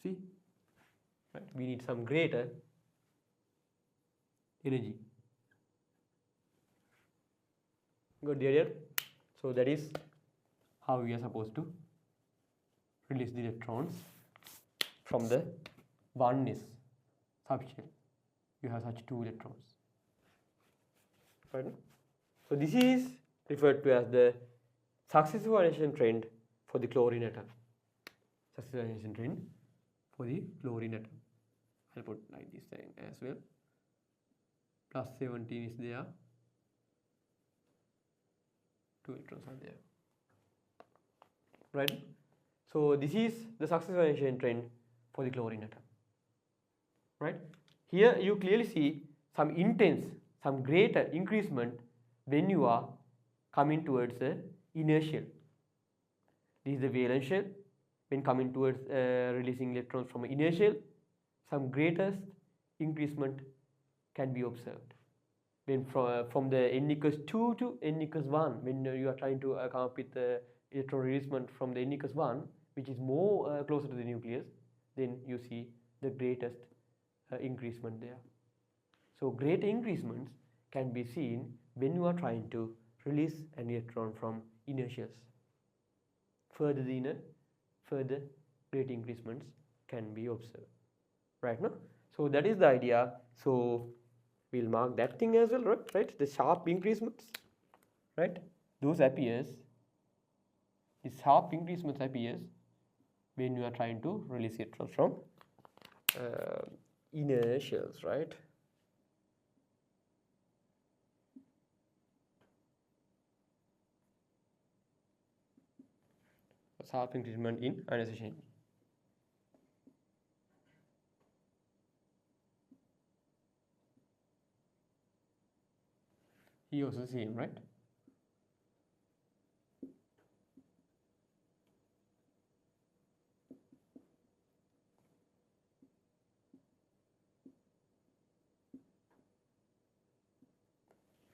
See? Right? We need some greater energy. Got the idea? So that is how we are supposed to release the electrons from the 1s subshell. You have such 2 electrons. Right? So this is referred to as the successive ionization trend for the chlorine atom. Successive ionization trend for the chlorine atom. I'll put like this thing as well. Plus 17 is there. 2 electrons are there. Right? So this is the successive ionization trend for the chlorine atom. Right? Here you clearly see some intense, some greater increasement when you are coming towards the inner shell. This is the valence shell. When coming towards releasing electrons from inner shell, some greatest increasement can be observed. When from the n equals 2 to n equals 1, when you are trying to come up with the electron releasement from the n equals 1, which is more closer to the nucleus, then you see the greatest increasement there. So great increasements can be seen when you are trying to release an electron from inner shells. Further the inner, further great increasements can be observed. Right now? So that is the idea. So we'll mark that thing as well, right? The sharp increasements, right? Those appears, the sharp increasements appears when you are trying to release electrons from inner shells, right? Sharp increment in ionization. Here also the same, right?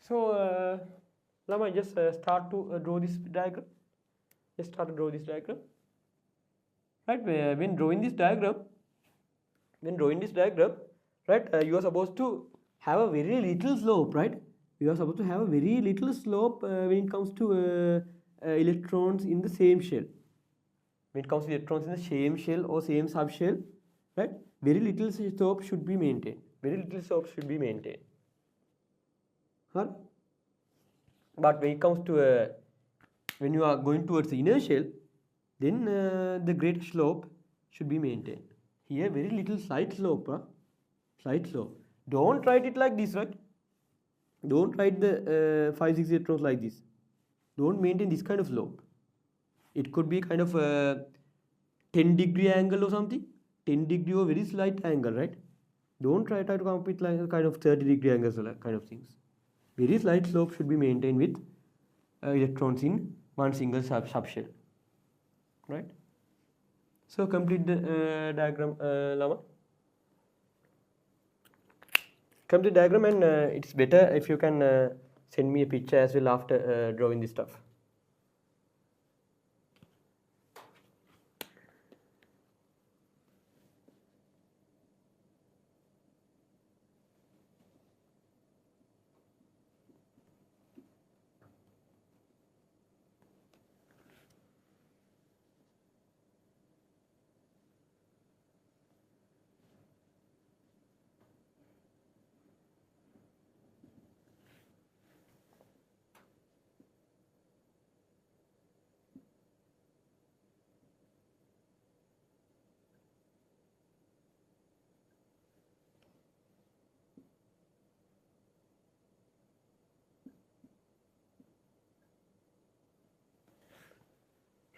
So now I just start to draw this diagram. Just start to draw this diagram. Right? When drawing this diagram, right? You are supposed to have a very little slope, right? You are supposed to have a very little slope when it comes to electrons in the same shell. When it comes to electrons in the same shell or same subshell, right? Very little slope should be maintained. Very little slope should be maintained. Huh? But when it comes to when you are going towards the inner shell, then the great slope should be maintained. Here very little slight slope, slight slope. Don't write it like this, right? Don't write the 5 6 electrons like this. Don't maintain this kind of slope. It could be kind of a 10-degree angle or something. 10-degree or very slight angle, right? Don't try to come up with like a kind of 30-degree angles or kind of things. Very slight slope should be maintained with electrons in one single subshell, right? So complete the diagram, Lama. Complete diagram, and it's better if you can send me a picture as well after drawing this stuff.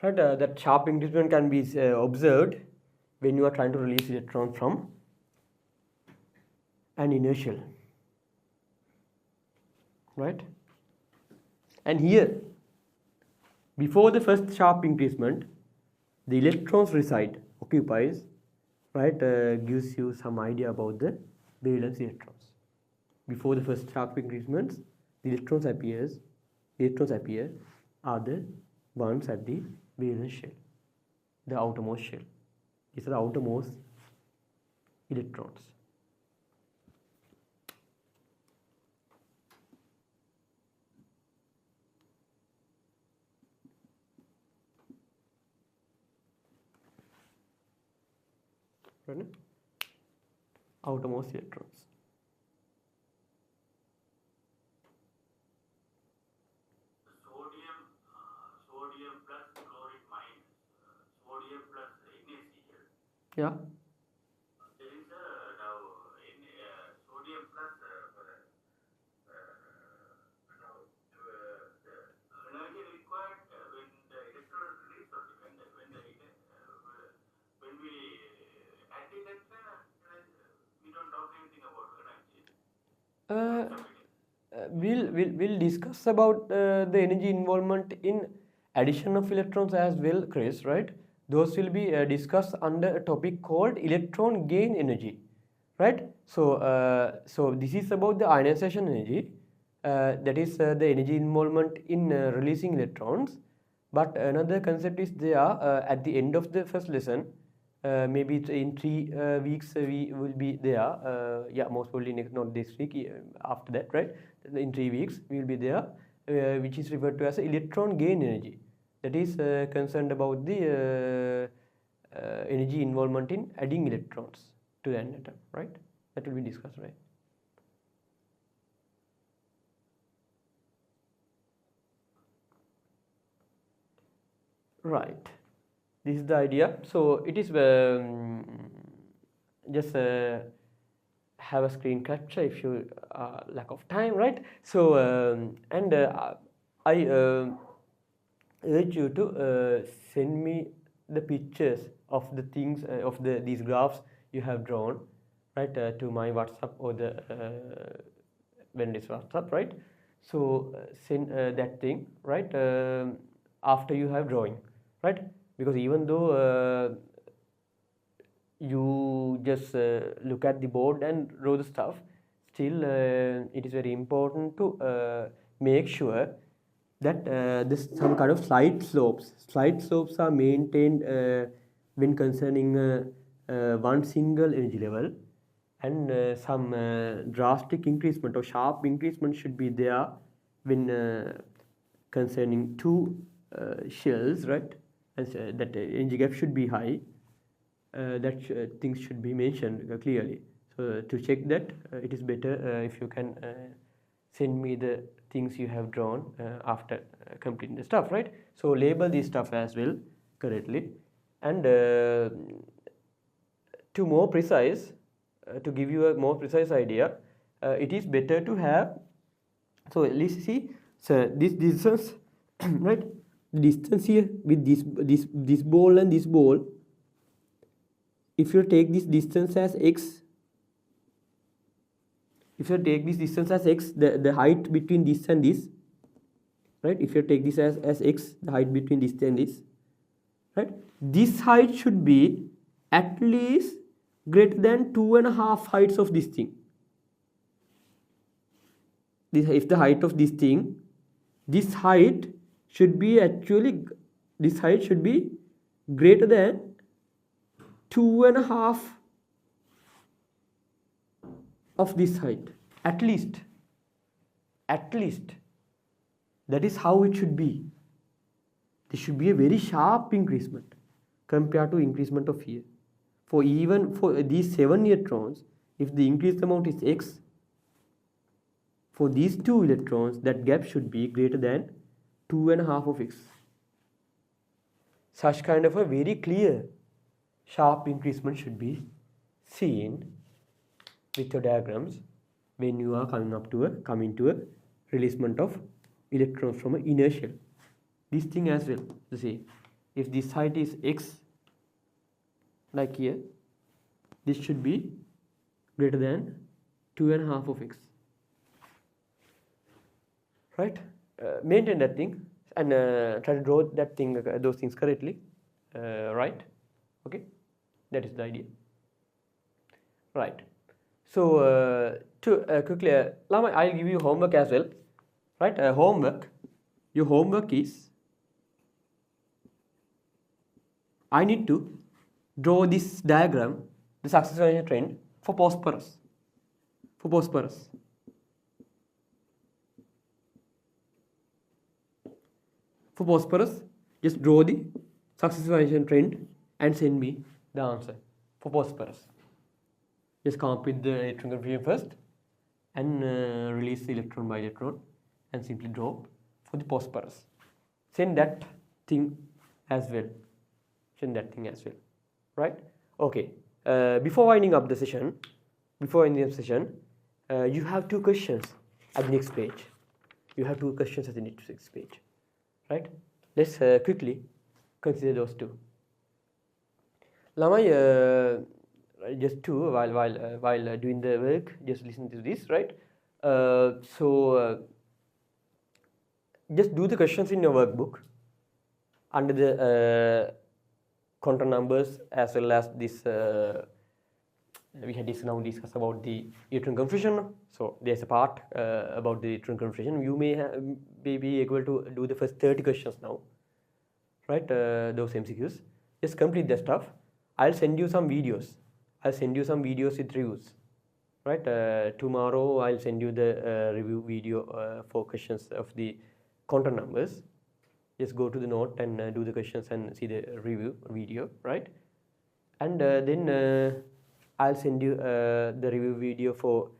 Right, that sharp increment can be observed when you are trying to release electron from an inner shell, right? And here, before the first sharp increment, the electrons reside, occupies, right? Gives you some idea about the valence electrons. Before the first sharp increments, the electrons appear are the ones at the valence shell, the outermost shell. These are the outermost electrons. Right? Outermost electrons. Sodium plus chloride minus sodium plus NaCl. Yeah. There is now sodium plus the energy required when the electron is released or when we anti-electron we don't talk anything about energy. We'll discuss about the energy involvement in addition of electrons as well, Chris, right? Those will be discussed under a topic called electron gain energy, right? So this is about the ionization energy, that is the energy involvement in releasing electrons. But another concept is there at the end of the first lesson. Maybe in 3 weeks we will be there. Yeah, most probably not this week. After that, right? In 3 weeks we will be there, which is referred to as electron gain energy. That is concerned about the energy involvement in adding electrons to an atom, right? That will be discussed, right? Right. This is the idea. So it is just have a screen capture if you lack of time, right? So and I urge you to send me the pictures of the things of these graphs you have drawn, right, to my WhatsApp or the Wendy's WhatsApp, right? So send that thing, right, after you have drawing, right? Because even though you just look at the board and draw the stuff, still it is very important to make sure that this some kind of slight slopes. Slight slopes are maintained when concerning one single energy level, and some drastic increasement or sharp increasement should be there when concerning two shells, right? And that energy gap should be high. That things should be mentioned clearly. So to check that, it is better if you can send me the things you have drawn after completing the stuff, right? So label this stuff as well correctly. And to more precise, to give you a more precise idea, it is better to have, so let's see, so this distance right, distance here with this ball and this ball, if you take this distance as x, if you take this distance as x, the height between this and this, right, if you take this as x, the height between this and this, right, this height should be at least greater than 2.5 heights of this thing. This, if the height of this thing, this height should be actually, this height should be greater than 2.5 of this height, at least. That is how it should be. This should be a very sharp increasement compared to increasement of here. For even for these 7 electrons, if the increased amount is x, for these 2 electrons, that gap should be greater than 2.5 of x. Such kind of a very clear sharp increasement should be seen with your diagrams when you are coming to a releasement of electrons from an inner shell. This thing as well, you see, if this height is x, like here, this should be greater than 2.5 of x, right? Maintain that thing and try to draw that thing, those things correctly, right? Okay, that is the idea, right? So to quickly, Lama, I'll give you homework as well, right? Homework. Your homework is, I need to draw this diagram, the successive trend for phosphorus. For phosphorus. For phosphorus, just draw the successive trend and send me the answer for phosphorus. Just come up with the electron configuration first and release the electron by electron and simply draw for the phosphorus. Send that thing as well. Send that thing as well, right? Okay. Before winding up the session, you have 2 questions at the next page. You have 2 questions at the next page, right? Let's quickly consider those 2. Lamai, just 2 while doing the work, just listen to this, right? Just do the questions in your workbook under the control numbers, as well as this. We had now discussed about the electron confusion. So there's a part about the electron confusion. You may be able to do the first 30 questions now, right? Those MCQs. Just complete that stuff. I'll send you some videos. With reviews, right? Tomorrow I'll send you the review video for questions of the control numbers. Just go to the note and do the questions and see the review video, right? And then I'll send you the review video for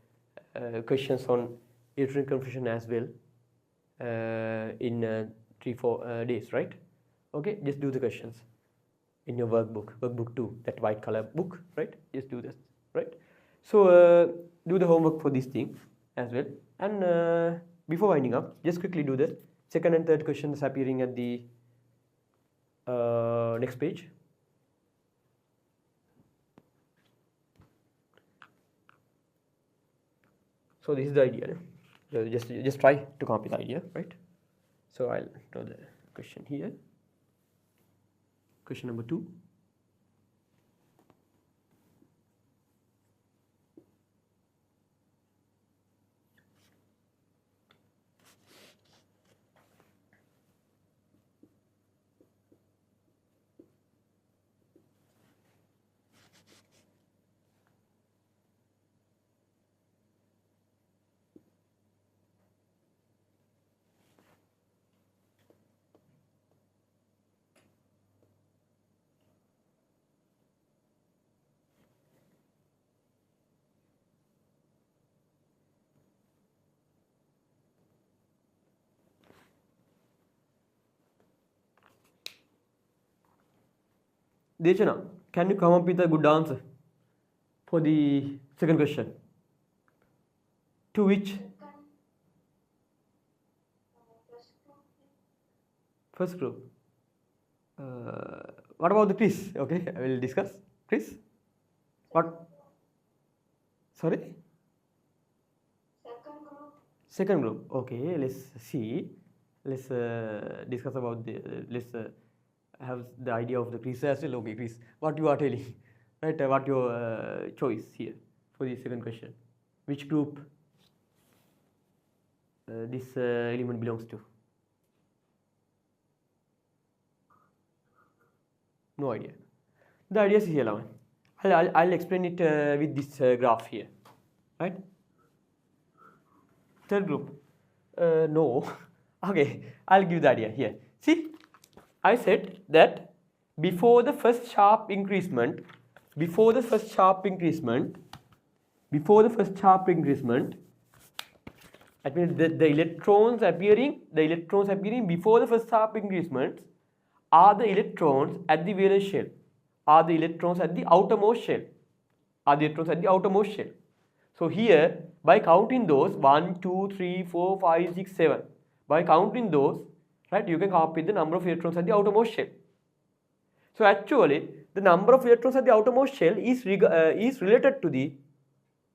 questions on electron confusion as well in 3-4 days, right? Okay, just do the questions in your workbook 2, that white color book, right? Just do this, right? So do the homework for this thing as well. And before winding up, just quickly do the second and third questions appearing at the next page. So this is the idea. Just try to copy the idea, right? So I'll draw the question here. Question number 2. Dechana, can you come up with a good answer for the second question? To which? First group. What about the Chris? Okay, I will discuss. Chris? What? Sorry? Second group. Okay, let's see. Let's discuss about the. Let's have the idea of the Chris as well. Okay, Chris, what you are telling, right? What your choice here for the second question? Which group this element belongs to? No idea. The idea is here, Lavan. I'll explain it with this graph here, right? Third group. No. Okay, I'll give the idea here. See, I said that before the first sharp increasement, that means the electrons appearing before the first sharp increment are the electrons at the valence shell, are the electrons at the outermost shell, So here, by counting those 1, 2, 3, 4, 5, 6, 7, by counting those, right, you can come up with the number of electrons at the outermost shell. So actually, the number of electrons at the outermost shell is related to the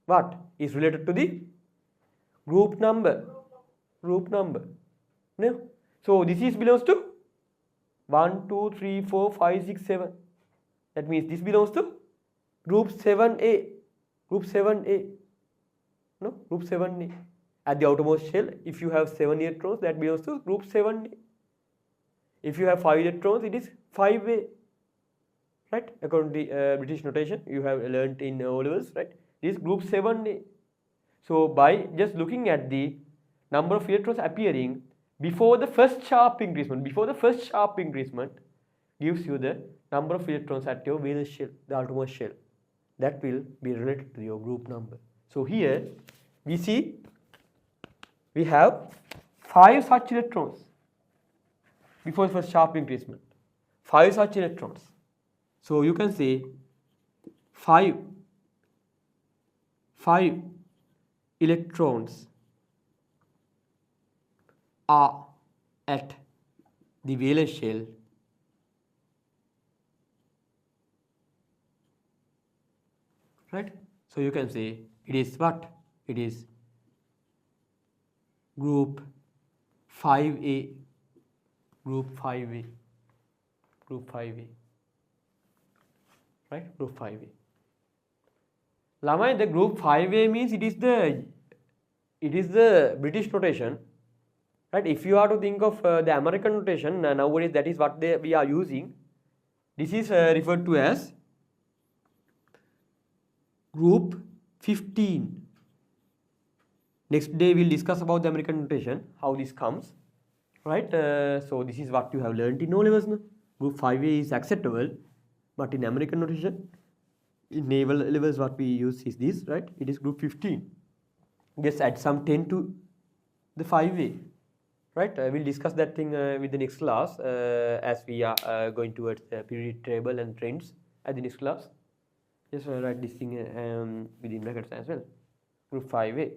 what? Is related to the group number. No? So this is belongs to 1, 2, 3, 4, 5, 6, 7. That means this belongs to group 7A. Group 7A. No? Group 7A. At the outermost shell, if you have 7 electrons, that belongs to group 7A. If you have 5 electrons, it is 5A. Right? According to British notation, you have learnt in O levels, right? This is group 7A. So by just looking at the number of electrons appearing before the first sharp increment, gives you the number of electrons at your valence shell, the outermost shell. That will be related to your group number. So here we see we have 5 such electrons before the first sharp increment. 5 such electrons. So you can say 5 electrons are at the valence shell right? So you can say it is what? It is group 5A, group 5A, right? Group 5A. Lamai, the group 5A means it is the British notation, right? If you are to think of the American notation, nowadays that is what we are using. This is referred to as group 15. Next day we'll discuss about the American notation, how this comes, right? So this is what you have learned in O levels. No? Group 5A is acceptable, but in American notation, in naval levels what we use is this, right? It is group 15. Just add some 10 to the 5A, right? We'll discuss that thing with the next class as we are going towards the periodic table and trends at the next class. Just write this thing within brackets as well. Group 5A.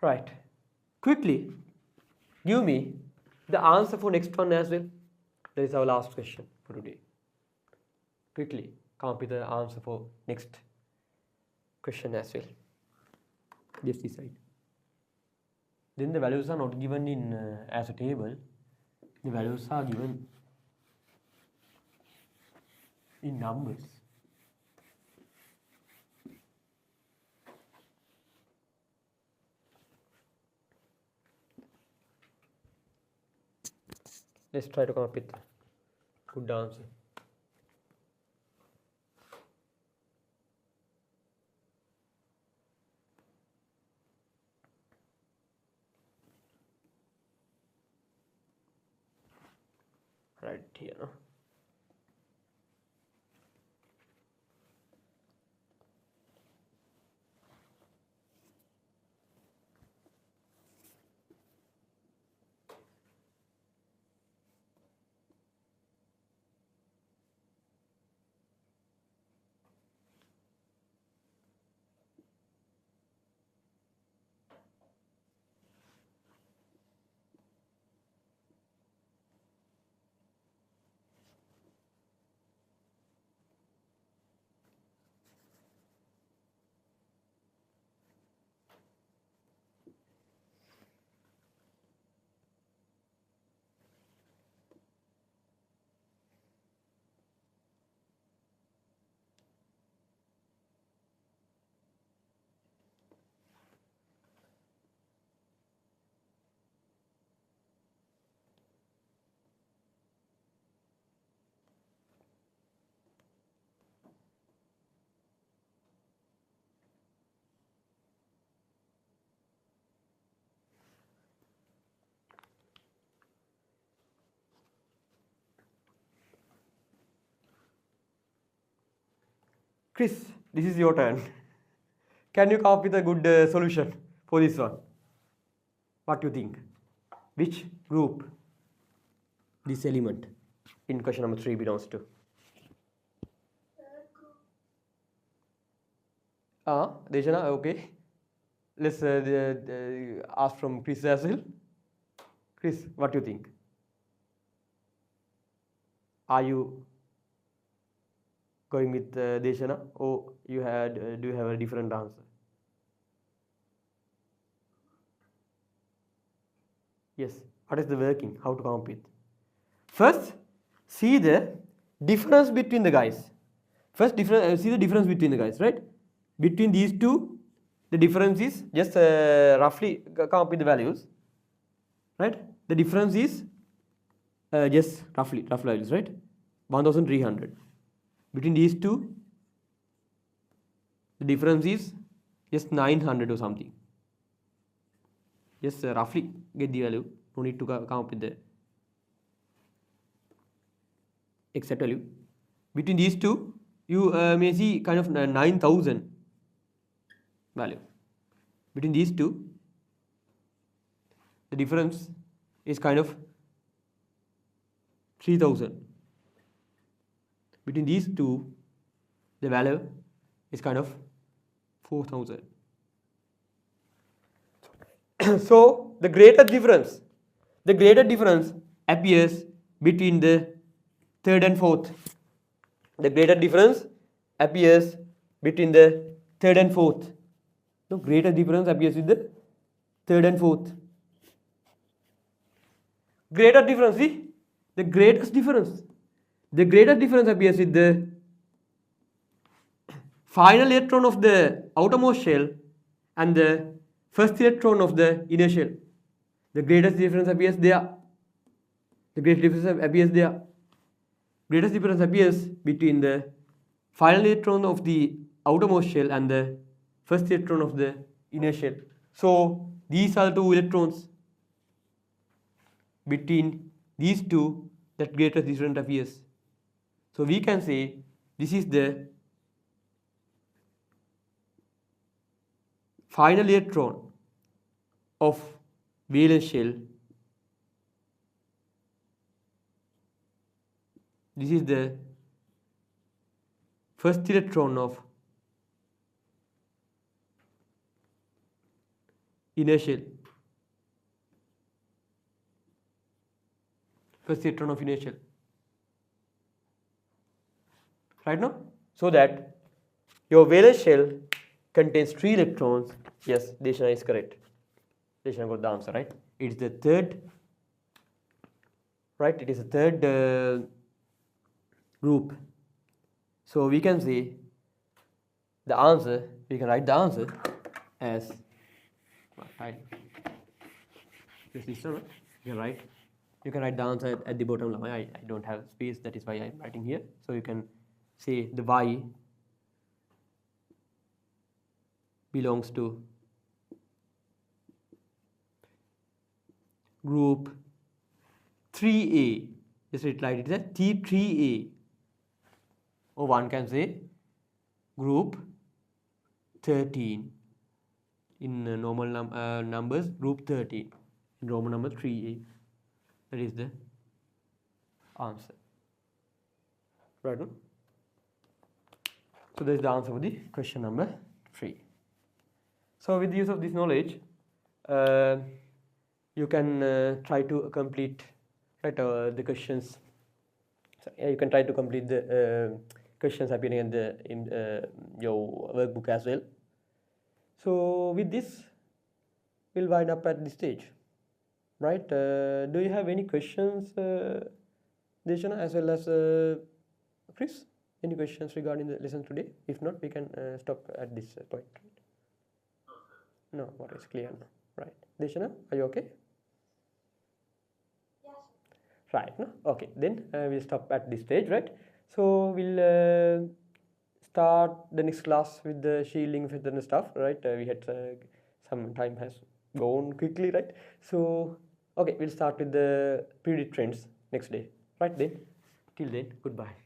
Right. Quickly, give me the answer for next one as well. That is our last question for today. Quickly, come up with the answer for next question as well. Just decide. Then the values are not given in as a table. The values are given in numbers. Let's try to come up with a good answer. Right here. No? Chris, this is your turn. Can you come up with a good solution for this one? What do you think? Which group this element in question number 3 belongs to? Third group. Deshana, okay. Let's ask from Chris as well. Chris, what do you think? Are you going with Deshana, or you had do you have a different answer? Yes. What is the working? How to come up with? First, see the difference between the guys. First, see the difference between the guys, right? Between these two, the difference is just roughly come up with the values, right? The difference is just rough values, right? 1300. Between these two, the difference is just 900 or something. Just roughly get the value. No need to come up with the exact value. Between these two, you may see kind of 9000 value. Between these two, the difference is kind of 3000. Between these two, the value is kind of 4000. So the greater difference appears between the third and fourth. The greater difference appears between the third and fourth. No, greater difference appears with the third and fourth. Greater difference, see? The greatest difference. The greatest difference appears with the final electron of the outermost shell and the first electron of the inner shell. The greatest difference appears there. The greatest difference appears there. Greatest difference appears between the final electron of the outermost shell and the first electron of the inner shell. So these are two electrons. Between these two, that greatest difference appears. So we can say this is the final electron of valence shell. This is the first electron of inner shell. First electron of inner shell. Right now? So that your valence shell contains 3 electrons. Yes, Deshana is correct. Deshana got the answer, right? It is the third, right? It is the third group. So we can say the answer, we can write the answer as you can write the answer at the bottom line. I don't have space, that is why I'm writing here. So you can say the Y belongs to group 3A. Just write it as T3A. Or one can say group 13. In normal numbers, group 13. In Roman number 3A. That is the answer. Right? No? So that is the answer for the question number 3. So with the use of this knowledge, you can try to complete the questions. So, you can try to complete the questions appearing in your workbook as well. So with this, we'll wind up at this stage, right? Do you have any questions, Deshana, as well as Chris? Any questions regarding the lesson today? If not, we can stop at this point. No, what is clear now, right? Deshana, are you okay? Yes. Right, no? Okay, then we'll stop at this stage, right? So we'll start the next class with the shielding filter and stuff, right? We had some time has gone quickly, right? So okay, we'll start with the periodic trends next day, right? Then till then, goodbye.